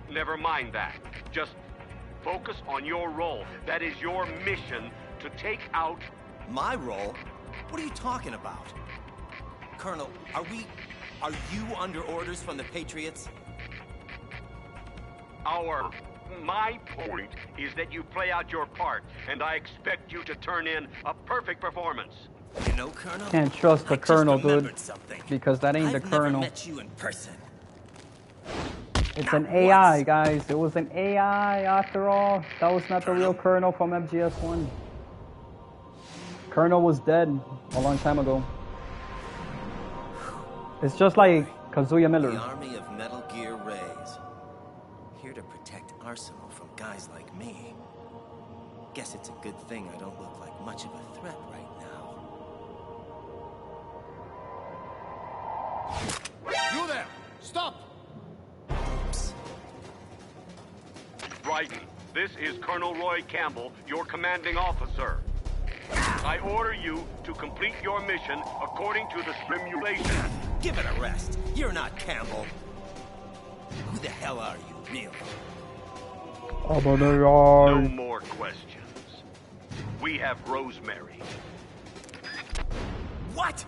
Never mind that. Just focus on your role. That is your mission to take out... My role? What are you talking about? Colonel, are you under orders from the Patriots? My point is that you play out your part, and I expect you to turn in a perfect performance. You know, Colonel, can't trust the colonel, dude, something. because that ain't the colonel. I've never met you in person. It's an AI, guys. It was an AI after all. That was not the real colonel from MGS1. Colonel was dead a long time ago. It's just like Kazuya Miller. The army of Metal Gear Rays. Here to protect Arsenal from guys like me. Guess it's a good thing I don't look like much of a threat right now. You there! Stop! Oops. Raiden, this is Colonel Roy Campbell, your commanding officer. I order you to complete your mission according to the simulation. Give it a rest. You're not Campbell. Who the hell are you, really? No more questions. We have Rosemary. What?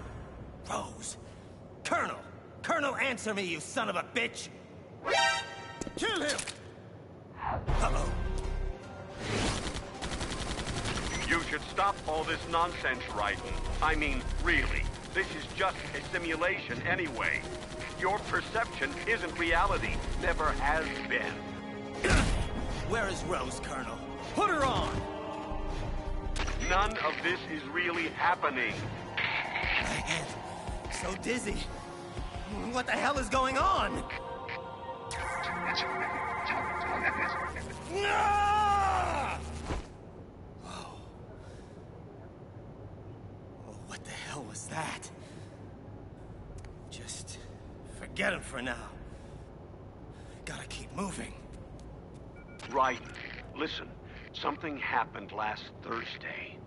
Rose? Colonel! Colonel, answer me, you son of a bitch! Kill him! Uh-oh. You should stop all this nonsense, Raiden. I mean, really. This is just a simulation anyway. Your perception isn't reality. Never has been. Where is Rose, Colonel? Put her on! None of this is really happening. My head. So dizzy. What the hell is going on? Ah! Oh, what the hell was that? Just forget him for now. Gotta keep moving. Right. Listen, something happened last Thursday.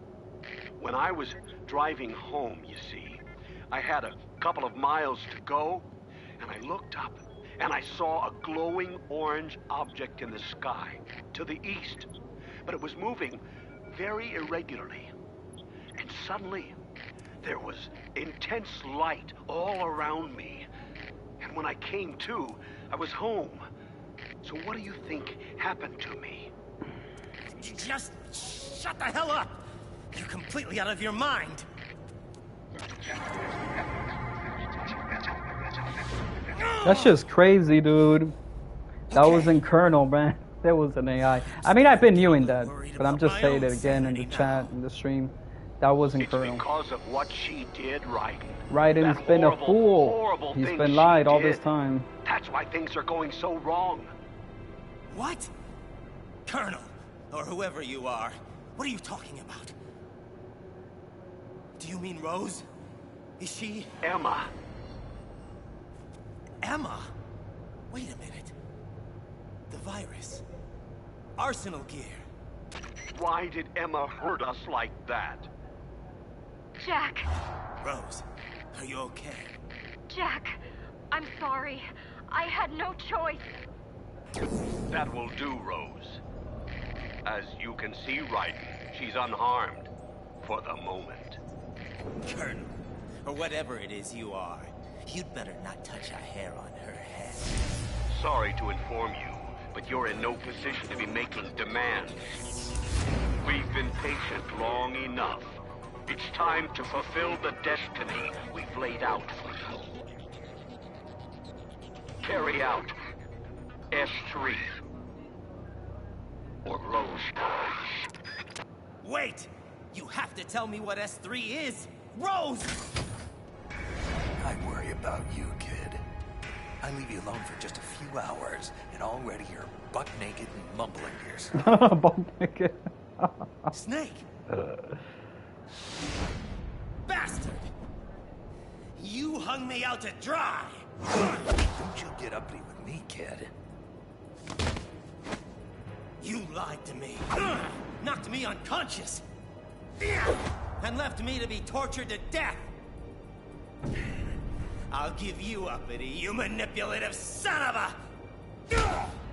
When I was driving home, you see, I had a couple of miles to go, and I looked up, and I saw a glowing orange object in the sky to the east. But it was moving very irregularly. And suddenly, there was intense light all around me. And when I came to, I was home. So what do you think happened to me? Just shut the hell up! You're completely out of your mind! That's just crazy, dude. That was in Colonel, man. There was an AI. I mean, I've been knowing that, but I'm just saying it again in the chat, in the stream. That wasn't Colonel. Because of what she did, Raiden. Raiden's been a fool. He's been lied all this time. That's why things are going so wrong. What? Colonel, or whoever you are, what are you talking about? Do you mean Rose? Is she... Emma. Emma? Wait a minute. The virus. Arsenal gear. Why did Emma hurt us like that? Jack. Rose, are you okay? Jack, I'm sorry. I had no choice. That will do, Rose. As you can see, Raiden, she's unharmed. For the moment. Colonel, or whatever it is you are, you'd better not touch a hair on her head. Sorry to inform you, but you're in no position to be making demands. We've been patient long enough. It's time to fulfill the destiny we've laid out for you. Carry out S3. Or Rose dies. Wait! You have to tell me what S3 is! Rose! I worry about you, kid. I leave you alone for just a few hours, and already you're buck naked and mumbling to yourself. Buck naked. Snake! Bastard! You hung me out to dry! Don't you get uppity with me, kid. You lied to me. Knocked me unconscious. And left me to be tortured to death. I'll give you uppity, you manipulative son of a...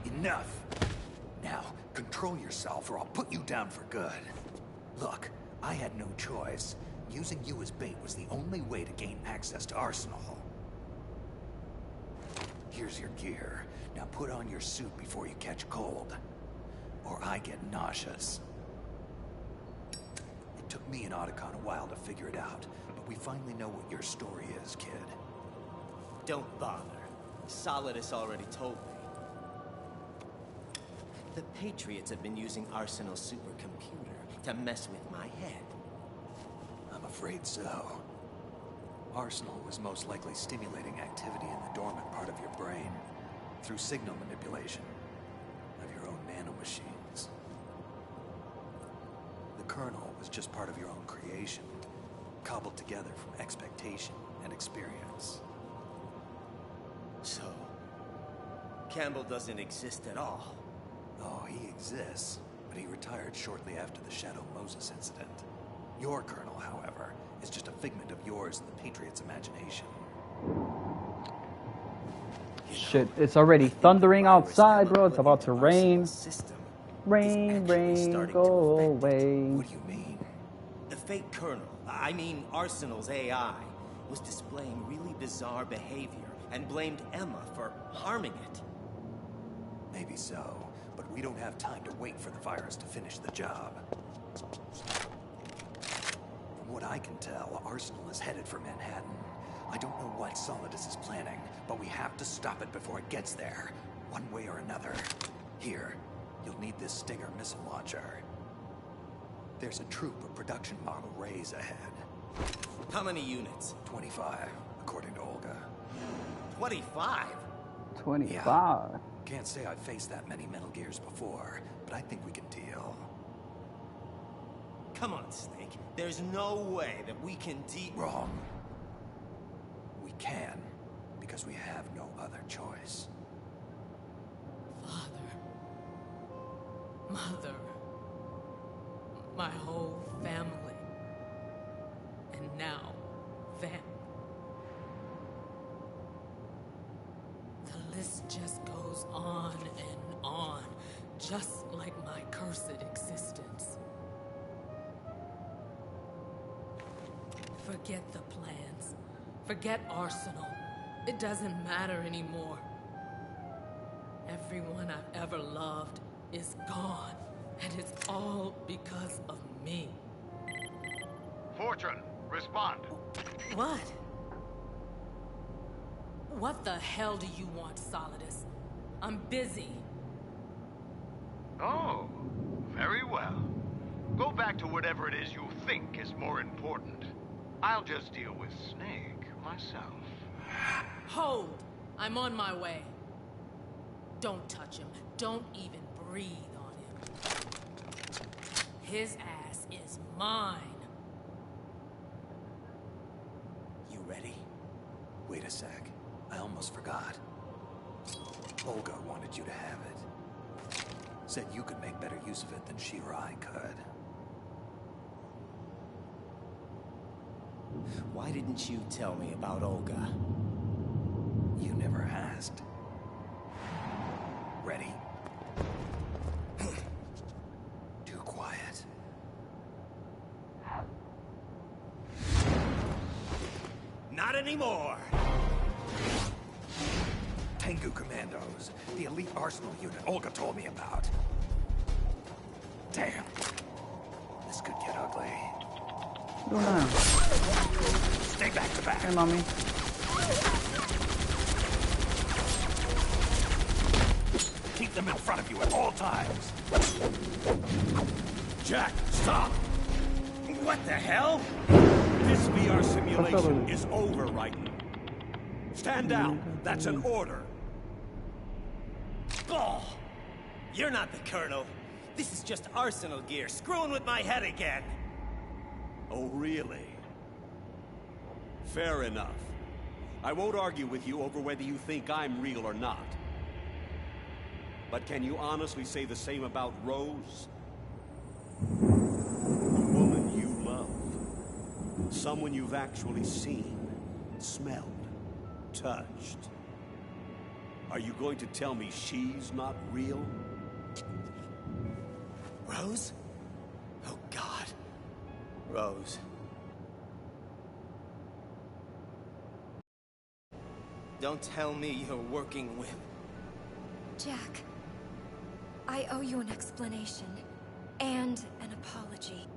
Enough. Now, control yourself or I'll put you down for good. Look, I had no choice. Using you as bait was the only way to gain access to Arsenal. Here's your gear. Now put on your suit before you catch cold. Or I get nauseous. It took me and Otacon a while to figure it out, but we finally know what your story is, kid. Don't bother. Solidus already told me. The Patriots have been using Arsenal's supercomputer to mess with my head. I'm afraid so. Arsenal was most likely stimulating activity in the dormant part of your brain through signal manipulation of your own nanomachines. The kernel was just part of your own creation, cobbled together from expectation and experience. So, Campbell doesn't exist at all. Oh, he exists, but he retired shortly after the Shadow Moses incident. Your kernel, however, is just a figment of yours and the Patriots' imagination. Shit, it's already thundering outside, bro. It's about to rain. Rain, rain, go away. What do you mean? The fake kernel, I mean Arsenal's AI, was displaying really bizarre behavior and blamed Emma for harming it. Maybe so, but we don't have time to wait for the virus to finish the job. From what I can tell, Arsenal is headed for Manhattan. I don't know what Solidus is planning, but we have to stop it before it gets there, one way or another. Here, you'll need this Stinger missile launcher. There's a troop of production model Rays ahead. How many units? 25, according to Olga. 25? 25. Yeah. Can't say I've faced that many Metal Gears before, but I think we can deal. Come on, Snake. There's no way that we can Wrong. We can, because we have no other choice. Father. Mother. My whole family. And now, Vamp. The list just goes on and on, just like my cursed existence. Forget the plans. Forget Arsenal. It doesn't matter anymore. Everyone I've ever loved is gone, and it's all because of me. Fortune, respond. What? What the hell do you want, Solidus? I'm busy. Oh, very well. Go back to whatever it is you think is more important. I'll just deal with Snake myself. Hold! I'm on my way. Don't touch him. Don't even breathe on him. His ass is mine. You ready? Wait a sec. I almost forgot. Olga wanted you to have it. Said you could make better use of it than she or I could. Why didn't you tell me about Olga? You never asked. Ready? Too quiet. Not anymore! Tengu Commandos, the elite arsenal unit Olga told me about. Damn. This could get ugly. Luna. Stay back to back. Hey, mommy. Keep them in front of you at all times. Jack, stop! What the hell? This VR simulation is over right now. Stand down. That's an order. Oh, you're not the Colonel. This is just arsenal gear, screwing with my head again. Oh, really? Fair enough. I won't argue with you over whether you think I'm real or not. But can you honestly say the same about Rose? The woman you love. Someone you've actually seen, smelled, touched. Are you going to tell me she's not real? Rose? Oh, God. Rose. Don't tell me you're working with... Jack, I owe you an explanation. And an apology.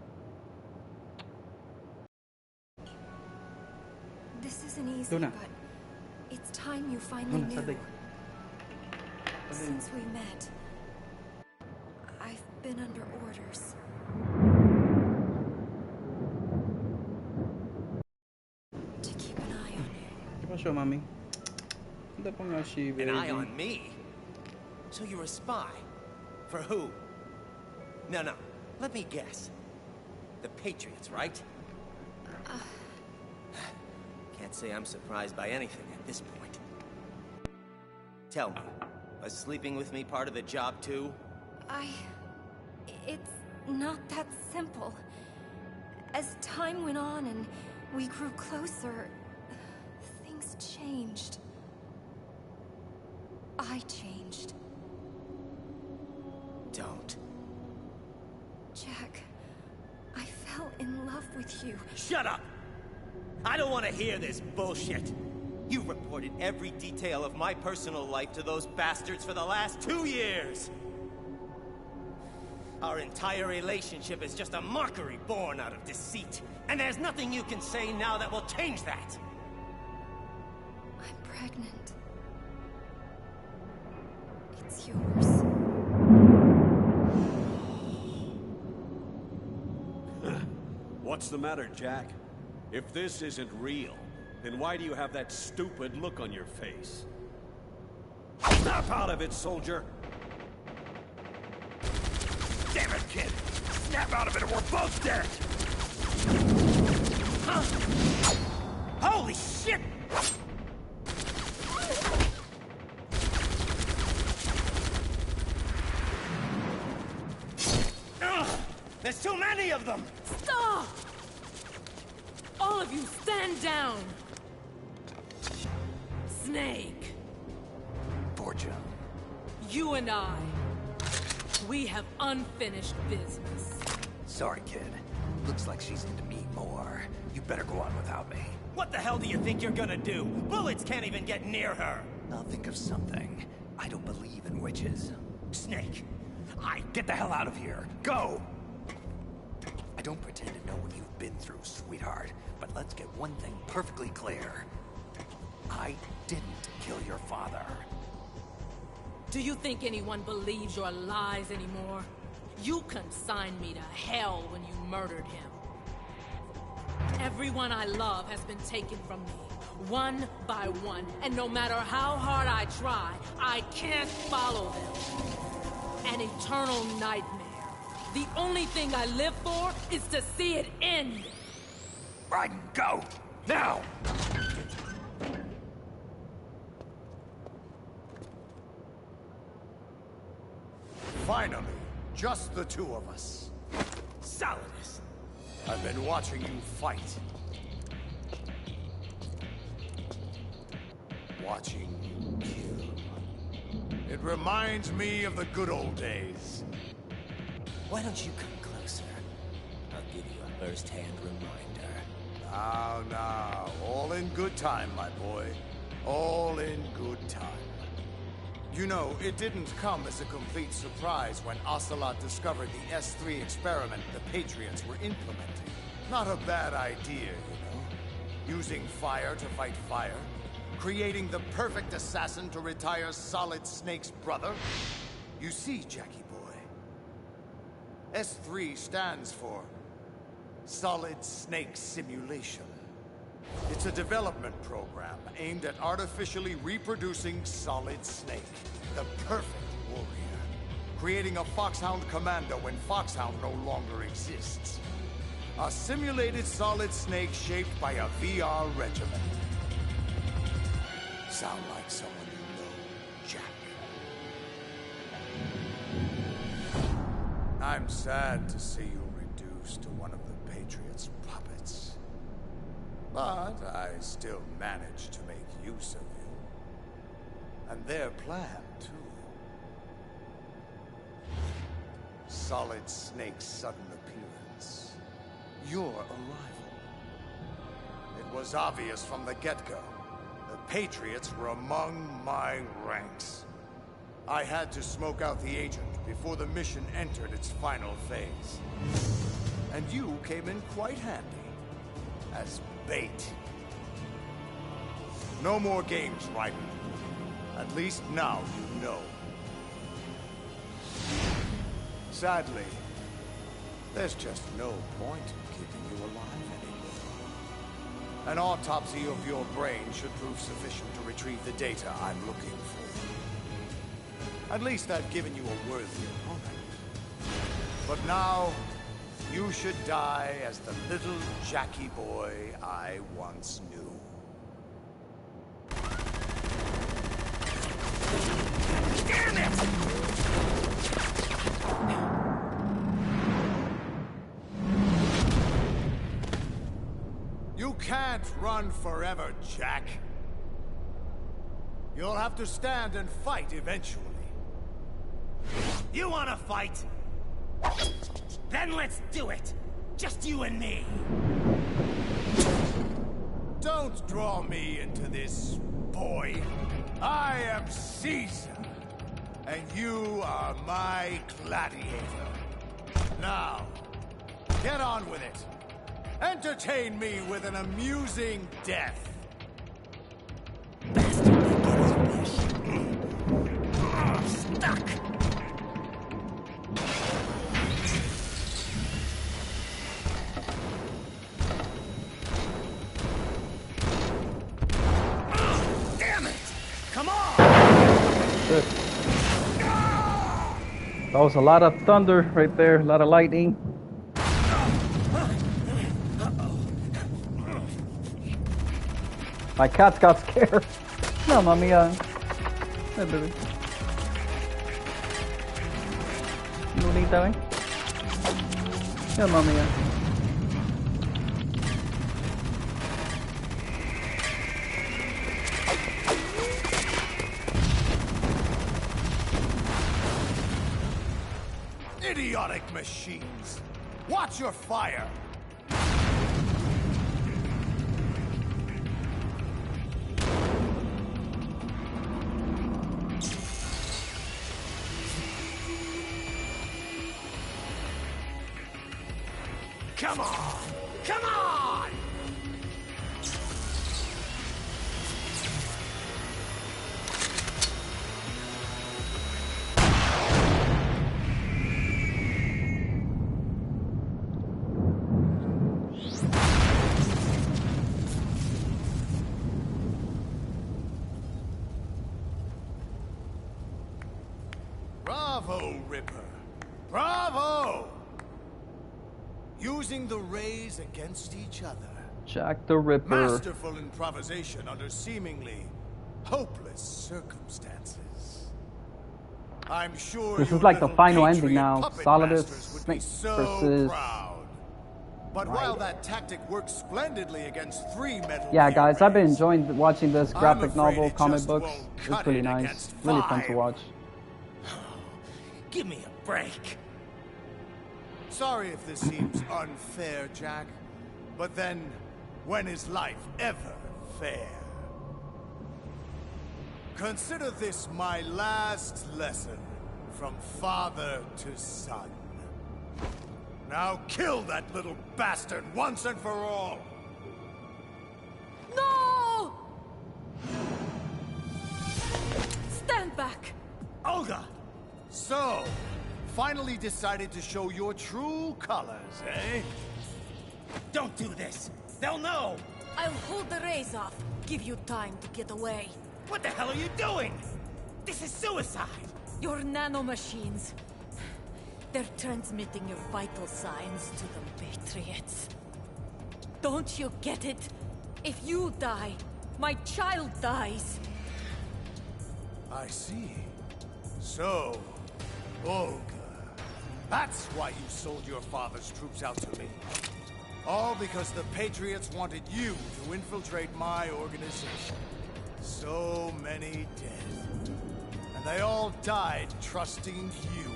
This isn't easy, Luna. but it's time you finally Luna, knew. Since we met, I've been under orders. To keep an eye on you. ¿Qué pasó, mami? No te pongas así, baby. An eye on me? So you're a spy? For who? No. Let me guess. The Patriots, right? Can't say I'm surprised by anything at this point. Tell me, was sleeping with me part of the job too? It's not that simple. As time went on and we grew closer, things changed. I changed. Don't. Jack, I fell in love with you. Shut up! I don't want to hear this bullshit. You reported every detail of my personal life to those bastards for the last 2 years. Our entire relationship is just a mockery born out of deceit. And there's nothing you can say now that will change that. I'm pregnant. It's yours. What's the matter, Jack? If this isn't real, then why do you have that stupid look on your face? Snap out of it, soldier! Damn it, kid! Snap out of it or we're both dead! Huh? Holy shit! Ugh, there's too many of them! Stop! All of you, stand down! Snake. Fortune. You and I, we have unfinished business. Sorry, kid. Looks like she's into me more. You better go on without me. What the hell do you think you're gonna do? Bullets can't even get near her! I'll think of something. I don't believe in witches. Snake! Get the hell out of here! Go! I don't pretend to know what you've been through, sweetheart, but let's get one thing perfectly clear. I didn't kill your father. Do you think anyone believes your lies anymore? You consigned me to hell when you murdered him. Everyone I love has been taken from me, one by one, and no matter how hard I try, I can't follow them. An eternal nightmare. The only thing I live for is to see it end. Raiden, go! Now! Finally, just the two of us. Solidus! I've been watching you fight. Watching you kill. It reminds me of the good old days. Why don't you come closer? I'll give you a first-hand reminder. Now, all in good time, my boy. All in good time. You know, it didn't come as a complete surprise when Ocelot discovered the S3 experiment the Patriots were implementing. Not a bad idea, you know. Using fire to fight fire. Creating the perfect assassin to retire Solid Snake's brother. You see, Jackie boy, S3 stands for Solid Snake Simulation. It's a development program aimed at artificially reproducing Solid Snake, the perfect warrior. Creating a Foxhound commando when Foxhound no longer exists. A simulated Solid Snake shaped by a VR regiment. Sound like someone you know, Jack. I'm sad to see you reduced to one of the Patriots' puppets. But I still managed to make use of you. And their plan, too. Solid Snake's sudden appearance. Your arrival. It was obvious from the get-go. The Patriots were among my ranks. I had to smoke out the agent before the mission entered its final phase. And you came in quite handy. As bait. No more games, Raiden. At least now you know. Sadly, there's just no point in keeping you alive anymore. An autopsy of your brain should prove sufficient to retrieve the data I'm looking for. At least I've given you a worthy opponent. But now, you should die as the little Jackie boy I once knew. Damn it! You can't run forever, Jack. You'll have to stand and fight eventually. You wanna fight? Then let's do it! Just you and me! Don't draw me into this, boy. I am Caesar, and you are my gladiator. Now, get on with it. Entertain me with an amusing death. Stuck! Damn it! Come on! Good. That was a lot of thunder right there, a lot of lightning. My cats got scared. No, mommy. Hey, baby. Lunita, ven. Yeah, mommy. Idiotic machines. Watch your fire. Come on! Come on! Bravo, Ripper. Bravo! Using the rays against each other. Jack the Ripper. Masterful improvisation under seemingly hopeless circumstances. I'm sure this is like the final ending now. Solidus Snake so versus. Proud. But while that tactic works splendidly against 3 metal. Yeah, guys, I've been enjoying watching this graphic novel, comic books. It's really nice, really fun to watch. Give me a break. Sorry if this seems unfair, Jack, but then, when is life ever fair? Consider this my last lesson from father to son. Now kill that little bastard once and for all! No! Stand back! Olga! So, finally decided to show your true colors, eh? Don't do this! They'll know! I'll hold the rays off. Give you time to get away. What the hell are you doing? This is suicide! Your nanomachines. They're transmitting your vital signs to the Patriots. Don't you get it? If you die, my child dies. I see. So, Olga, that's why you sold your father's troops out to me. All because the Patriots wanted you to infiltrate my organization. So many dead. And they all died trusting you.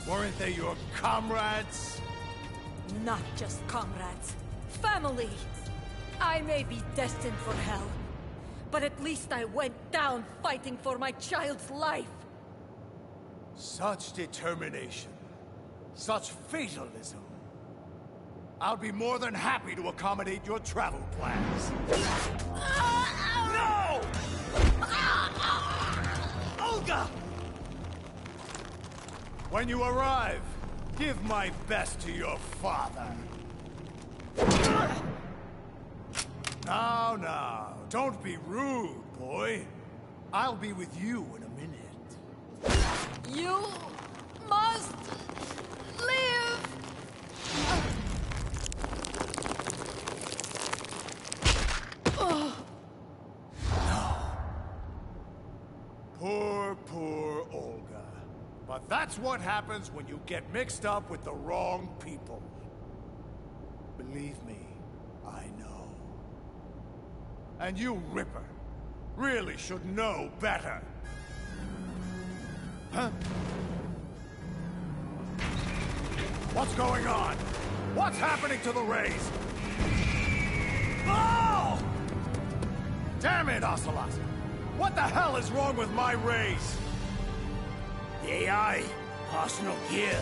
Weren't they your comrades? Not just comrades. Family! I may be destined for hell, but at least I went down fighting for my child's life. Such determination. Such fatalism. I'll be more than happy to accommodate your travel plans. No! Olga! When you arrive, give my best to your father. Now, don't be rude, boy. I'll be with you in a minute. You must live! Poor Olga. But that's what happens when you get mixed up with the wrong people. Believe me, I know. And you, Ripper, really should know better. Huh? What's going on? What's happening to the rays? Oh! Damn it, Ocelot! What the hell is wrong with my rays? The AI, Arsenal gear,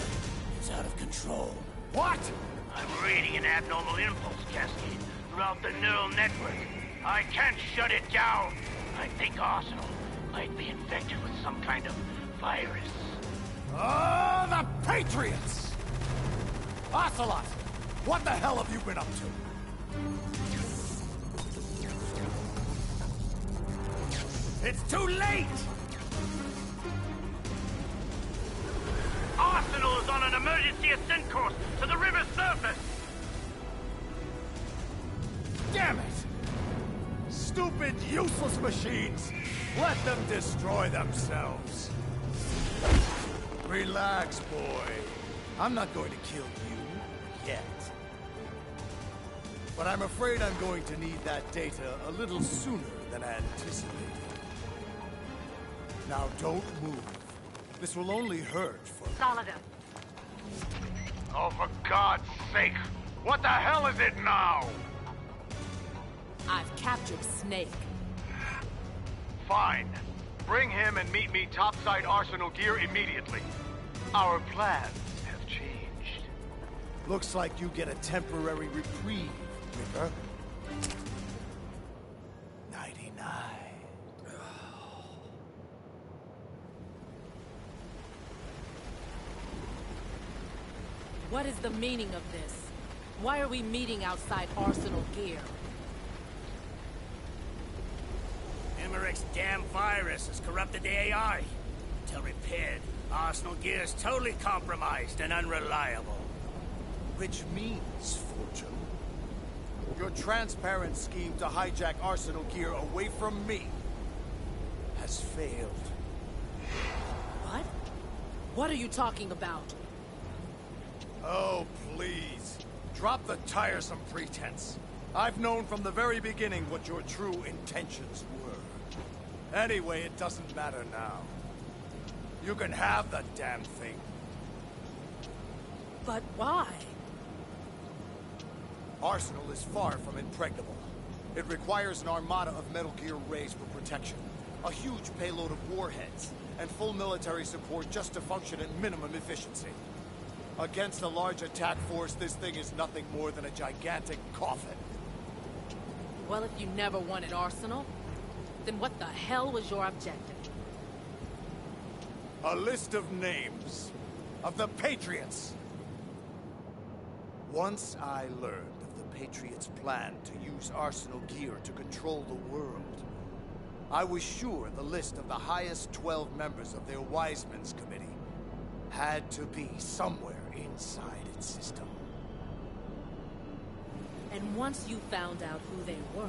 is out of control. What? I'm reading an abnormal impulse cascade throughout the neural network. I can't shut it down. I think Arsenal might be infected with some kind of virus. Oh, the Patriots! Ocelot, what the hell have you been up to? It's too late! Arsenal is on an emergency ascent course to the river's surface! Damn it! Stupid, useless machines! Let them destroy themselves. Relax, boy. I'm not going to kill you yet. But I'm afraid I'm going to need that data a little sooner than anticipated. Now don't move. This will only hurt for... Solidus. Oh, for God's sake! What the hell is it now? I've captured Snake. Fine. Bring him and meet me topside Arsenal gear immediately. Our plans have changed. Looks like you get a temporary reprieve, Ripper. 99. What is the meaning of this? Why are we meeting outside Arsenal gear? Emmerich's damn virus has corrupted the AI. until repaired, Arsenal gear is totally compromised and unreliable. Which means, Fortune, your transparent scheme to hijack Arsenal gear away from me has failed. What? What are you talking about? Oh, please. Drop the tiresome pretense. I've known from the very beginning what your true intentions were. Anyway, it doesn't matter now. You can have the damn thing. But why? Arsenal is far from impregnable. It requires an armada of Metal Gear Rays for protection, a huge payload of warheads, and full military support just to function at minimum efficiency. Against a large attack force, this thing is nothing more than a gigantic coffin. Well, if you never wanted Arsenal, then what the hell was your objective? A list of names of the Patriots. Once I learned of the Patriots' plan to use Arsenal gear to control the world, I was sure the list of the highest 12 members of their Wise Men's Committee had to be somewhere inside its system. And once you found out who they were,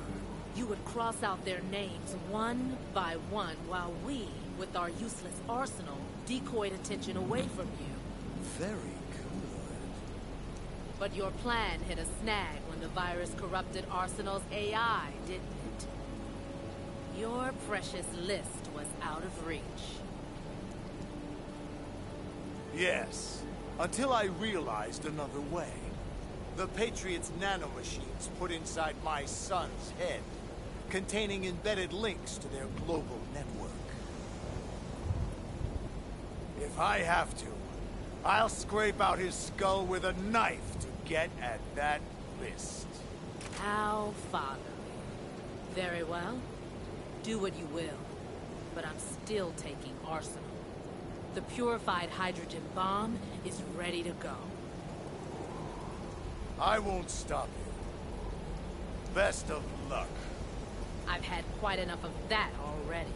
you would cross out their names one by one while we, with our useless arsenal, decoyed attention away from you. Very good. But your plan hit a snag when the virus corrupted Arsenal's AI, didn't it? Your precious list was out of reach. Yes, until I realized another way. The Patriots' nanomachines put inside my son's head, containing embedded links to their global network. If I have to, I'll scrape out his skull with a knife to get at that list. How fatherly. Very well. Do what you will. But I'm still taking Arsenal. The purified hydrogen bomb is ready to go. I won't stop you. Best of luck. I've had quite enough of that already.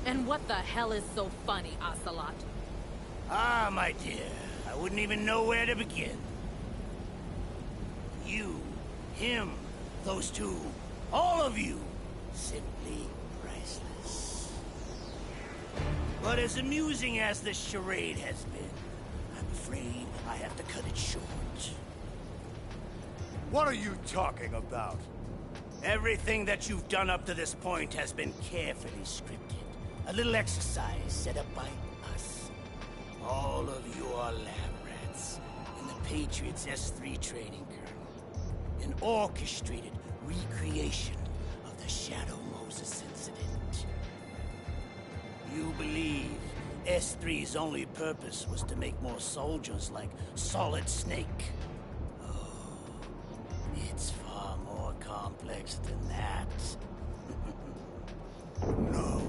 And what the hell is so funny, Ocelot? Ah, my dear, I wouldn't even know where to begin. You, him, those two, all of you, simply priceless. But as amusing as this charade has been, I'm afraid I have to cut it short. What are you talking about? Everything that you've done up to this point has been carefully scripted. A little exercise set up by us. All of you are lab rats in the Patriots S3 training kernel. An orchestrated recreation of the Shadow Moses incident. You believe S3's only purpose was to make more soldiers like Solid Snake. Oh, it's far more complex than that. No.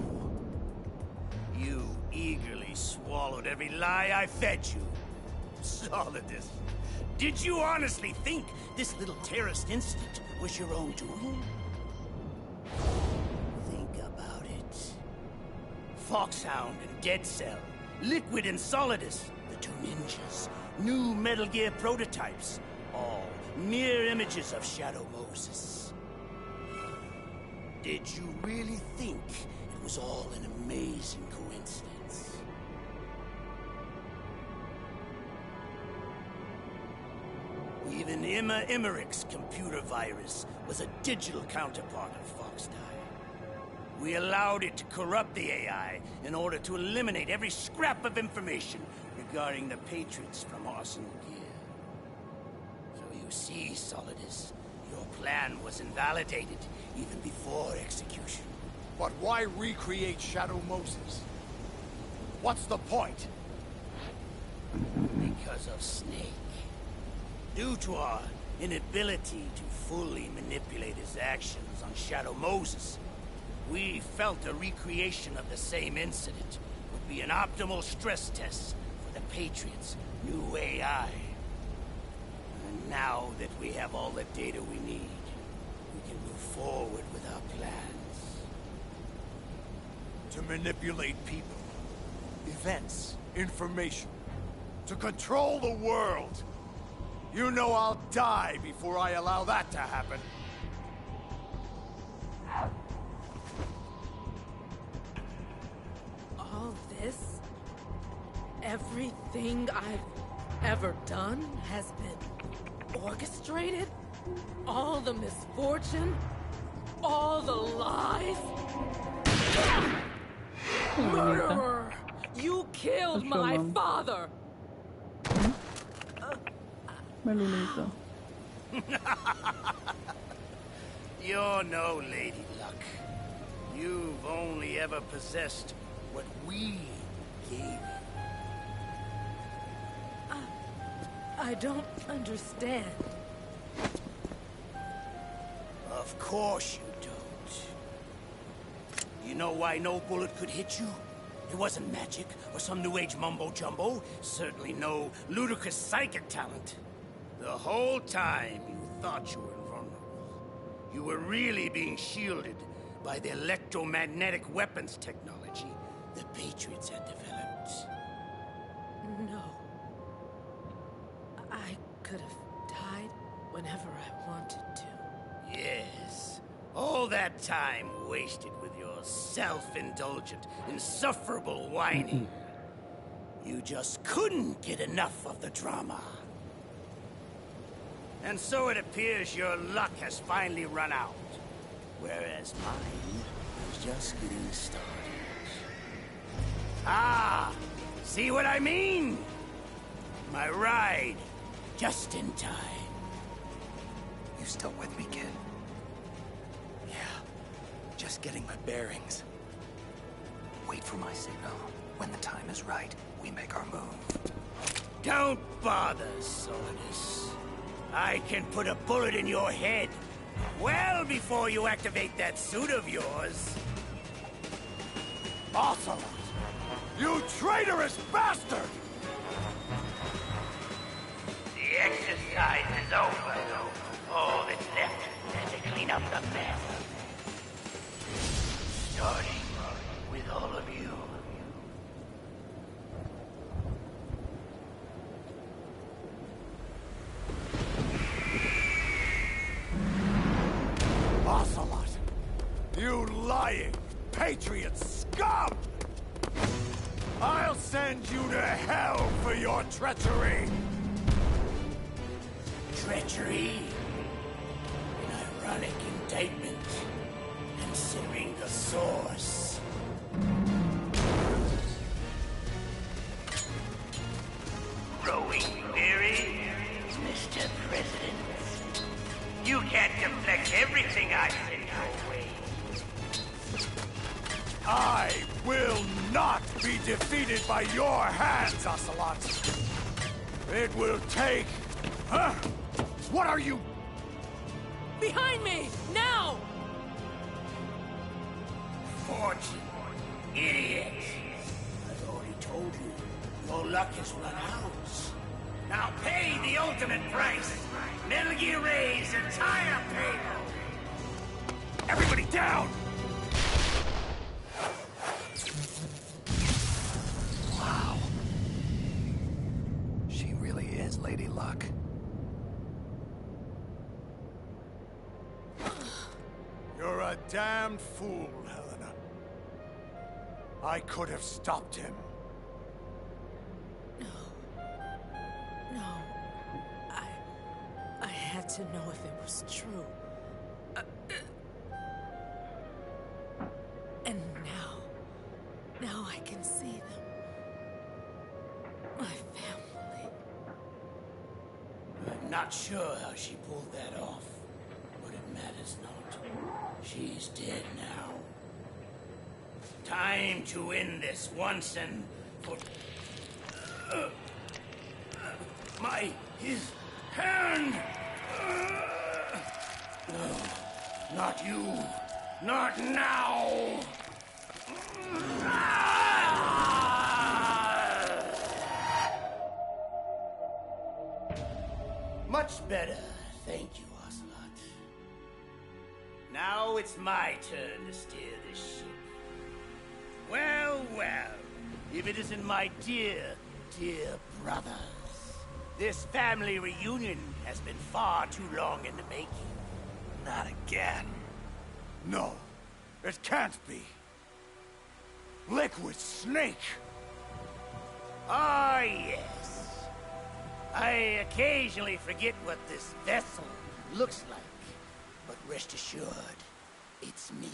You eagerly swallowed every lie I fed you. Solidus, did you honestly think this little terrorist incident was your own doing? Think about it. Foxhound and Dead Cell, Liquid and Solidus, the two ninjas, new Metal Gear prototypes, all mere images of Shadow Moses. Did you really think it was all an amazing coincidence? Even Emma Emmerich's computer virus was a digital counterpart of Foxdie. We allowed it to corrupt the AI in order to eliminate every scrap of information regarding the Patriots from Arsenal Gear. So you see, Solidus, your plan was invalidated even before execution. But why recreate Shadow Moses? What's the point? Because of Snake. Due to our inability to fully manipulate his actions on Shadow Moses, we felt a recreation of the same incident would be an optimal stress test for the Patriots' new AI. And now that we have all the data we need, we can move forward with our plans. To manipulate people, events, information. To control the world. You know I'll die before I allow that to happen. All this? Everything I've ever done has been orchestrated? All the misfortune? All the lies? Murderer! You killed my father! Melulita. You're no Lady Luck. You've only ever possessed what we gave you. I don't understand. Of course you don't. You know why no bullet could hit you? It wasn't magic or some new age mumbo-jumbo. Certainly no ludicrous psychic talent. The whole time you thought you were invulnerable. You were really being shielded by the electromagnetic weapons technology the Patriots had developed. No. I could have died whenever I wanted to. Yes. All that time wasted with your self-indulgent, insufferable whining. You just couldn't get enough of the drama. And so it appears your luck has finally run out. Whereas mine is just getting started. Ah! See what I mean? My ride, just in time. You still with me, kid? Yeah. Just getting my bearings. Wait for my signal. When the time is right, we make our move. Don't bother, Solidus. I can put a bullet in your head well before you activate that suit of yours. Awesome! You traitorous bastard! The exercise is over. All that's left is to clean up the mess. Starting with all of you. Ocelot! You lying, patriot scum! I'll send you to hell for your treachery! Treachery? An ironic indictment, considering the source. Growing weary, Mr. President. You can't deflect everything I send your way. I will not be defeated by your hands, Ocelot! It will take... Huh? What are you... Behind me! Now! Fortune. Idiot! I've already told you, your luck has run out. Now pay the ultimate price! Metal Gear Ray's entire payroll! Everybody down! Wow. She really is Lady Luck. You're a damned fool, Helena. I could have stopped him. No. I had to know if it was true. And now I can see them. My family. I'm not sure how she pulled that off, but it matters not. She's dead now. Time to end this once and for... his hand! No, not you. Not now! Much better, thank you, Ocelot. Now it's my turn to steer this ship. if it isn't my dear, dear brothers. This family reunion has been far too long in the making. Not again. No, it can't be. Liquid Snake! Ah, yes. I occasionally forget what this vessel looks like, but rest assured, it's me.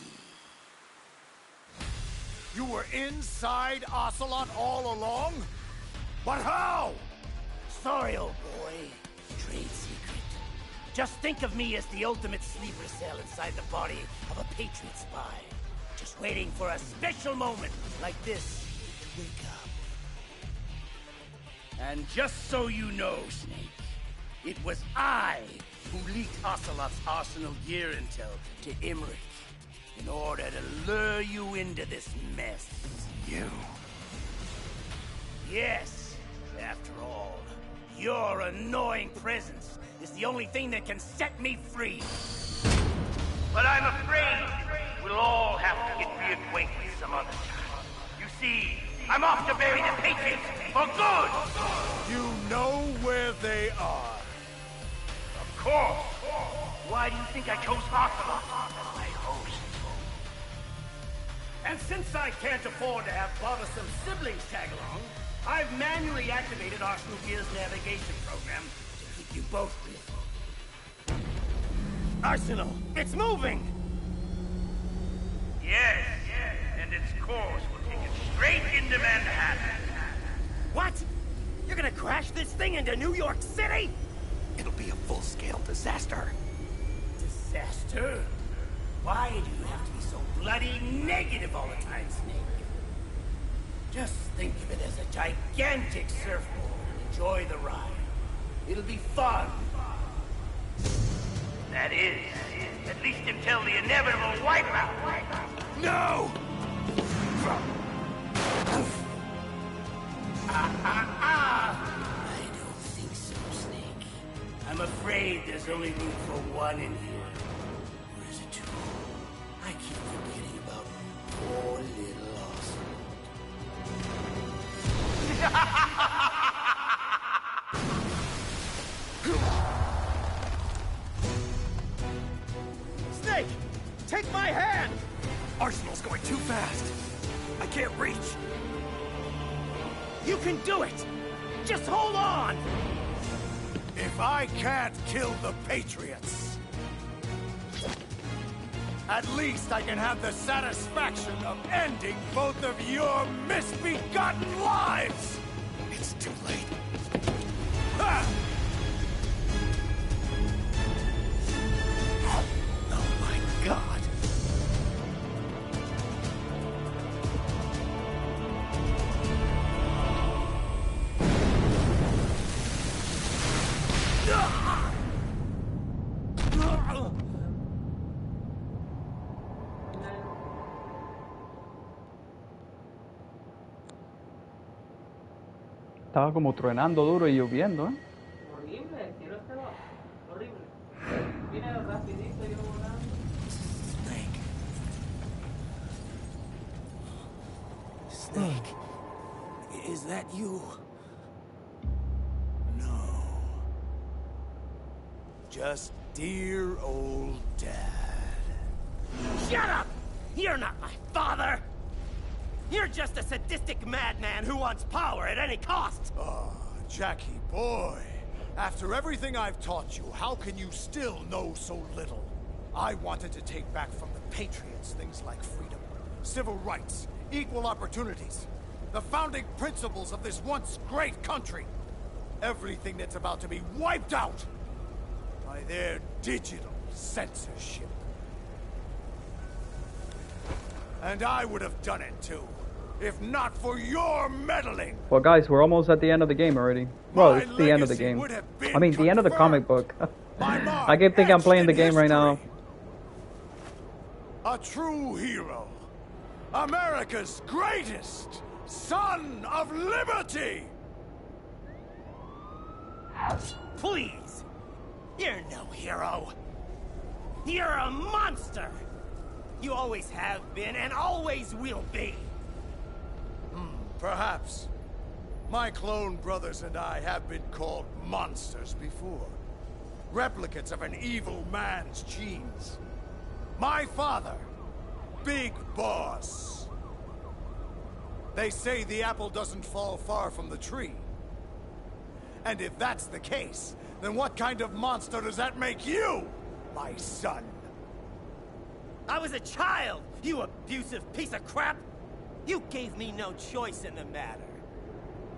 You were inside Ocelot all along? But how? Sorry, old boy. Trade secret. Just think of me as the ultimate sleeper cell inside the body of a Patriot spy. Just waiting for a special moment like this to wake up. And just so you know, Snake, it was I who leaked Ocelot's Arsenal gear intel to Imric in order to lure you into this mess. You? Yes, after all, your annoying presence is the only thing that can set me free. But I'm afraid we'll all have to get reacquainted some other time. You see, I'm off to bury the Patriots for good! You know where they are. Of course! Why do you think I chose Ocelot as my host? And since I can't afford to have bothersome siblings tag along, I've manually activated Arsenal Gear's navigation program to keep you both busy. Arsenal, it's moving! Yes, and its course will take it straight into Manhattan. What? You're gonna crash this thing into New York City? It'll be a full-scale disaster. Disaster? Why do you have to be so bloody negative all the time, Snake? Just think of it as a gigantic surfboard and enjoy the ride. It'll be fun. That is, at least until the inevitable wipeout. No! I don't think so, Snake. I'm afraid there's only room for one in here. Or is it two? I keep forgetting about poor little Snake! Take my hand! Arsenal's going too fast. I can't reach. You can do it! Just hold on! If I can't kill the Patriots, at least I can have the satisfaction of ending both of your misbegotten lives! It's too late. Ha! Oh my God. Estaba como truenando duro y lloviendo, ¿eh? Horrible, el cielo estaba horrible. Vine rapidito y yo volando. Snake, is that you? No. Just dear old Dad. Shut up! You're not my father! You're just a sadistic madman who wants power at any cost! Oh, Jackie boy. After everything I've taught you, how can you still know so little? I wanted to take back from the Patriots things like freedom, civil rights, equal opportunities, the founding principles of this once great country. Everything that's about to be wiped out by their digital censorship. And I would have done it too, if not for your meddling. Well, guys, we're almost at the end of the game already. Well, it's the end of the game. I mean, the end of the comic book. I keep thinking I'm playing the game right now. A true hero. America's greatest son of liberty. Please! You're no hero. You're a monster! You always have been and always will be. Perhaps. My clone brothers and I have been called monsters before. Replicates of an evil man's genes. My father, Big Boss. They say the apple doesn't fall far from the tree. And if that's the case, then what kind of monster does that make you, my son? I was a child, you abusive piece of crap! You gave me no choice in the matter.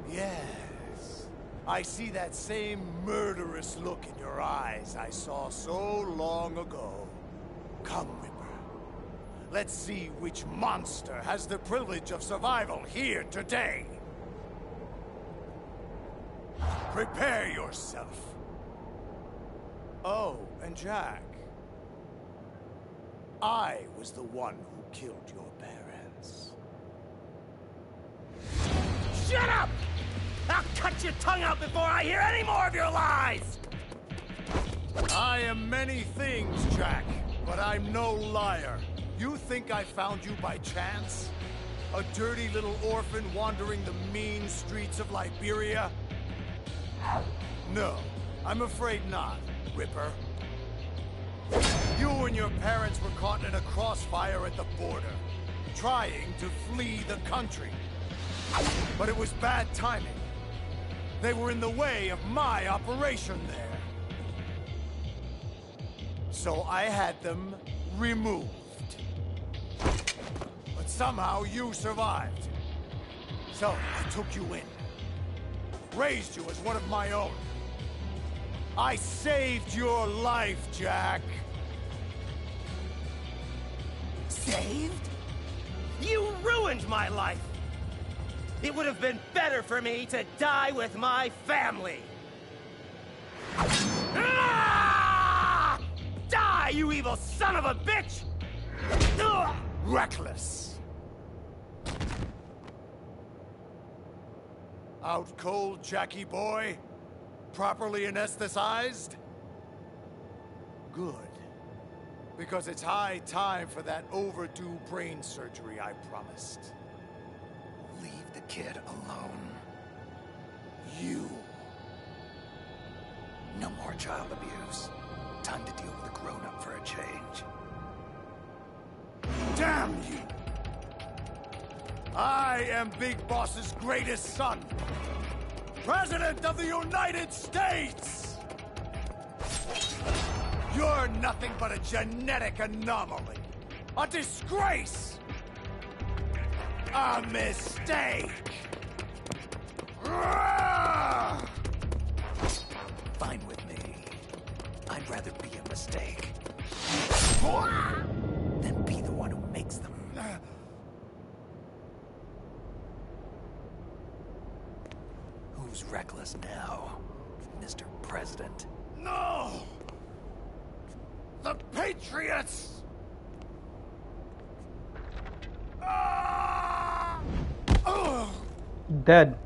Yes. I see that same murderous look in your eyes I saw so long ago. Come, Ripper. Let's see which monster has the privilege of survival here today. Prepare yourself. Oh, and Jack. I was the one who killed your parents. Shut up! I'll cut your tongue out before I hear any more of your lies! I am many things, Jack, but I'm no liar. You think I found you by chance? A dirty little orphan wandering the mean streets of Liberia? No, I'm afraid not, Ripper. You and your parents were caught in a crossfire at the border, trying to flee the country. But it was bad timing. They were in the way of my operation there. So I had them removed. But somehow you survived. So I took you in. Raised you as one of my own. I saved your life, Jack. Saved? You ruined my life! It would have been better for me to die with my family! Ah! Die, you evil son of a bitch! Ugh! Reckless. Out cold, Jackie boy? Properly anesthetized? Good. Because it's high time for that overdue brain surgery I promised. Leave the kid alone. You. No more child abuse. Time to deal with a grown-up for a change. Damn you! I am Big Boss's greatest son. President of the United States! You're nothing but a genetic anomaly. A disgrace! A mistake! Fine with me. I'd rather be a mistake than be the one who makes them. Who's reckless now, Mr. President? No! The Patriots! Dead.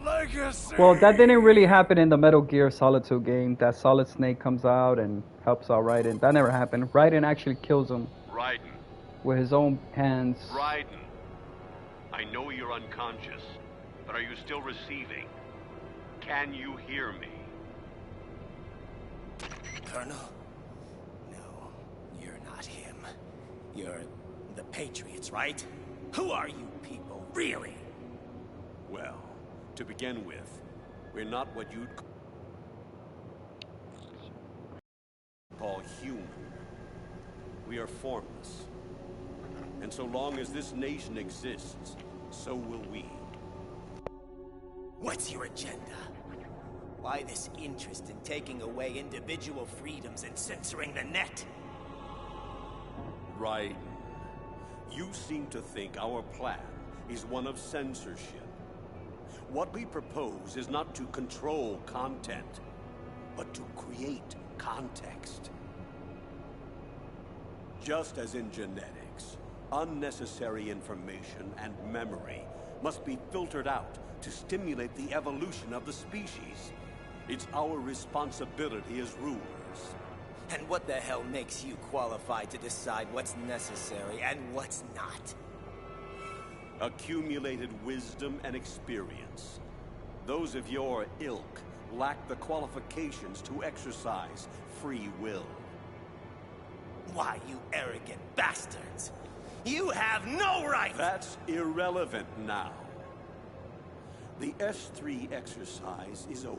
Legacy! Well, that didn't really happen in the Metal Gear Solid 2 game. That Solid Snake comes out and helps out Raiden. That never happened. Raiden actually kills him. Raiden. With his own hands. Raiden. I know you're unconscious, but are you still receiving? Can you hear me? Colonel? No, you're not him. You're the Patriots, right? Who are you people, really? Well, to begin with, we're not what you'd call human. We are formless. And so long as this nation exists, so will we. What's your agenda? Why this interest in taking away individual freedoms and censoring the net? Raiden, you seem to think our plan is one of censorship. What we propose is not to control content, but to create context. Just as in genetics, unnecessary information and memory must be filtered out to stimulate the evolution of the species. It's our responsibility as rulers. And what the hell makes you qualified to decide what's necessary and what's not? Accumulated wisdom and experience. Those of your ilk lack the qualifications to exercise free will. Why, you arrogant bastards! You have no right! That's irrelevant now. The S3 exercise is over.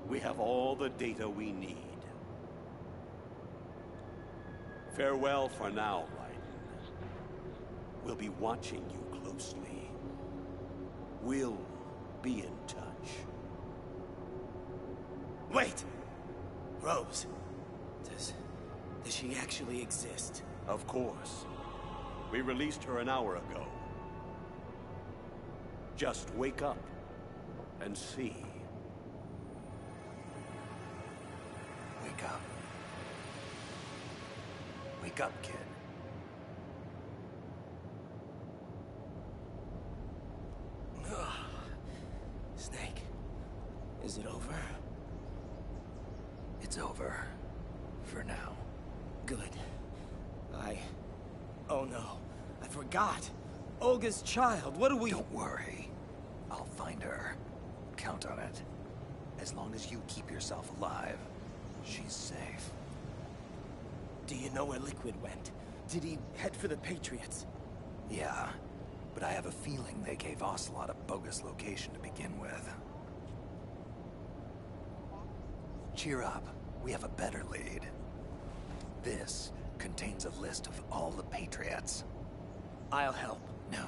We have all the data we need. Farewell for now, Raiden. We'll be watching you closely. We'll be in touch. Wait! Rose, does she actually exist? Of course. We released her an hour ago. Just wake up and see. Wake up. Wake up, kid. Snake, is it over? It's over. For now. Good. Oh no, I forgot. Olga's child, what do we... Don't worry. I'll find her. Count on it. As long as you keep yourself alive, she's safe. Do you know where Liquid went? Did he head for the Patriots? Yeah, but I have a feeling they gave Ocelot a bogus location to begin with. Cheer up. We have a better lead. This contains a list of all the Patriots. I'll help. No.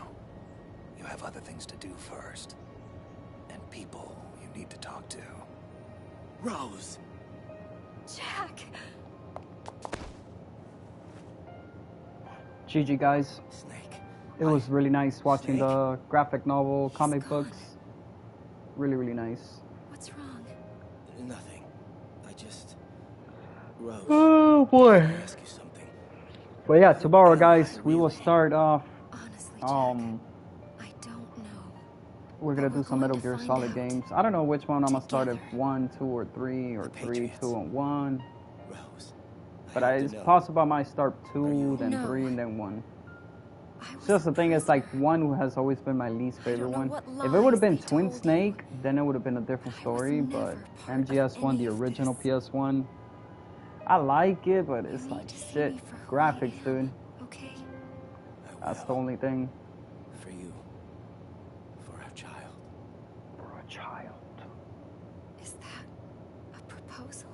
You have other things to do first. And people you need to talk to. Rose! Jack! GG, guys. Snake. It was really nice watching Snake? the graphic novel, comic gone. books. Really, really nice. What's wrong? Nothing. I just... Rose. Oh boy. Can I ask you something? But yeah, tomorrow, guys, we will start off. Honestly, Jack, I don't know. We're gonna But do we're some going Metal to Gear find Solid out. games. I don't know which one I'm gonna start, if Together. 1, 2, or 3, or 3, Patriots. 2, and 1. Rose. But I have it's to know. possible I might start 2, then No. 3, and then 1. I was Just the thing is, prisoner. like, 1 has always been my least favorite know one. what If it would have lies been they Twin told you. Snake, then it would have been a different I was story. But never part of MGS1, any the of original this. PS1, I like it, but it's You need like to see shit. me for who I Graphics, am, dude. Okay? That's the only thing. For you. For our child. For a child. Is that a proposal?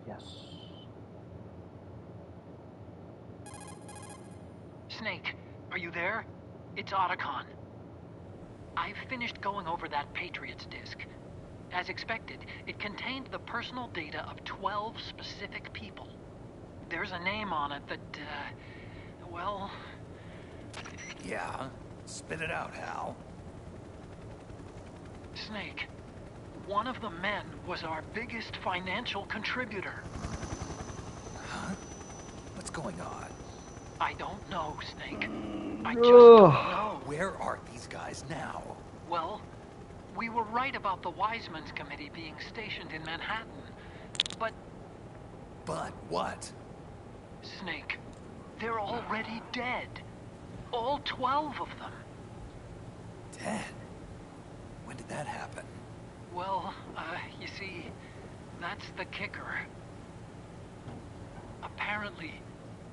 Yes. Snake, are you there? It's Otacon. I've finished going over that Patriots disk. As expected, it contained the personal data of 12 specific people. There's a name on it that, well... Yeah? Spit it out, Hal. Snake, one of the men was our biggest financial contributor. Huh? What's going on? I don't know, Snake. I just don't know. Where are these guys now? Well, we were right about the Wiseman's Committee being stationed in Manhattan. But, But what? Snake, they're already dead. All 12 of them. Dead? When did that happen? Well, you see, that's the kicker. Apparently,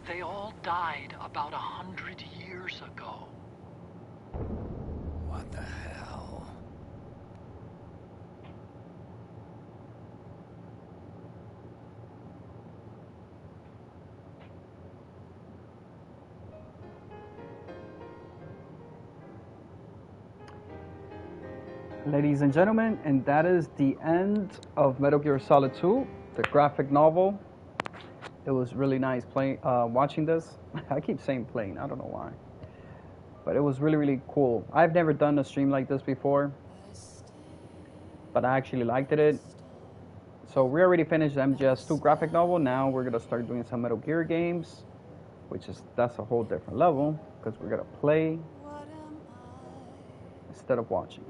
they all died about 100 years ago. What the hell? Ladies and gentlemen, and that is the end of Metal Gear Solid 2, the graphic novel. It was really nice playing, watching this. I keep saying playing, I don't know why. But it was really, really cool. I've never done a stream like this before, but I actually liked it. So we already finished the MGS2 graphic novel. Now we're gonna start doing some Metal Gear games, that's a whole different level, because we're gonna play instead of watching.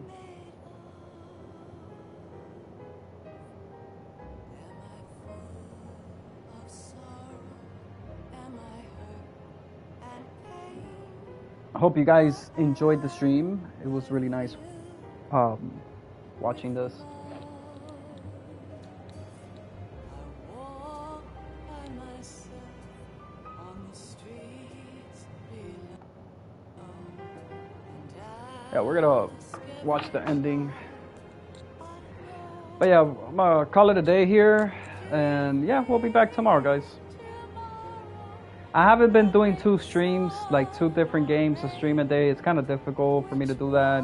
I hope you guys enjoyed the stream. It was really nice watching this. Yeah, we're gonna watch the ending. But yeah, I'm gonna call it a day here. And yeah, we'll be back tomorrow, guys. I haven't been doing 2 streams, like 2 different games a stream a day. It's kind of difficult for me to do that.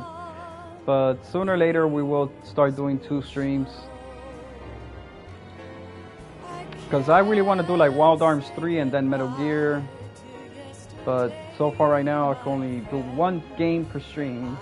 But sooner or later, we will start doing 2 streams. Because I really want to do like Wild Arms 3 and then Metal Gear. But so far right now, I can only do 1 game per stream.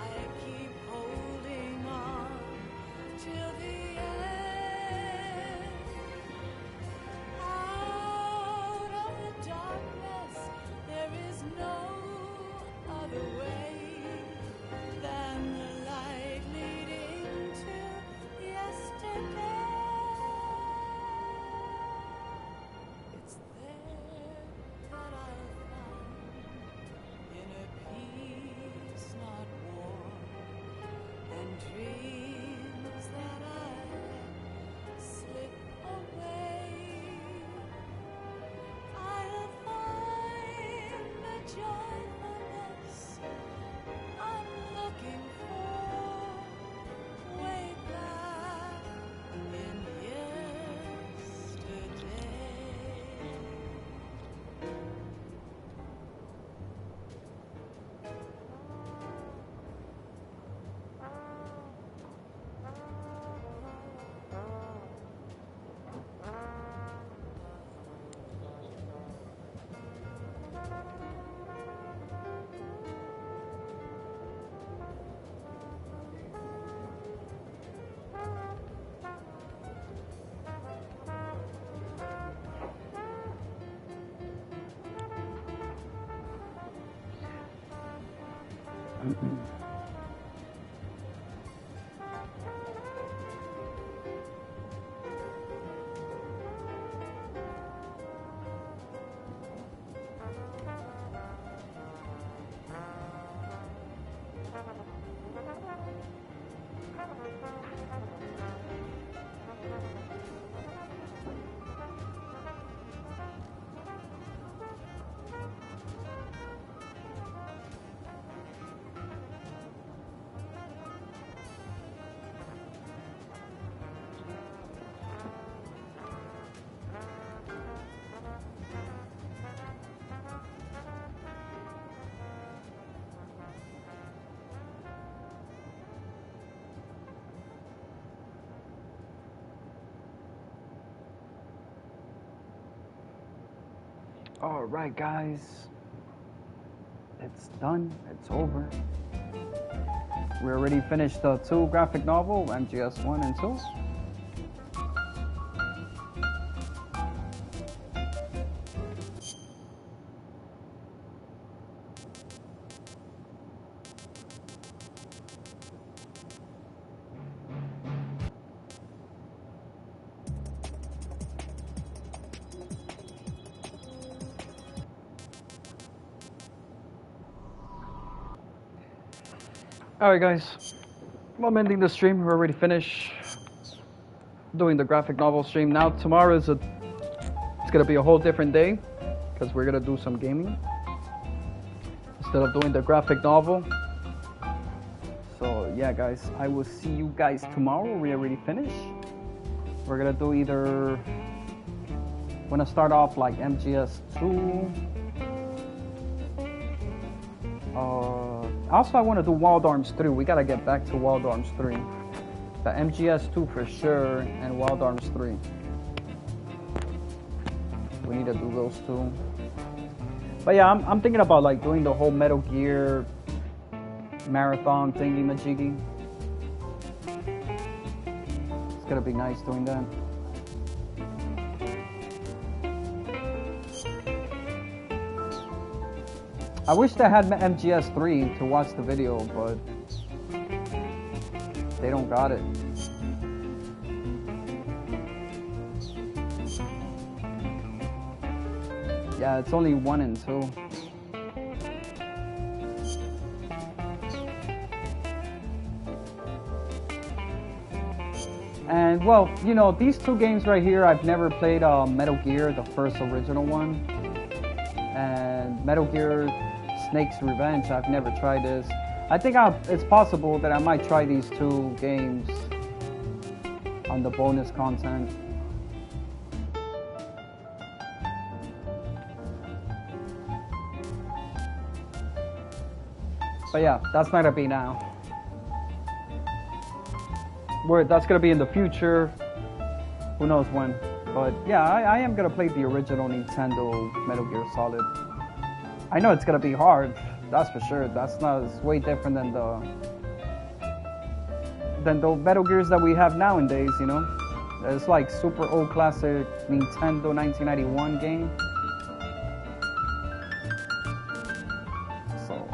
Alright guys, it's done, it's over. We already finished the 2 graphic novel, MGS 1 and 2. Alright guys, I'm ending the stream. We're already finished doing the graphic novel stream. Now tomorrow it's gonna be a whole different day because we're gonna do some gaming instead of doing the graphic novel. So yeah guys, I will see you guys tomorrow. We already finished. We're gonna do either, I'm gonna start off like MGS 2. Also, I want to do Wild Arms 3. We gotta get back to Wild Arms 3. The MGS 2 for sure, and Wild Arms 3. We need to do those 2. But yeah, I'm thinking about like doing the whole Metal Gear marathon thingy majiggy. It's gonna be nice doing that. I wish they had MGS 3 to watch the video, but they don't got it. Yeah, it's only 1 and 2. And well, you know, these two games right here, I've never played Metal Gear, the first original one, and Metal Gear Snake's Revenge. I've never tried this. I think it's possible that I might try these two games on the bonus content. But yeah, that's not gonna be now. That's gonna be in the future. Who knows when? But yeah, I am gonna play the original Nintendo Metal Gear Solid. I know it's gonna be hard, that's for sure. It's way different than the Metal Gears that we have nowadays, you know? It's like super old classic Nintendo 1991 game. So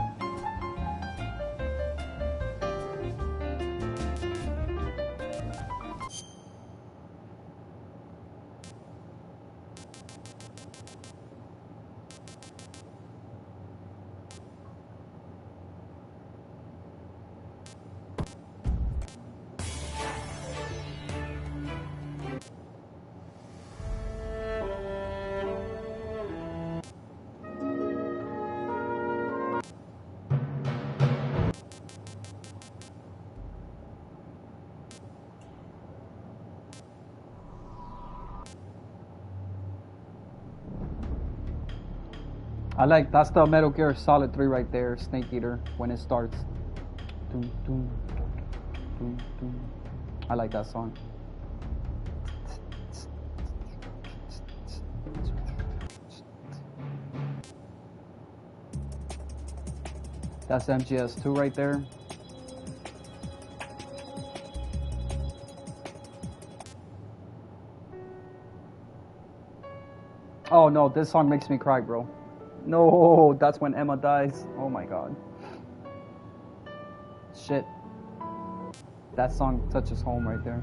that's the Metal Gear Solid 3 right there, Snake Eater, when it starts. Dun, dun, dun, dun. I like that song. That's MGS 2 right there. Oh no, this song makes me cry, bro. No, that's when Emma dies. Oh my god. Shit. That song touches home right there.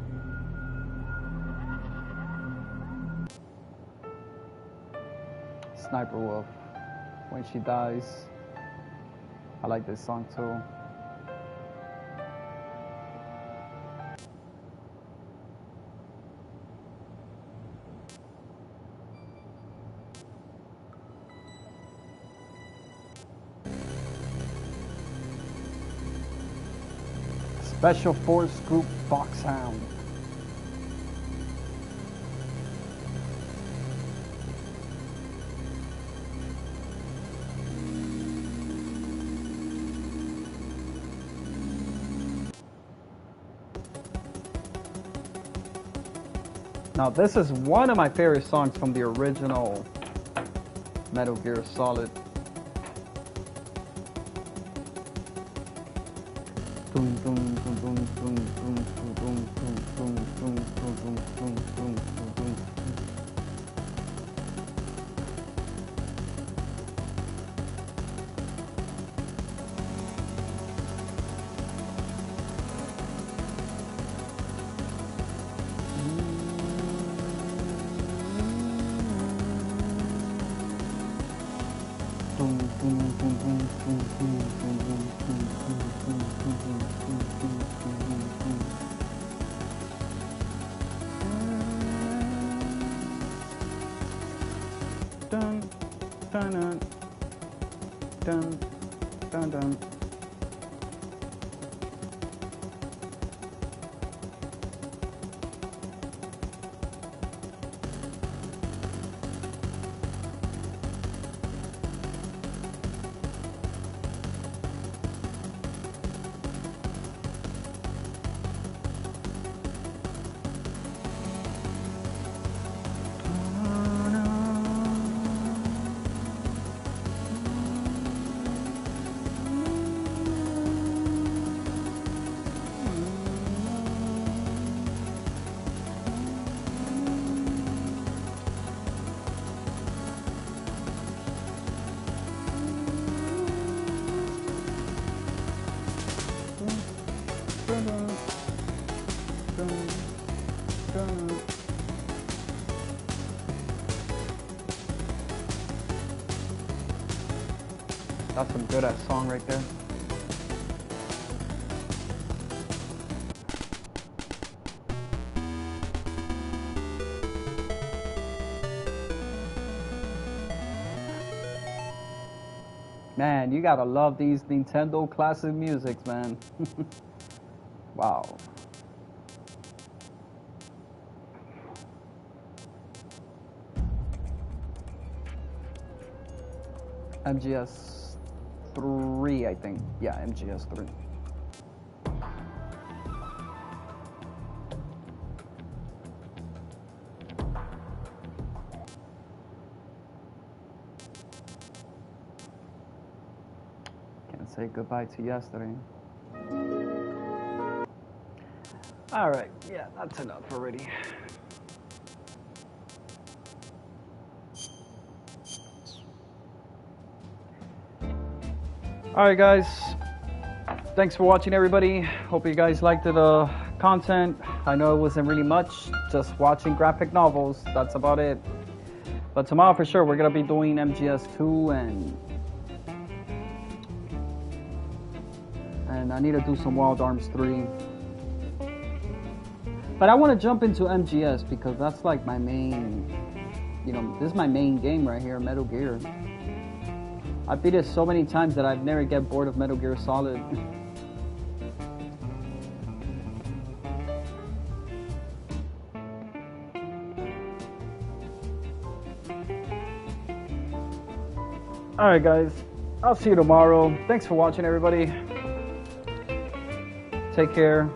Sniper Wolf. When she dies. I like this song too. Special Force Group Foxhound. Now this is one of my favorite songs from the original Metal Gear Solid. That's some good ass song right there. Man, you gotta love these Nintendo classic musics, man. Wow. MGS 3, I think. Yeah, MGS 3. Can't say goodbye to yesterday. Alright, yeah, that's enough already. Alright guys, thanks for watching everybody. Hope you guys liked the content. I know it wasn't really much, just watching graphic novels, that's about it. But tomorrow for sure we're gonna be doing MGS 2 and I need to do some Wild Arms 3. But I want to jump into MGS because that's like my main, you know, this is my main game right here, Metal Gear. I beat it so many times that I've never get bored of Metal Gear Solid. Alright guys, I'll see you tomorrow. Thanks for watching everybody. Take care.